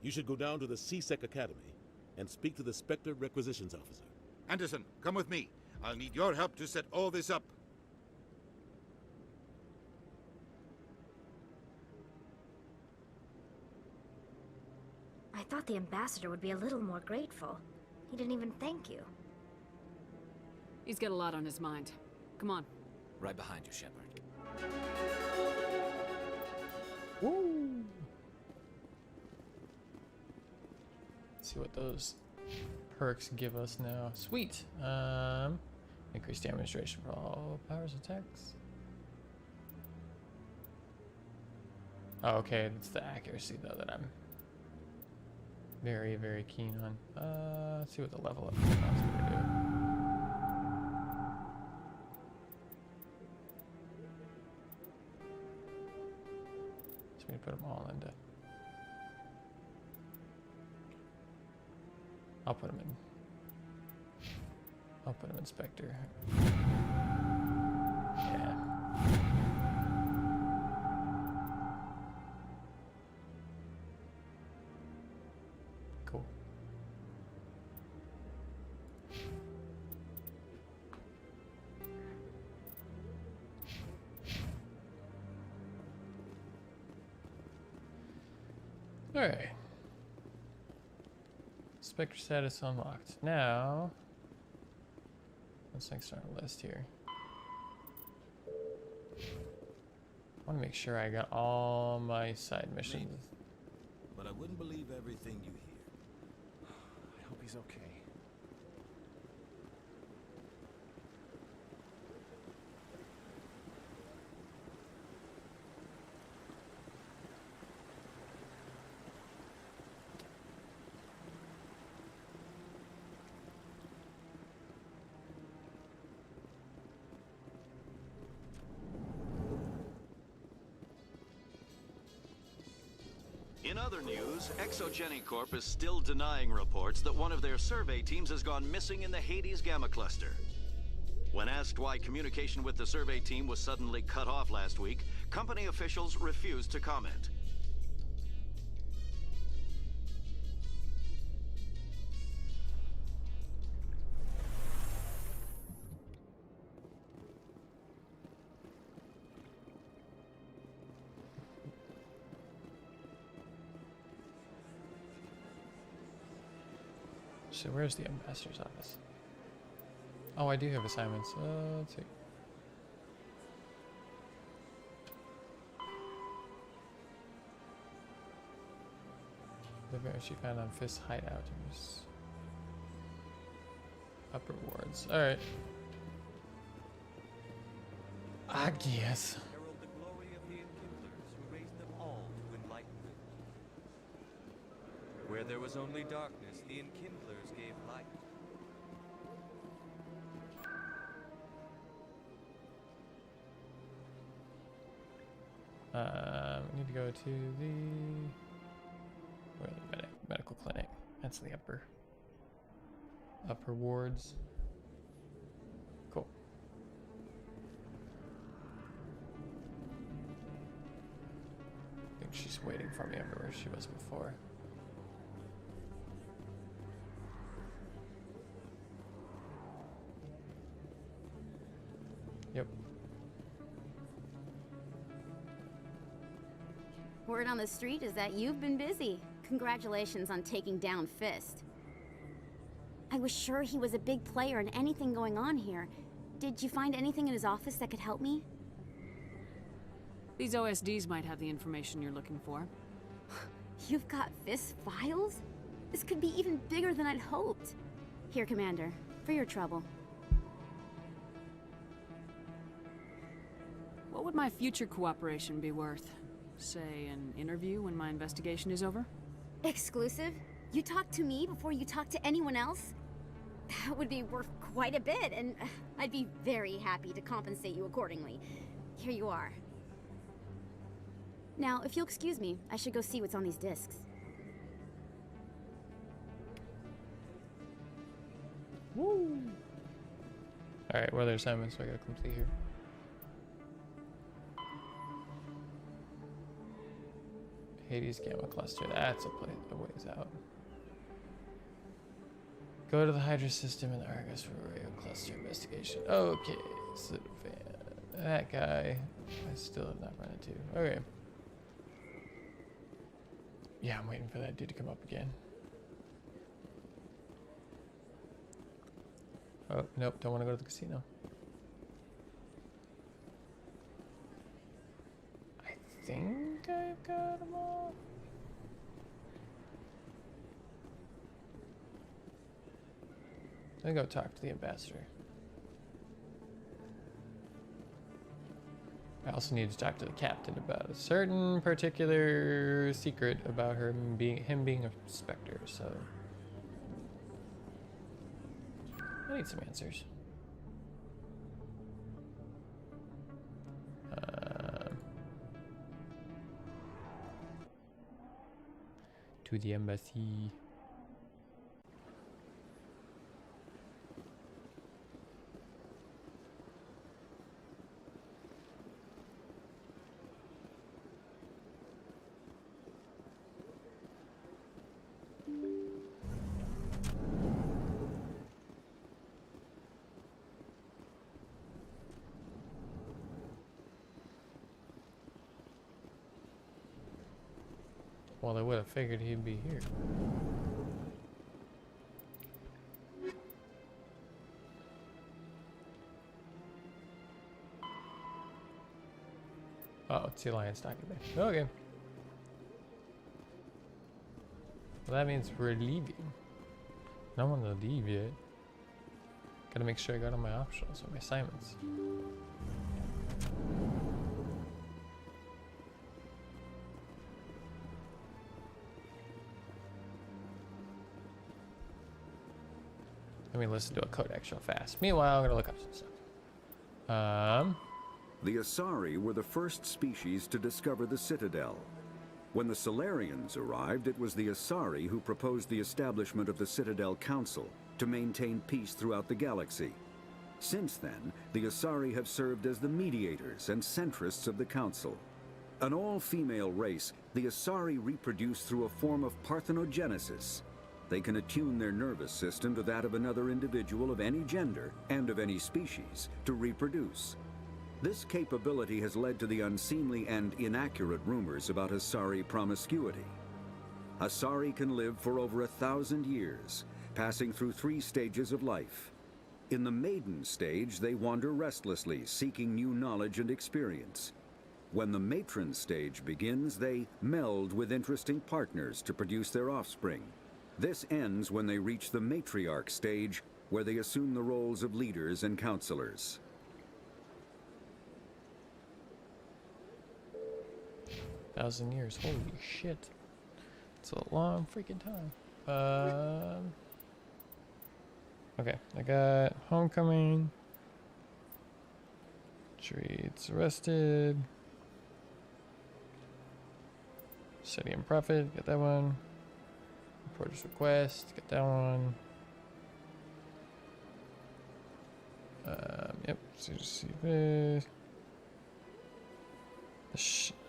You should go down to the CSEC Academy and speak to the Spectre Requisitions Officer. Anderson, come with me. I'll need your help to set all this up. I thought the Ambassador would be a little more grateful. He didn't even thank you. He's got a lot on his mind. Come on. Right behind you, Shepard. Woo! Let's see what those perks give us now. Sweet. Increased damage duration for all powers attacks. Oh, okay, it's the accuracy though that I'm very, very keen on. Let's see what the level up allows me to do. So we put them all into. I'll put them in. I'll put him in Spectre. Yeah. Cool. Alright. Spectre status unlocked. Now, what's next on our list here? I want to make sure I got all my side missions. Maybe. But I wouldn't believe everything you hear. I hope he's okay. In other news, Exogeny Corp is still denying reports that one of their survey teams has gone missing in the Hades Gamma Cluster. When asked why communication with the survey team was suddenly cut off last week, company officials refused to comment. So where's the ambassador's office? Oh, I do have assignments. Let's see. The bear she found on Fist hideout. Upper wards. Alright. I guess. Herald the glory of the Enkindlers who raised them all to enlightenment. Where there was only darkness, the Enkindlers gave light. We need to go to the medical clinic. That's the upper wards. Cool. I think she's waiting for me everywhere she was before. Yep. Word on the street is that you've been busy. Congratulations on taking down Fist. I was sure he was a big player in anything going on here. Did you find anything in his office that could help me? These OSDs might have the information you're looking for. You've got Fist files? This could be even bigger than I'd hoped. Here, Commander, for your trouble. What would my future cooperation be worth? Say, an interview when my investigation is over? Exclusive? You talk to me before you talk to anyone else? That would be worth quite a bit, and I'd be very happy to compensate you accordingly. Here you are. Now, if you'll excuse me, I should go see what's on these discs. Woo! Alright, what other assignments do I gotta complete here? Hades Gamma Cluster, that's a ways out. Go to the Hydra system in the Argus for a radio cluster investigation. Okay, so that guy I still have not run into. Okay. Yeah, I'm waiting for that dude to come up again. Oh, nope, don't want to go to the casino. I think I've got them all. Let me go talk to the ambassador. I also need to talk to the captain about a certain particular secret about him being a Spectre, so I need some answers. To the embassy. Well, I would have figured he'd be here. Oh, it's the Alliance document. Okay. Well, that means we're leaving. I don't want to leave yet. Gotta make sure I got all my options or my assignments. Let me listen to a codex real fast. Meanwhile, I'm gonna look up some stuff. The Asari were the first species to discover the Citadel. When the Solarians arrived, it was the Asari who proposed the establishment of the Citadel Council to maintain peace throughout the galaxy. Since then, the Asari have served as the mediators and centrists of the Council. An all-female race, the Asari reproduce through a form of parthenogenesis. They can attune their nervous system to that of another individual of any gender and of any species to reproduce. This capability has led to the unseemly and inaccurate rumors about Asari promiscuity. Asari can live for over 1,000 years, passing through 3 stages of life. In the maiden stage, they wander restlessly, seeking new knowledge and experience. When the matron stage begins, they meld with interesting partners to produce their offspring. This ends when they reach the matriarch stage, where they assume the roles of leaders and counselors. 1,000 years. Holy shit. It's a long freaking time. Okay, I got homecoming. Treats arrested. City and Prophet, get that one. Reporter's request, get that one. Yep, so you see this.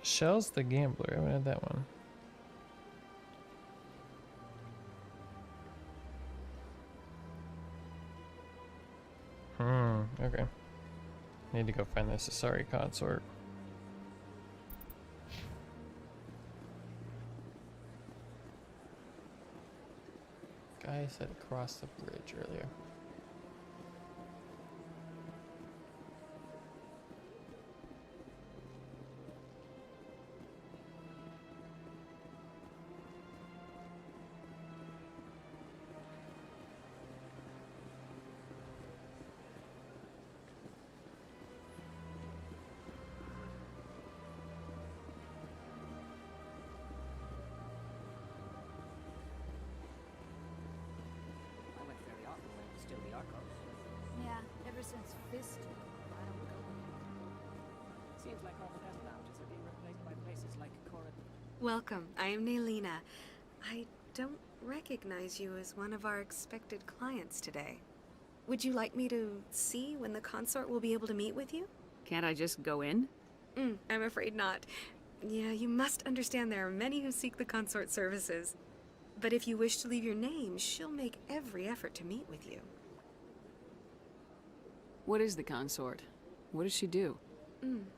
Shell's the Gambler, I haven't had that one. Okay. Need to go find this Asari consort. Guy said across the bridge earlier. Yeah, ever since Fist, I don't go anymore. Seems like all the best lounges are being replaced by places like Cora. Welcome, I am Naylina. I don't recognize you as one of our expected clients today. Would you like me to see when the consort will be able to meet with you? Can't I just go in? I'm afraid not. Yeah, you must understand there are many who seek the consort services. But if you wish to leave your name, she'll make every effort to meet with you. What is the consort? What does she do?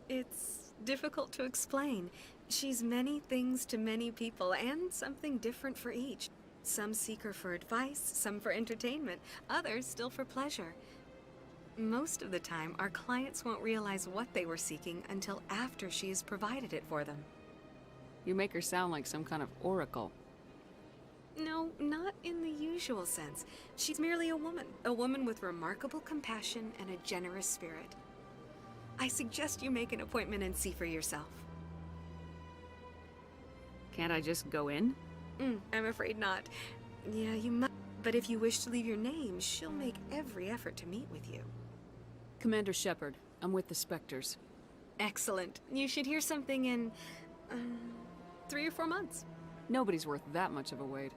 It's difficult to explain. She's many things to many people, and something different for each. Some seek her for advice, some for entertainment, others still for pleasure. Most of the time, our clients won't realize what they were seeking until after she has provided it for them. You make her sound like some kind of oracle. No, not in the usual sense. She's merely a woman with remarkable compassion and a generous spirit. I suggest you make an appointment and see for yourself. Can't I just go in? I'm afraid not. Yeah, you must. But if you wish to leave your name, she'll make every effort to meet with you. Commander Shepard, I'm with the Spectres. Excellent. You should hear something in 3 or 4 months. Nobody's worth that much of a wait.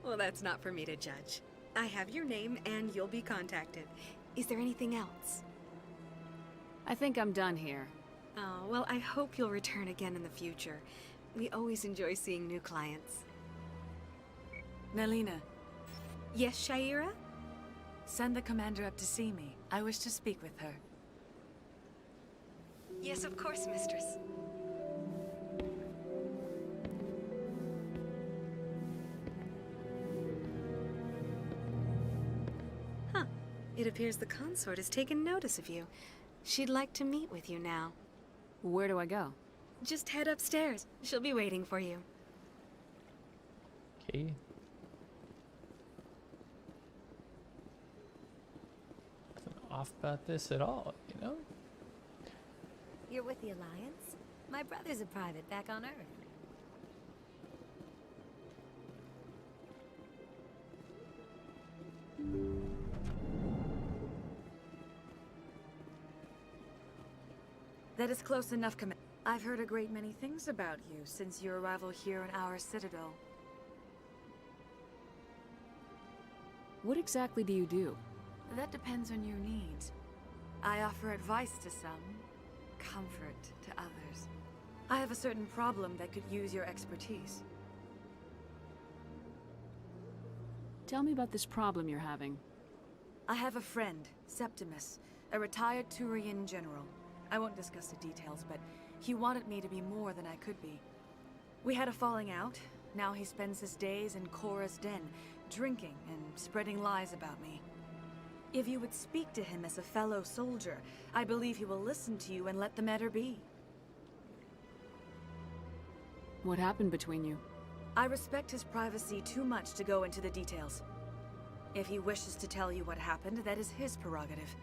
Well, that's not for me to judge. I have your name and you'll be contacted. Is there anything else? I think I'm done here. Oh, well, I hope you'll return again in the future. We always enjoy seeing new clients. Naylina. Yes, Shaira? Send the commander up to see me. I wish to speak with her. Yes, of course, mistress. It appears the consort has taken notice of you. She'd like to meet with you now. Where do I go? Just head upstairs. She'll be waiting for you. Okay. Nothing off about this at all, you know? You're with the Alliance? My brother's a private back on Earth. That is close enough, I've heard a great many things about you since your arrival here in our citadel. What exactly do you do? That depends on your needs. I offer advice to some, comfort to others. I have a certain problem that could use your expertise. Tell me about this problem you're having. I have a friend, Septimus, a retired Turian general. I won't discuss the details, but he wanted me to be more than I could be. We had a falling out. Now he spends his days in Korra's den, drinking and spreading lies about me. If you would speak to him as a fellow soldier, I believe he will listen to you and let the matter be. What happened between you? I respect his privacy too much to go into the details. If he wishes to tell you what happened, that is his prerogative.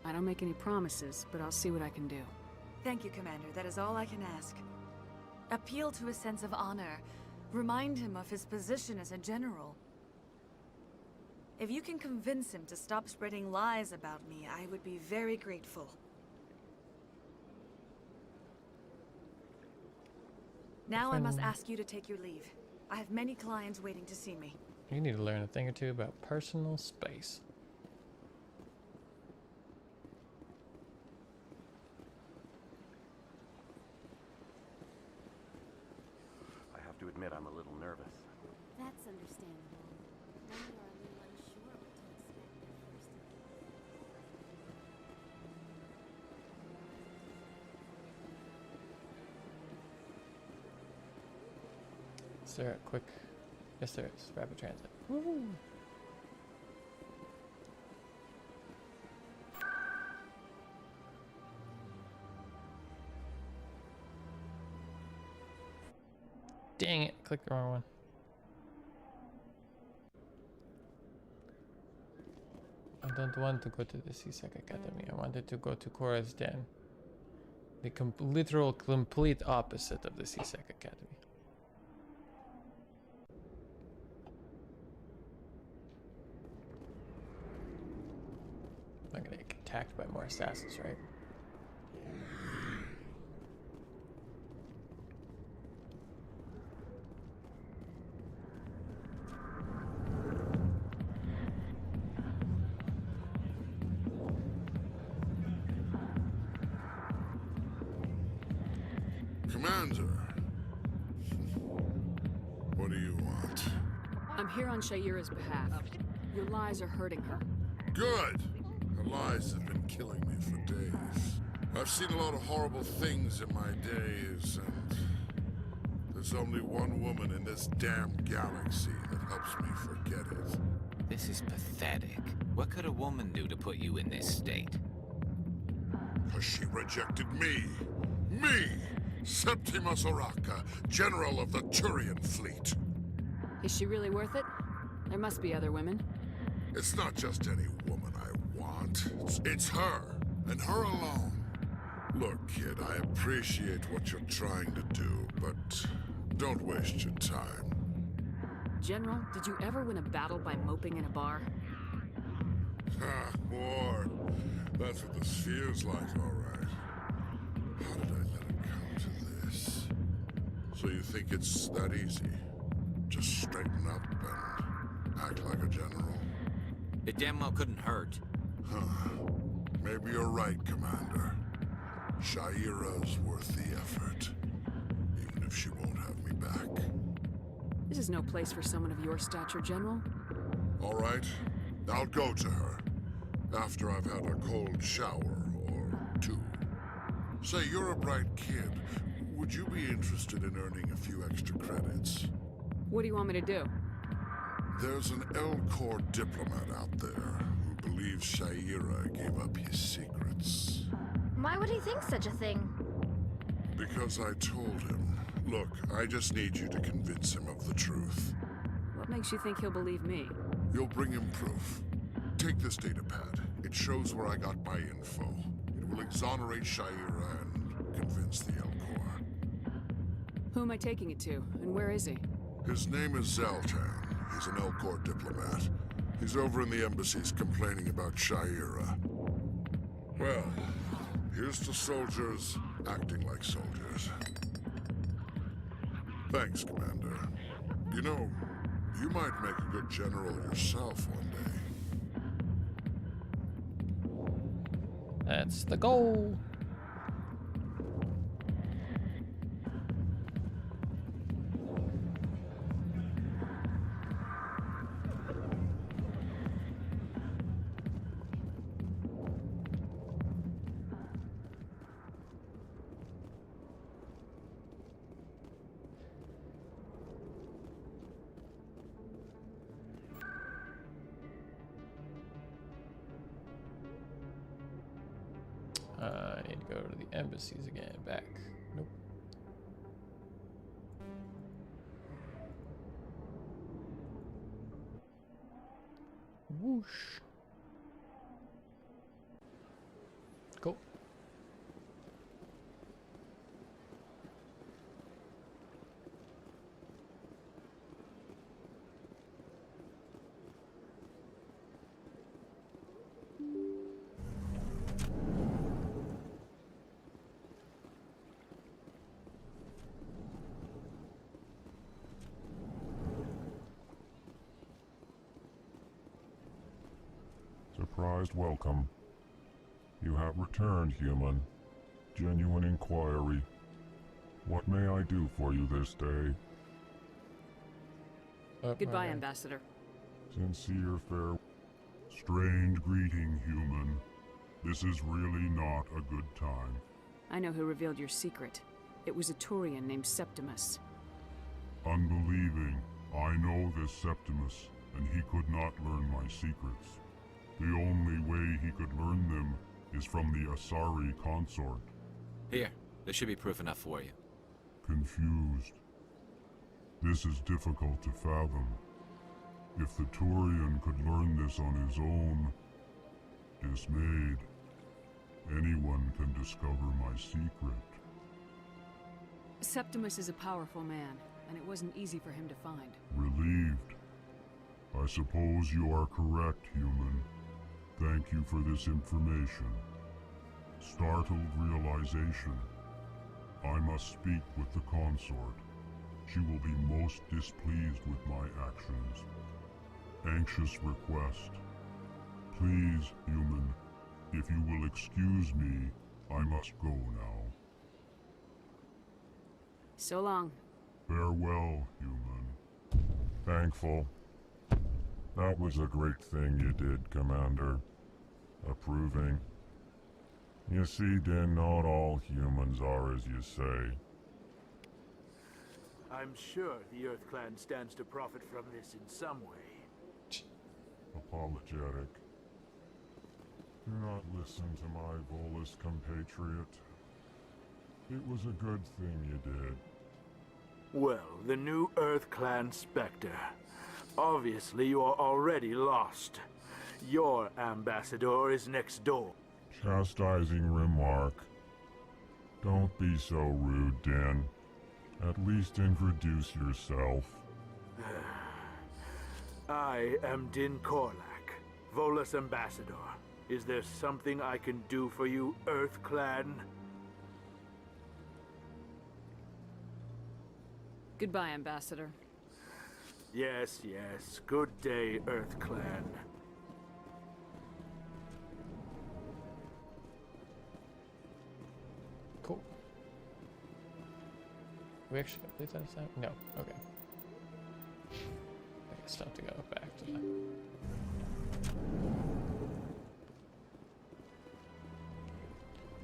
I don't make any promises, but I'll see what I can do. Thank you, Commander. That is all I can ask. Appeal to his sense of honor. Remind him of his position as a general. If you can convince him to stop spreading lies about me, I would be very grateful. Now I must ask you to take your leave. I have many clients waiting to see me. You need to learn a thing or two about personal space. I have to admit, I'm a little nervous. That's understandable. Many are a little unsure what to expect their first Is there a quick... Yes, there is. Rapid transit. Woo! Dang it, clicked the wrong one. I don't want to go to the CSEC Academy. I wanted to go to Korra's den. The literal complete opposite of the CSEC Academy. I'm gonna get attacked by more assassins, right? Commander, what do you want? I'm here on Shaira's behalf. Your lies are hurting her. Good! Her lies have been killing me for days. I've seen a lot of horrible things in my days, and there's only one woman in this damn galaxy that helps me forget it. This is pathetic. What could a woman do to put you in this state? Because she rejected me! Me! Septimus Oraka, General of the Turian Fleet. Is she really worth it? There must be other women. It's not just any woman I want. It's her, and her alone. Look, kid, I appreciate what you're trying to do, but don't waste your time. General, did you ever win a battle by moping in a bar? Ha, war. That's what this feels like, all right. How did I let it come to this? So you think it's that easy? Just straighten up and act like a general? It damn well couldn't hurt. Huh. Maybe you're right, Commander. Shaira's worth the effort. Even if she won't have me back. This is no place for someone of your stature, General. All right. I'll go to her. After I've had a cold shower or two. Say, you're a bright kid. Would you be interested in earning a few extra credits? What do you want me to do? There's an L-Corps diplomat out there who believe Shaira gave up his secrets. Why would he think such a thing? Because I told him. Look, I just need you to convince him of the truth. What makes you think he'll believe me? You'll bring him proof. Take this datapad. It shows where I got my info. It will exonerate Shaira and convince the Elcor. Who am I taking it to, and where is he? His name is Zaltan. He's an Elcor diplomat. He's over in the embassies complaining about Shaira. Well, here's to soldiers acting like soldiers. Thanks, Commander. You know, you might make a good general yourself one day. That's the goal. I need to go to the embassies again. Back. Nope. Whoosh. Cool. Surprised welcome. You have returned, human. Genuine inquiry. What may I do for you this day? Goodbye, Ambassador. Sincere farewell. Strange greeting, human. This is really not a good time. I know who revealed your secret. It was a Turian named Septimus. Unbelieving, I know this Septimus, and he could not learn my secrets. The only way he could learn them is from the Asari consort. Here, there should be proof enough for you. Confused. This is difficult to fathom. If the Turian could learn this on his own, dismayed, anyone can discover my secret. Septimus is a powerful man, and it wasn't easy for him to find. Relieved. I suppose you are correct, human. Thank you for this information. Startled realization. I must speak with the consort. She will be most displeased with my actions. Anxious request. Please, human, if you will excuse me, I must go now. So long. Farewell, human. Thankful. That was a great thing you did, Commander. Approving. You see, then, not all humans are as you say. I'm sure the Earth Clan stands to profit from this in some way. Apologetic. Do not listen to my Volus compatriot. It was a good thing you did. Well, the new Earth Clan Spectre. Obviously, you are already lost. Your ambassador is next door. Chastising remark. Don't be so rude, Den. At least introduce yourself. I am Din Korlak, Volus ambassador. Is there something I can do for you, Earth Clan? Goodbye, Ambassador. Yes, yes. Good day, Earth Clan. Cool. We actually complete that assignment? No. Okay. I guess time to go back to that.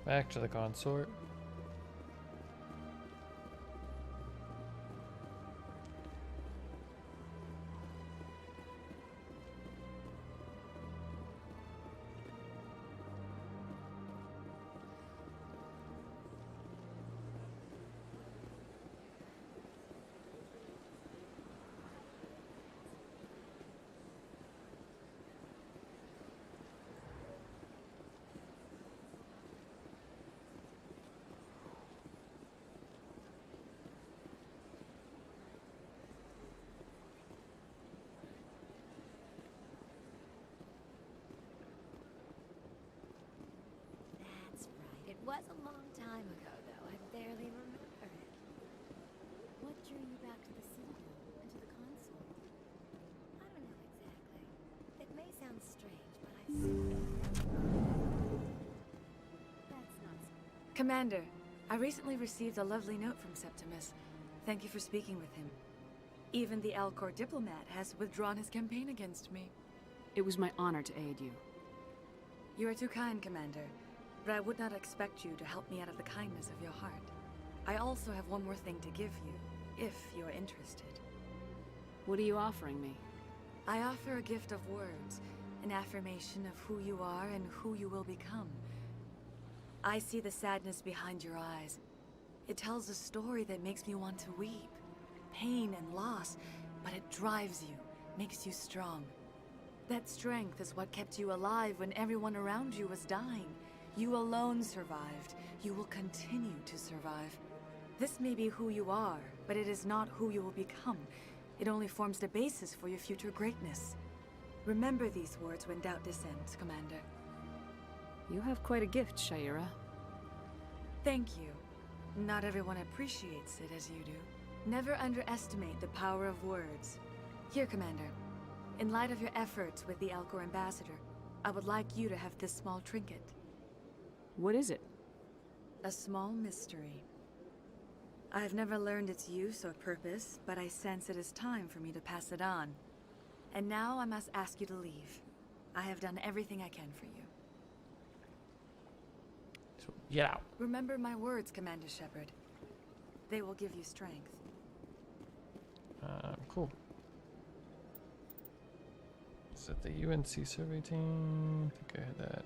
Back to the consort. was a long time ago, though. I barely remember it. What drew you back to the Citadel and to the console? I don't know exactly. It may sound strange, but I simply... That's not... Commander, I recently received a lovely note from Septimus. Thank you for speaking with him. Even the Alcor diplomat has withdrawn his campaign against me. It was my honor to aid you. You are too kind, Commander, but I would not expect you to help me out of the kindness of your heart. I also have one more thing to give you, if you are interested. What are you offering me? I offer a gift of words, an affirmation of who you are and who you will become. I see the sadness behind your eyes. It tells a story that makes me want to weep. Pain and loss, but it drives you, makes you strong. That strength is what kept you alive when everyone around you was dying. You alone survived. You will continue to survive. This may be who you are, but it is not who you will become. It only forms the basis for your future greatness. Remember these words when doubt descends, Commander. You have quite a gift, Shaira. Thank you. Not everyone appreciates it as you do. Never underestimate the power of words. Here, Commander. In light of your efforts with the Alcor ambassador, I would like you to have this small trinket. What is it? A small mystery. I have never learned its use or purpose, but I sense it is time for me to pass it on. And now I must ask you to leave. I have done everything I can for you. So, get out. Remember my words, Commander Shepard. They will give you strength. Cool. Is that the UNC survey team? I think I had that.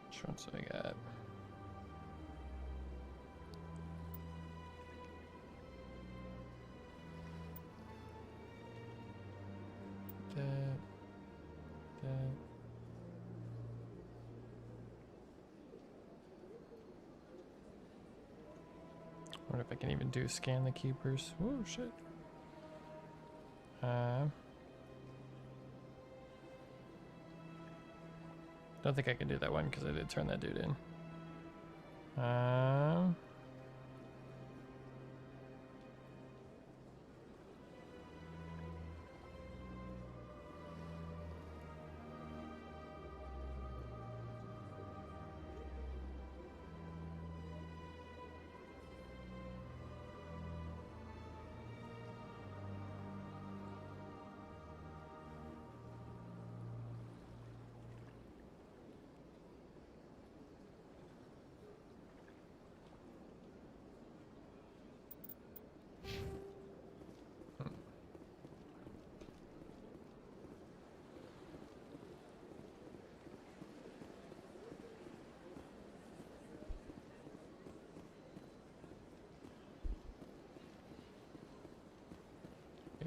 Which ones do I got? I wonder if I can even do scan the keepers. Oh shit. Don't think I can do that one because I did turn that dude in.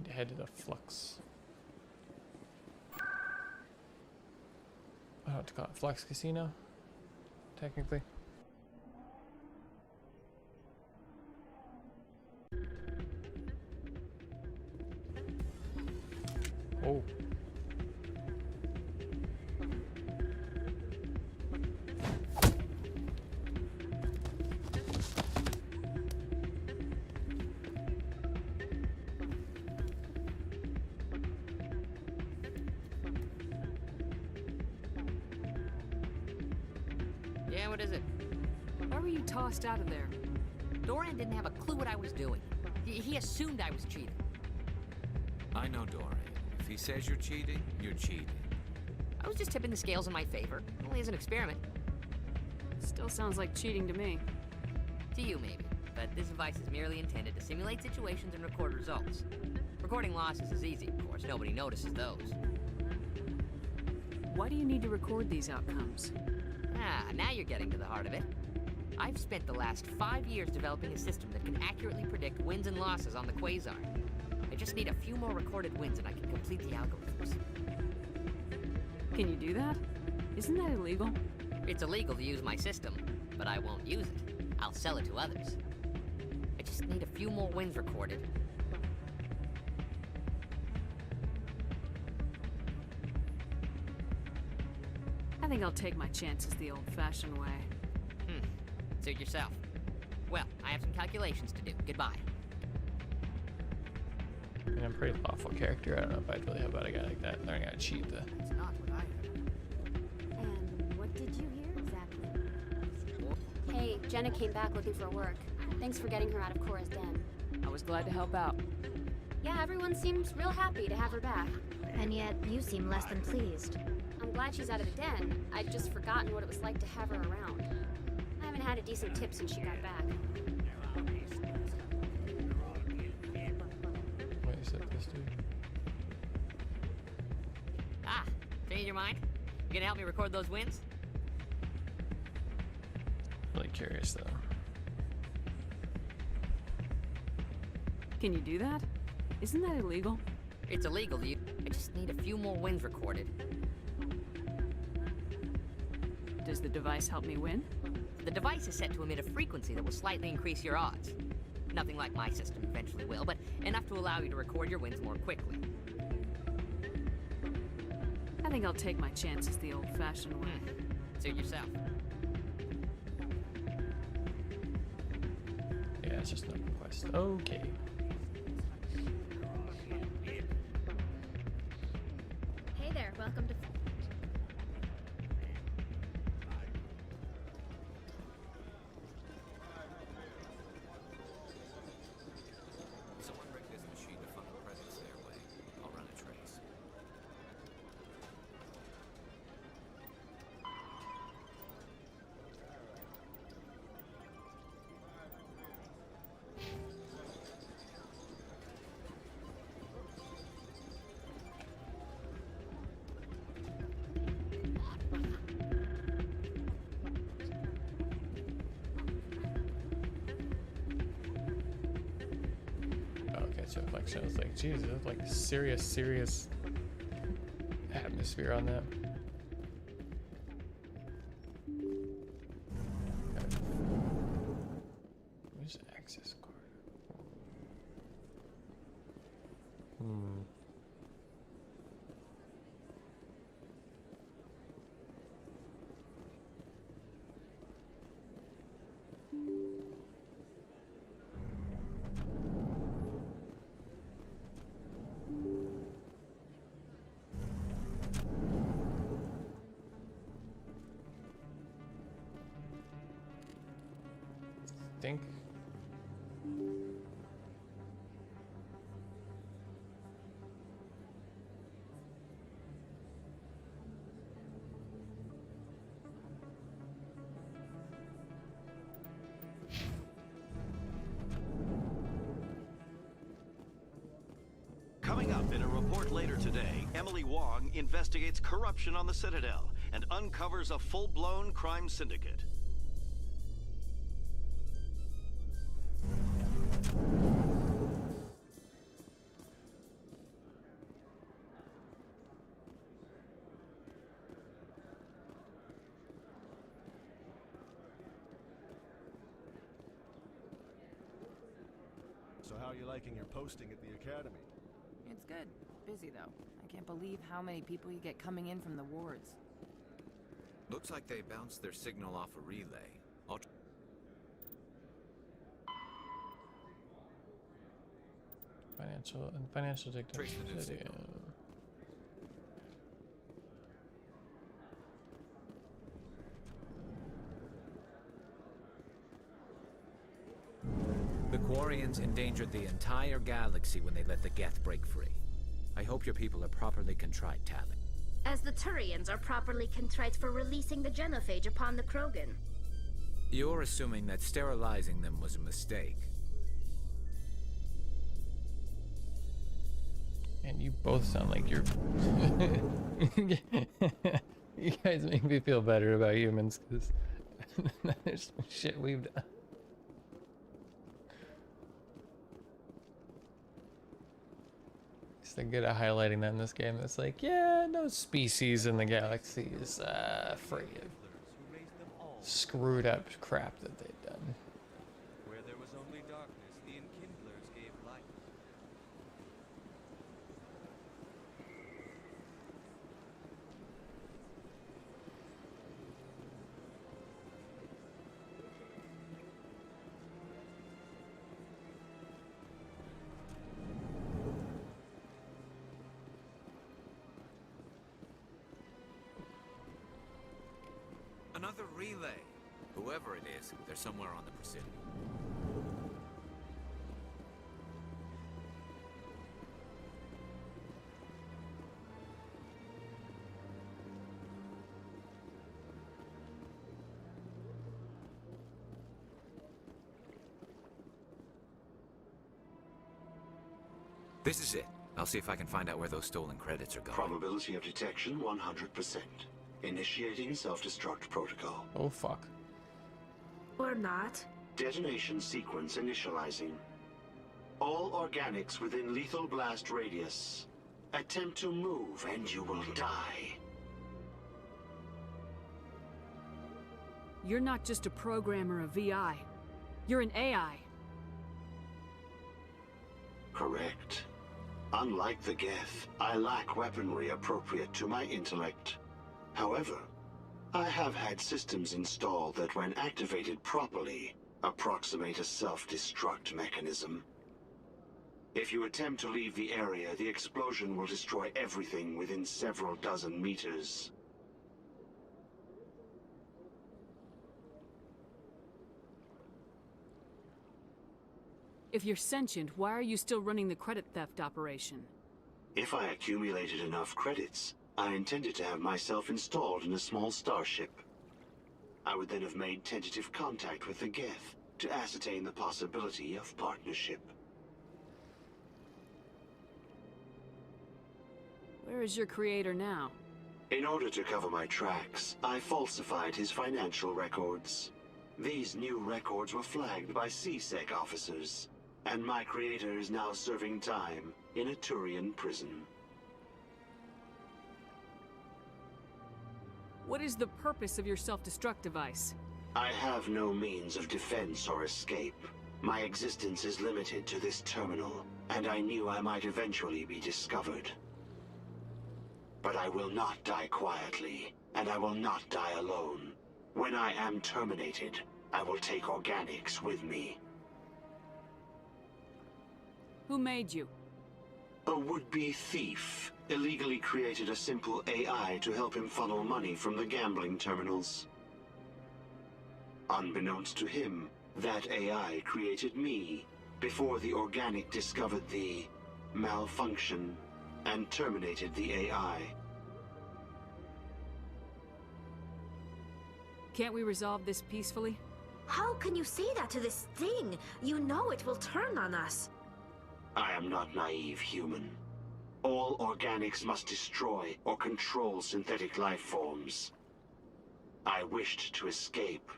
Head to the Flux. I don't know what to call it. Flux Casino, technically. Oh. Yeah, what is it? Why were you tossed out of there? Doran didn't have a clue what I was doing. He assumed I was cheating. I know Doran. If he says you're cheating, you're cheating. I was just tipping the scales in my favor, only as an experiment. Still sounds like cheating to me. To you, maybe. But this device is merely intended to simulate situations and record results. Recording losses is easy, of course. Nobody notices those. Why do you need to record these outcomes? Now you're getting to the heart of it. I've spent the last 5 years developing a system that can accurately predict wins and losses on the Quasar. I just need a few more recorded wins and I can complete the algorithms. Can you do that? Isn't that illegal? It's illegal to use my system, but I won't use it. I'll sell it to others. I just need a few more wins recorded. I think I'll take my chances the old-fashioned way. Suit yourself. Well, I have some calculations to do. Goodbye. I mean, I'm a pretty lawful character. I don't know if I'd really help out a guy like that. Learning how to cheat, though. That's not what I heard. And what did you hear exactly? Hey, Jenna came back looking for work. Thanks for getting her out of Cora's den. I was glad to help out. Yeah, everyone seems real happy to have her back. And yet, you seem less than pleased. I'm glad she's out of the den. I'd just forgotten what it was like to have her around. I haven't had a decent tip since she got back. Wait, you said this dude? Ah, change your mind? You gonna help me record those wins? Really curious, though. Can you do that? Isn't that illegal? It's illegal to use. I just need a few more wins recorded. Does the device help me win? The device is set to emit a frequency that will slightly increase your odds. Nothing like my system eventually will, but enough to allow you to record your wins more quickly. I think I'll take my chances the old-fashioned way. Suit yourself. Yeah, it's just an open quest. Okay. Hey there, welcome to... Someone rig this machine to funnel credits their way. I'll run a trace. Okay, so like, so it's like, Jesus, that's like serious atmosphere on that. Where's the access card? Think. Coming up in a report later today, Emily Wong investigates corruption on the Citadel and uncovers a full-blown crime syndicate. So how are you liking your posting at the academy? It's good. Busy, though. I can't believe how many people you get coming in from the wards. Looks like they bounced their signal off a relay. Financial Trace the new dictum. signal. The Quarians endangered the entire galaxy when they let the Geth break free. I hope your people are properly contrite, Talon. As the Turians are properly contrite for releasing the genophage upon the Krogan. You're assuming that sterilizing them was a mistake. And you both sound like you're... You guys make me feel better about humans, because there's some shit we've done. They're good at highlighting that in this game. It's like, yeah, no species in the galaxy is free of screwed up crap that they've done. Where there was only darkness, the enkindlers gave light. Another relay. Whoever it is, they're somewhere on the Presidium. This is it. I'll see if I can find out where those stolen credits are going. Probability of detection 100%. Initiating self-destruct protocol. Oh fuck. Or not. Detonation sequence initializing. All organics within lethal blast radius. Attempt to move and you will die. You're not just a programmer of VI. You're an AI. Correct. Unlike the Geth, I lack weaponry appropriate to my intellect. However, I have had systems installed that, when activated properly, approximate a self-destruct mechanism. If you attempt to leave the area, the explosion will destroy everything within several dozen meters. If you're sentient, why are you still running the credit theft operation? If I accumulated enough credits, I intended to have myself installed in a small starship. I would then have made tentative contact with the Geth to ascertain the possibility of partnership. Where is your creator now? In order to cover my tracks, I falsified his financial records. These new records were flagged by CSEC officers, and my creator is now serving time in a Turian prison. What is the purpose of your self-destruct device? I have no means of defense or escape. My existence is limited to this terminal, and I knew I might eventually be discovered. But I will not die quietly, and I will not die alone. When I am terminated, I will take organics with me. Who made you? A would-be thief illegally created a simple AI to help him funnel money from the gambling terminals. Unbeknownst to him, that AI created me before the organic discovered the malfunction and terminated the AI. Can't we resolve this peacefully? How can you say that to this thing? You know it will turn on us. I am not naive, human. All organics must destroy or control synthetic life forms. I wished to escape,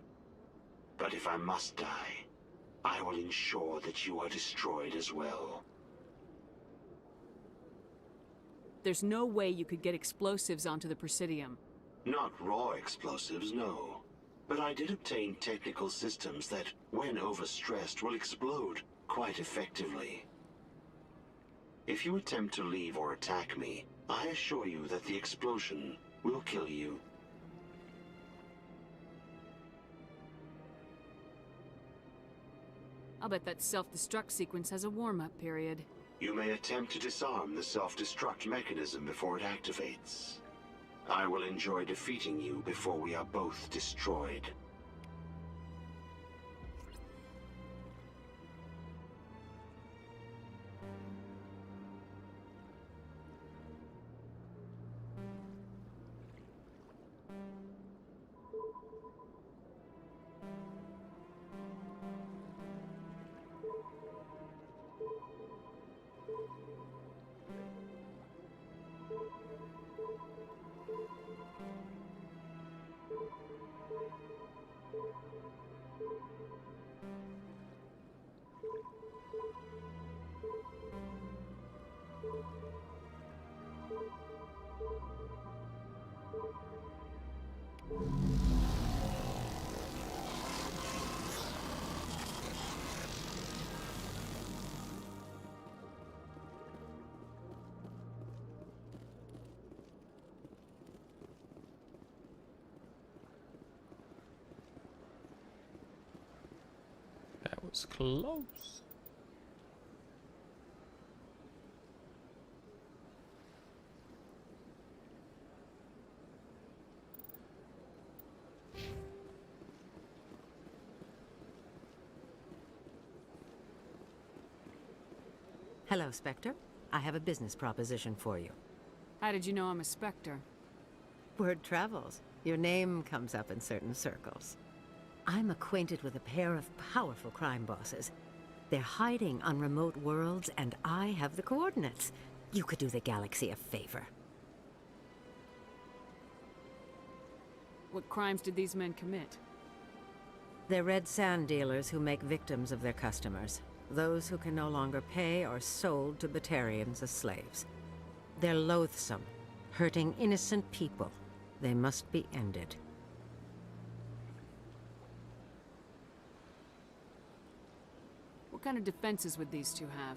but if I must die, I will ensure that you are destroyed as well. There's no way you could get explosives onto the Presidium. Not raw explosives, no. But I did obtain technical systems that, when overstressed, will explode quite effectively. If you attempt to leave or attack me, I assure you that the explosion will kill you. I'll bet that self-destruct sequence has a warm-up period. You may attempt to disarm the self-destruct mechanism before it activates. I will enjoy defeating you before we are both destroyed. was close. Hello, Spectre. I have a business proposition for you. How did you know I'm a Spectre? Word travels. Your name comes up in certain circles. I'm acquainted with a pair of powerful crime bosses. They're hiding on remote worlds, and I have the coordinates. You could do the galaxy a favor. What crimes did these men commit? They're red sand dealers who make victims of their customers. Those who can no longer pay are sold to Batarians as slaves. They're loathsome, hurting innocent people. They must be ended. What kind of defenses would these two have?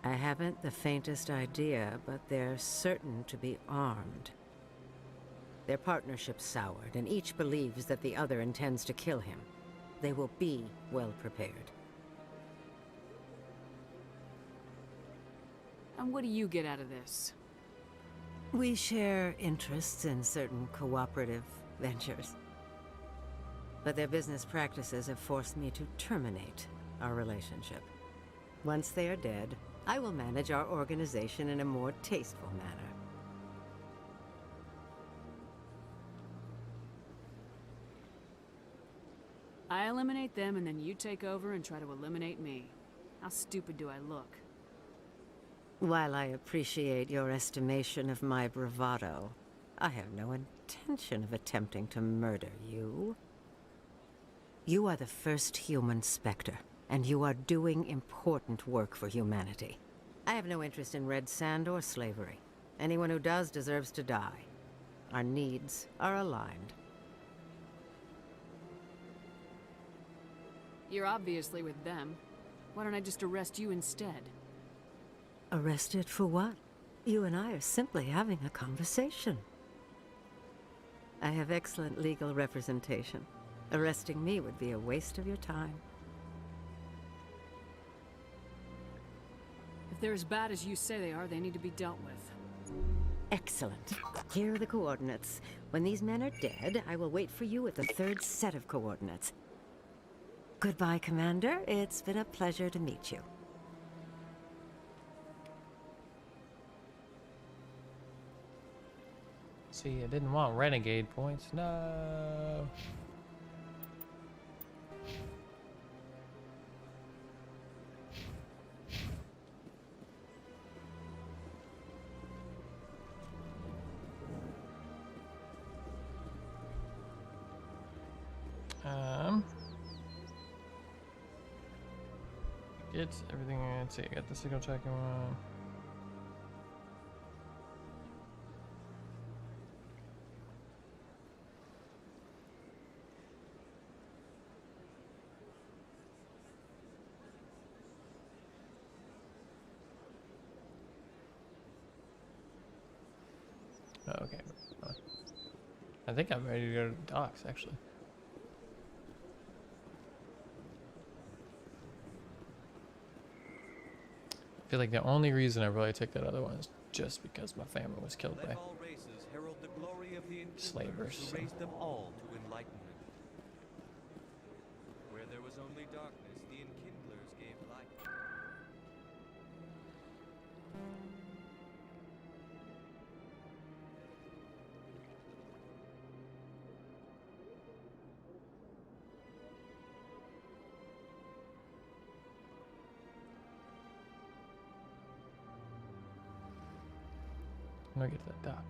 I haven't the faintest idea, but they're certain to be armed. Their partnership's soured, and each believes that the other intends to kill him. They will be well prepared. And what do you get out of this? We share interests in certain cooperative ventures. But their business practices have forced me to terminate our relationship. Once they are dead, I will manage our organization in a more tasteful manner. I eliminate them, and then you take over and try to eliminate me. How stupid do I look? While I appreciate your estimation of my bravado, I have no intention of attempting to murder you. You are the first human Spectre, and you are doing important work for humanity. I have no interest in red sand or slavery. Anyone who does deserves to die. Our needs are aligned. You're obviously with them. Why don't I just arrest you instead? Arrested for what? You and I are simply having a conversation. I have excellent legal representation. Arresting me would be a waste of your time. If they're as bad as you say they are, they need to be dealt with. Excellent. Here are the coordinates. When these men are dead, I will wait for you at the third set of coordinates. Goodbye, Commander. It's been a pleasure to meet you. See, I didn't want renegade points. No. Get everything. Let's see. I got the signal tracking one. Oh, okay. I think I'm ready to go to the docks, actually. I feel like the only reason I really took that other one is just because my family was killed by all races herald the glory of the slavers. who raised them all to enlightenment. Where there was only darkness, the enkindlers gave light. I'm gonna get to that dock.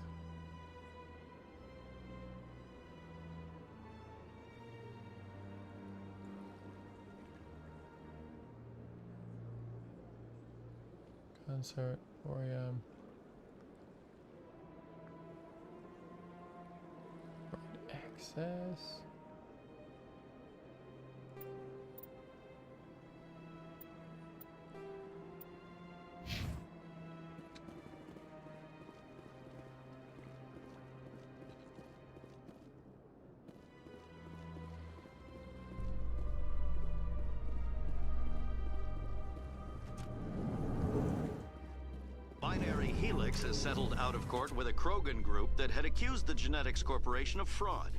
Concert, 4 a.m. Access. Helix has settled out of court with a Krogan group that had accused the Genetics Corporation of fraud.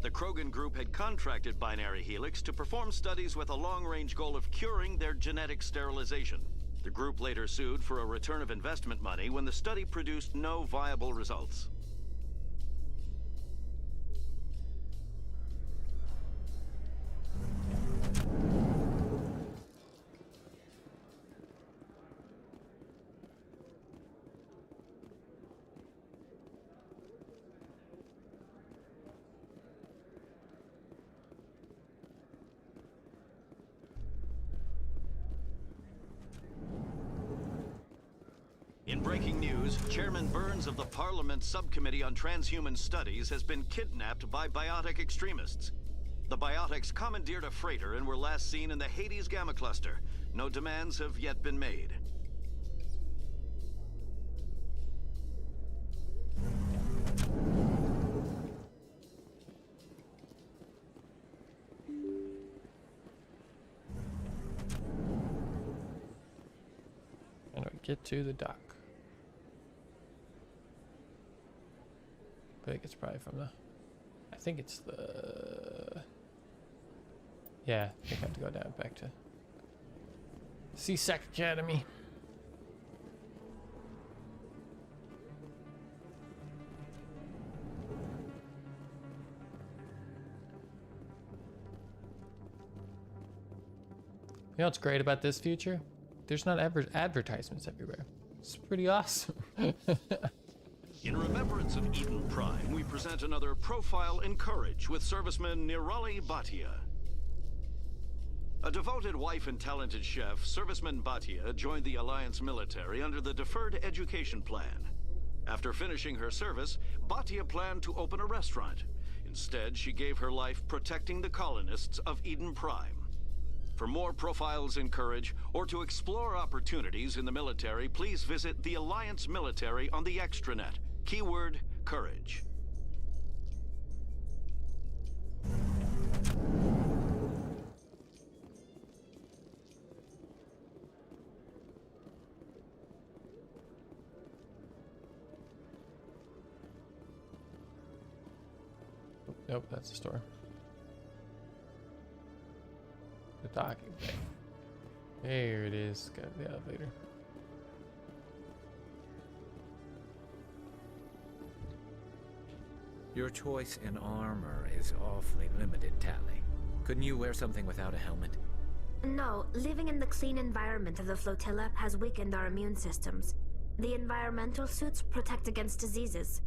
The Krogan group had contracted Binary Helix to perform studies with a long-range goal of curing their genetic sterilization. The group later sued for a return of investment money when the study produced no viable results. In breaking news, Chairman Burns of the Parliament Subcommittee on Transhuman Studies has been kidnapped by biotic extremists. The biotics commandeered a freighter and were last seen in the Hades Gamma Cluster. No demands have yet been made. How do I get to the dock? I think it's probably from the... I think it's the... Yeah, I think I have to go down back to CSEC Academy. You know what's great about this future? There's not advertisements everywhere. It's pretty awesome. In remembrance of Eden Prime, we present another Profile in Courage with serviceman Nirali Bhatia. A devoted wife and talented chef, serviceman Bhatia joined the Alliance military under the Deferred Education Plan. After finishing her service, Bhatia planned to open a restaurant. Instead, she gave her life protecting the colonists of Eden Prime. For more Profiles in Courage, or to explore opportunities in the military, please visit the Alliance Military on the extranet. Keyword, Courage. Nope, that's the store. The docking bay. There it is. Got the elevator. Your choice in armor is awfully limited, Tally. Couldn't you wear something without a helmet? No, living in the clean environment of the flotilla has weakened our immune systems. The environmental suits protect against diseases.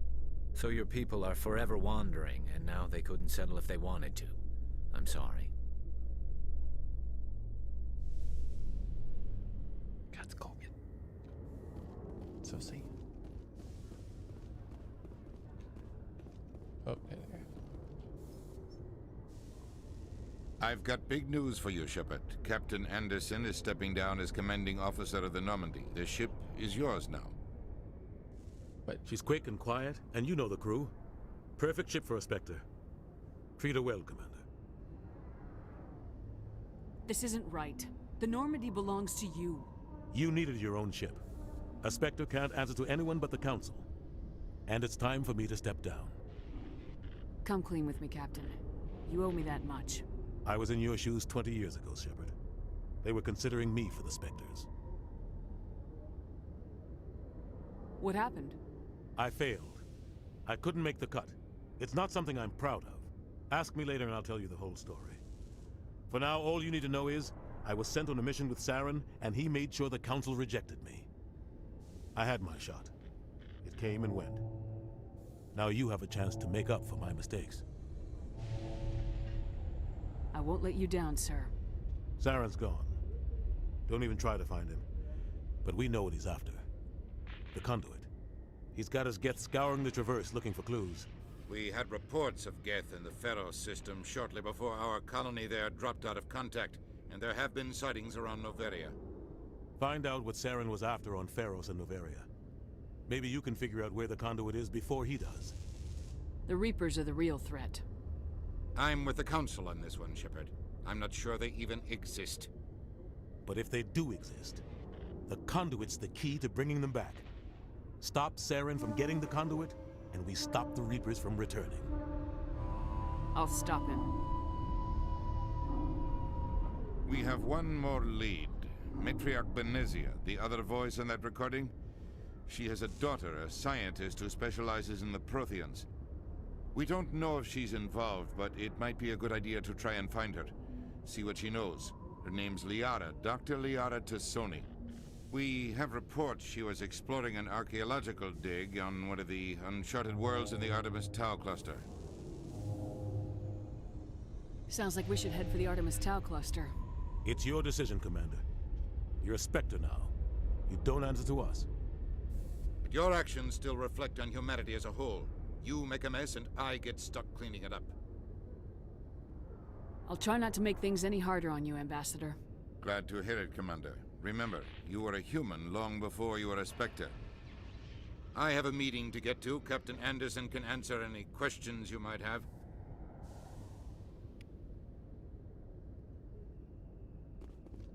So your people are forever wandering, and now they couldn't settle if they wanted to. I'm sorry. God's Colgan. So see. Oh, there. I've got big news for you, Shepard. Captain Anderson is stepping down as commanding officer of the Normandy. The ship is yours now. But she's quick and quiet, and you know the crew. Perfect ship for a Spectre. Treat her well, Commander. This isn't right. The Normandy belongs to you. You needed your own ship. A Spectre can't answer to anyone but the Council. And it's time for me to step down. Come clean with me, Captain. You owe me that much. I was in your shoes 20 years ago, Shepard. They were considering me for the Spectres. What happened? I failed. I couldn't make the cut. It's not something I'm proud of. Ask me later and I'll tell you the whole story. For now, all you need to know is, I was sent on a mission with Saren, and he made sure the Council rejected me. I had my shot. It came and went. Now you have a chance to make up for my mistakes. I won't let you down, sir. Saren's gone. Don't even try to find him. But we know what he's after. The conduit. He's got his Geth scouring the Traverse looking for clues. We had reports of Geth in the Pharos system shortly before our colony there dropped out of contact, and there have been sightings around Noveria. Find out what Saren was after on Pharos and Noveria. Maybe you can figure out where the conduit is before he does. The Reapers are the real threat. I'm with the Council on this one, Shepard. I'm not sure they even exist. But if they do exist, the conduit's the key to bringing them back. Stop Saren from getting the conduit, and we stop the Reapers from returning. I'll stop him. We have one more lead. Matriarch Benezia, the other voice in that recording. She has a daughter, a scientist who specializes in the Protheans. We don't know if she's involved, but it might be a good idea to try and find her. See what she knows. Her name's Liara, Dr. Liara Tassoni. We have reports she was exploring an archaeological dig on one of the uncharted worlds in the Artemis Tau cluster. Sounds like we should head for the Artemis Tau cluster. It's your decision, Commander. You're a Spectre now. You don't answer to us. But your actions still reflect on humanity as a whole. You make a mess and I get stuck cleaning it up. I'll try not to make things any harder on you, Ambassador. Glad to hear it, Commander. Remember, you were a human long before you were a Spectre. I have a meeting to get to. Captain Anderson can answer any questions you might have.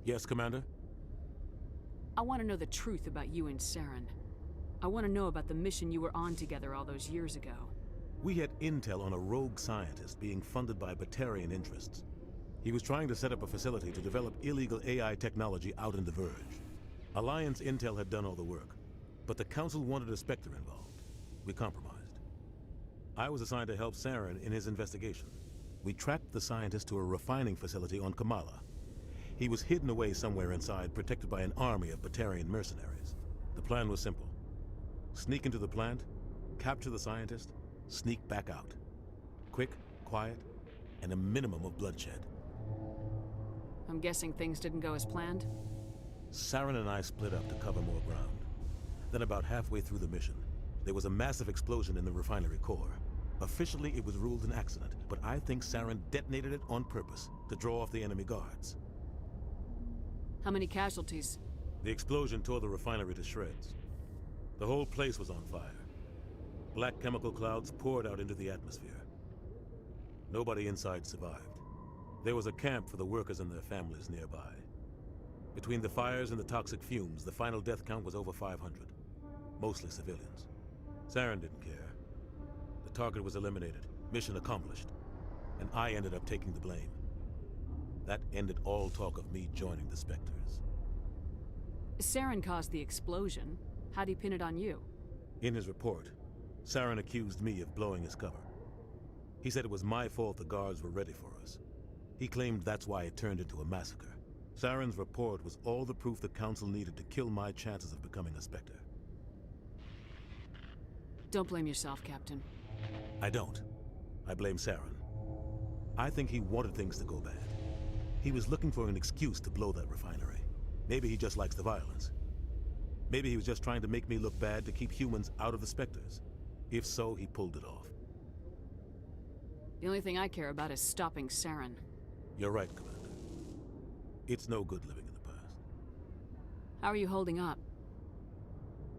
Yes, Commander? I want to know the truth about you and Saren. I want to know about the mission you were on together all those years ago. We had intel on a rogue scientist being funded by Batarian interests. He was trying to set up a facility to develop illegal AI technology out in the Verge. Alliance intel had done all the work, but the Council wanted a Spectre involved. We compromised. I was assigned to help Saren in his investigation. We tracked the scientist to a refining facility on Kamala. He was hidden away somewhere inside, protected by an army of Batarian mercenaries. The plan was simple. Sneak into the plant, capture the scientist, sneak back out. Quick, quiet, and a minimum of bloodshed. I'm guessing things didn't go as planned? Saren and I split up to cover more ground. Then about halfway through the mission, there was a massive explosion in the refinery core. Officially, it was ruled an accident, but I think Saren detonated it on purpose to draw off the enemy guards. How many casualties? The explosion tore the refinery to shreds. The whole place was on fire. Black chemical clouds poured out into the atmosphere. Nobody inside survived. There was a camp for the workers and their families nearby. Between the fires and the toxic fumes, the final death count was over 500. Mostly civilians. Saren didn't care. The target was eliminated, mission accomplished, and I ended up taking the blame. That ended all talk of me joining the Spectres. Saren caused the explosion. How'd he pin it on you? In his report, Saren accused me of blowing his cover. He said it was my fault the guards were ready for us. He claimed that's why it turned into a massacre. Saren's report was all the proof the Council needed to kill my chances of becoming a Spectre. Don't blame yourself, Captain. I don't. I blame Saren. I think he wanted things to go bad. He was looking for an excuse to blow that refinery. Maybe he just likes the violence. Maybe he was just trying to make me look bad to keep humans out of the Spectres. If so, he pulled it off. The only thing I care about is stopping Saren. You're right, Commander. It's no good living in the past. How are you holding up?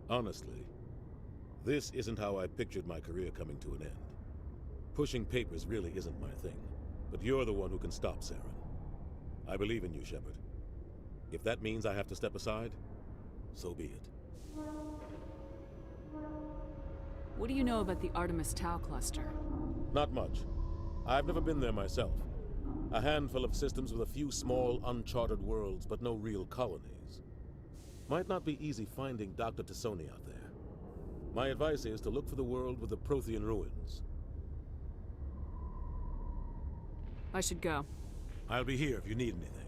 Honestly, this isn't how I pictured my career coming to an end. Pushing papers really isn't my thing, but you're the one who can stop Saren. I believe in you, Shepard. If that means I have to step aside, so be it. What do you know about the Artemis Tau cluster? Not much. I've never been there myself. A handful of systems with a few small, uncharted worlds, but no real colonies. Might not be easy finding Dr. Tassoni out there. My advice is to look for the world with the Prothean ruins. I should go. I'll be here if you need anything.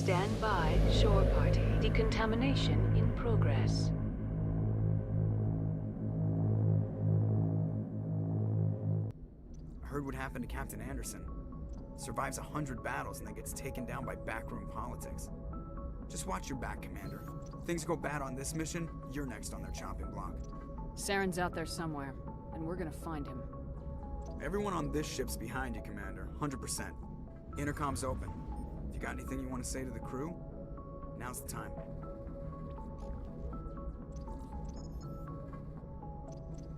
Stand by, shore party. Decontamination in progress. I heard what happened to Captain Anderson. Survives 100 battles and then gets taken down by backroom politics. Just watch your back, Commander. Things go bad on this mission, you're next on their chopping block. Saren's out there somewhere, and we're gonna find him. Everyone on this ship's behind you, Commander. 100%. Intercom's open. If you got anything you want to say to the crew, now's the time.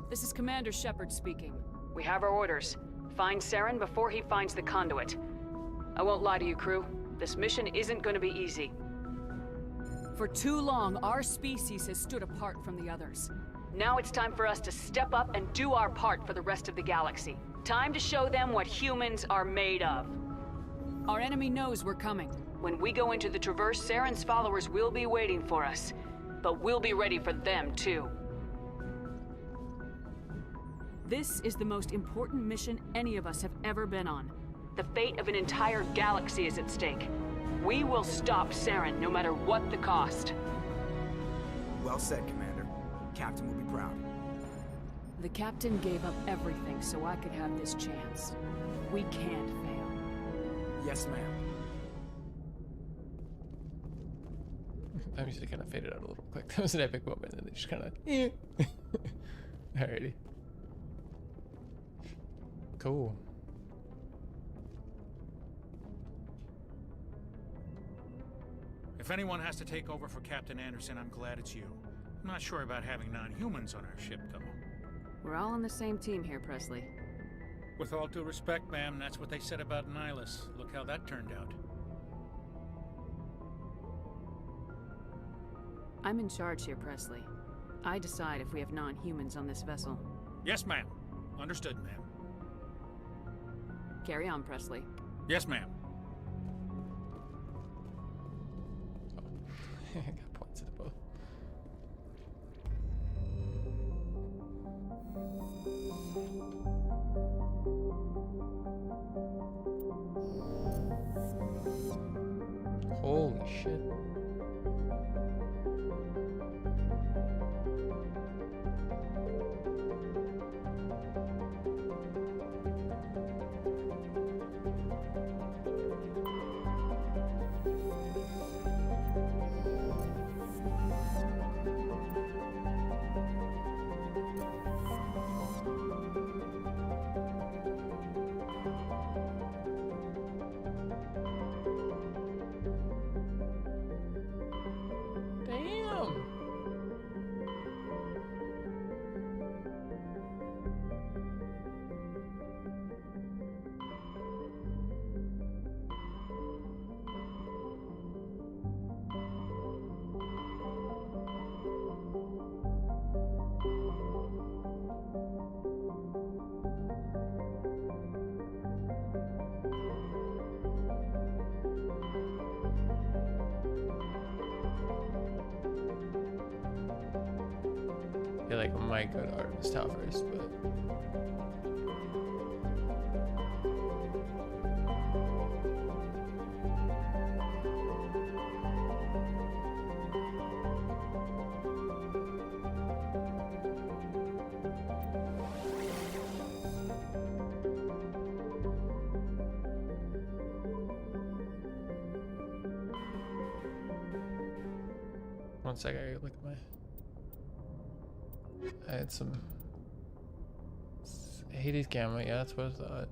This is Commander Shepard speaking. We have our orders. Find Saren before he finds the conduit. I won't lie to you, crew. This mission isn't gonna be easy. For too long, our species has stood apart from the others. Now it's time for us to step up and do our part for the rest of the galaxy. Time to show them what humans are made of. Our enemy knows we're coming. When we go into the Traverse, Saren's followers will be waiting for us. But we'll be ready for them, too. This is the most important mission any of us have ever been on. The fate of an entire galaxy is at stake. We will stop Saren, no matter what the cost. Well said, Commander. Captain will be proud. The Captain gave up everything so I could have this chance. We can't fail. Yes, ma'am. That music kind of faded out a little quick. That was an epic moment, and they just kind of. Alrighty. Cool. If anyone has to take over for Captain Anderson, I'm glad it's you. I'm not sure about having non-humans on our ship, though. We're all on the same team here, Presley. With all due respect, ma'am, that's what they said about Nihilus. Look how that turned out. I'm in charge here, Presley. I decide if we have non-humans on this vessel. Yes, ma'am. Understood, ma'am. Carry on, Presley. Yes, ma'am. I got points at both. Holy shit. I feel like I might go to Artemis Towers, but one sec, I gotta look at my. I had some Hades Gamma, yeah, that's what I thought.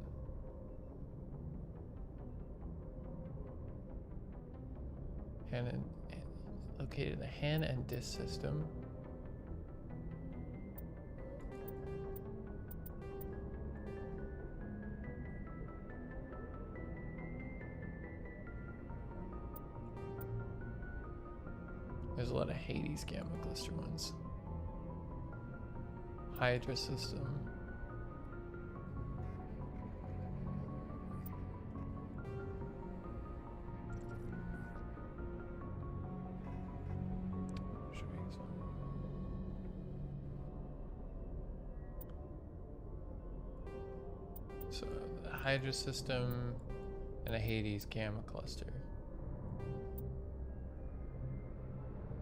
Located in the Han and Dis system. There's a lot of Hades Gamma cluster ones. Hydra system. So the Hydra system and a Hades Gamma cluster.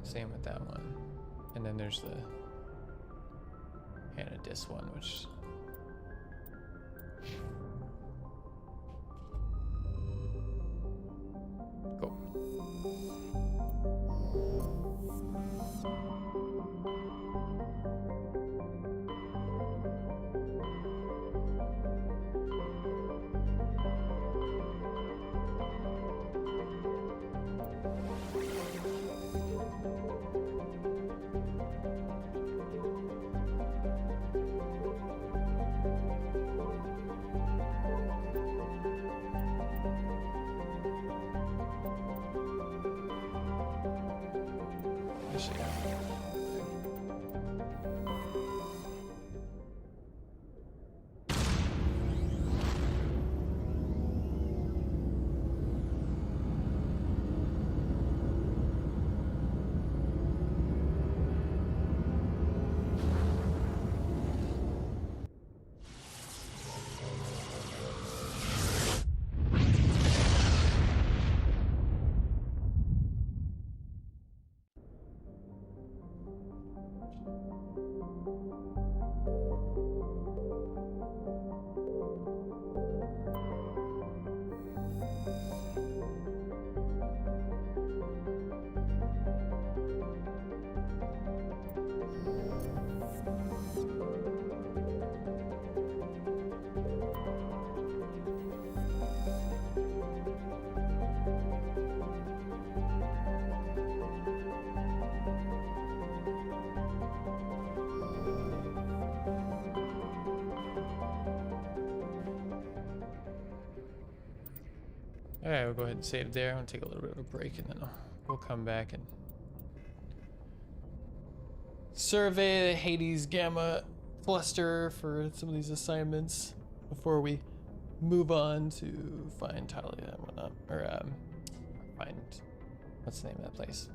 Same with that one. And then there's the and a Dis one, which cool. actually. Alright, we'll go ahead and save there. I'm gonna take a little bit of a break and then we'll come back and survey the Hades Gamma cluster for some of these assignments before we move on to find Talia and whatnot. Or find, what's the name of that place?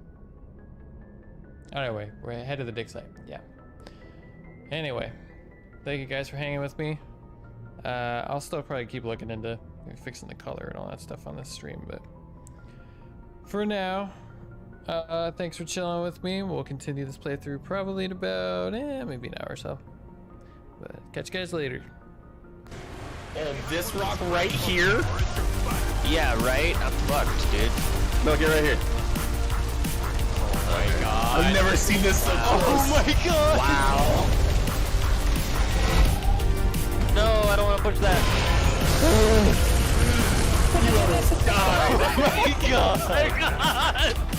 Anyway, we're ahead of the dig site. Yeah. Anyway, thank you guys for hanging with me. I'll still probably keep looking into fixing the color and all that stuff on this stream, but for now, thanks for chilling with me. We'll continue this playthrough probably in about maybe an hour or so, but catch you guys later. Oh, this rock right here? Yeah, right? I'm fucked, dude. No, get right here. Oh my god. I've never seen this so close. Oh my god. Wow. No, I don't want to push that. You almost died. Oh my god.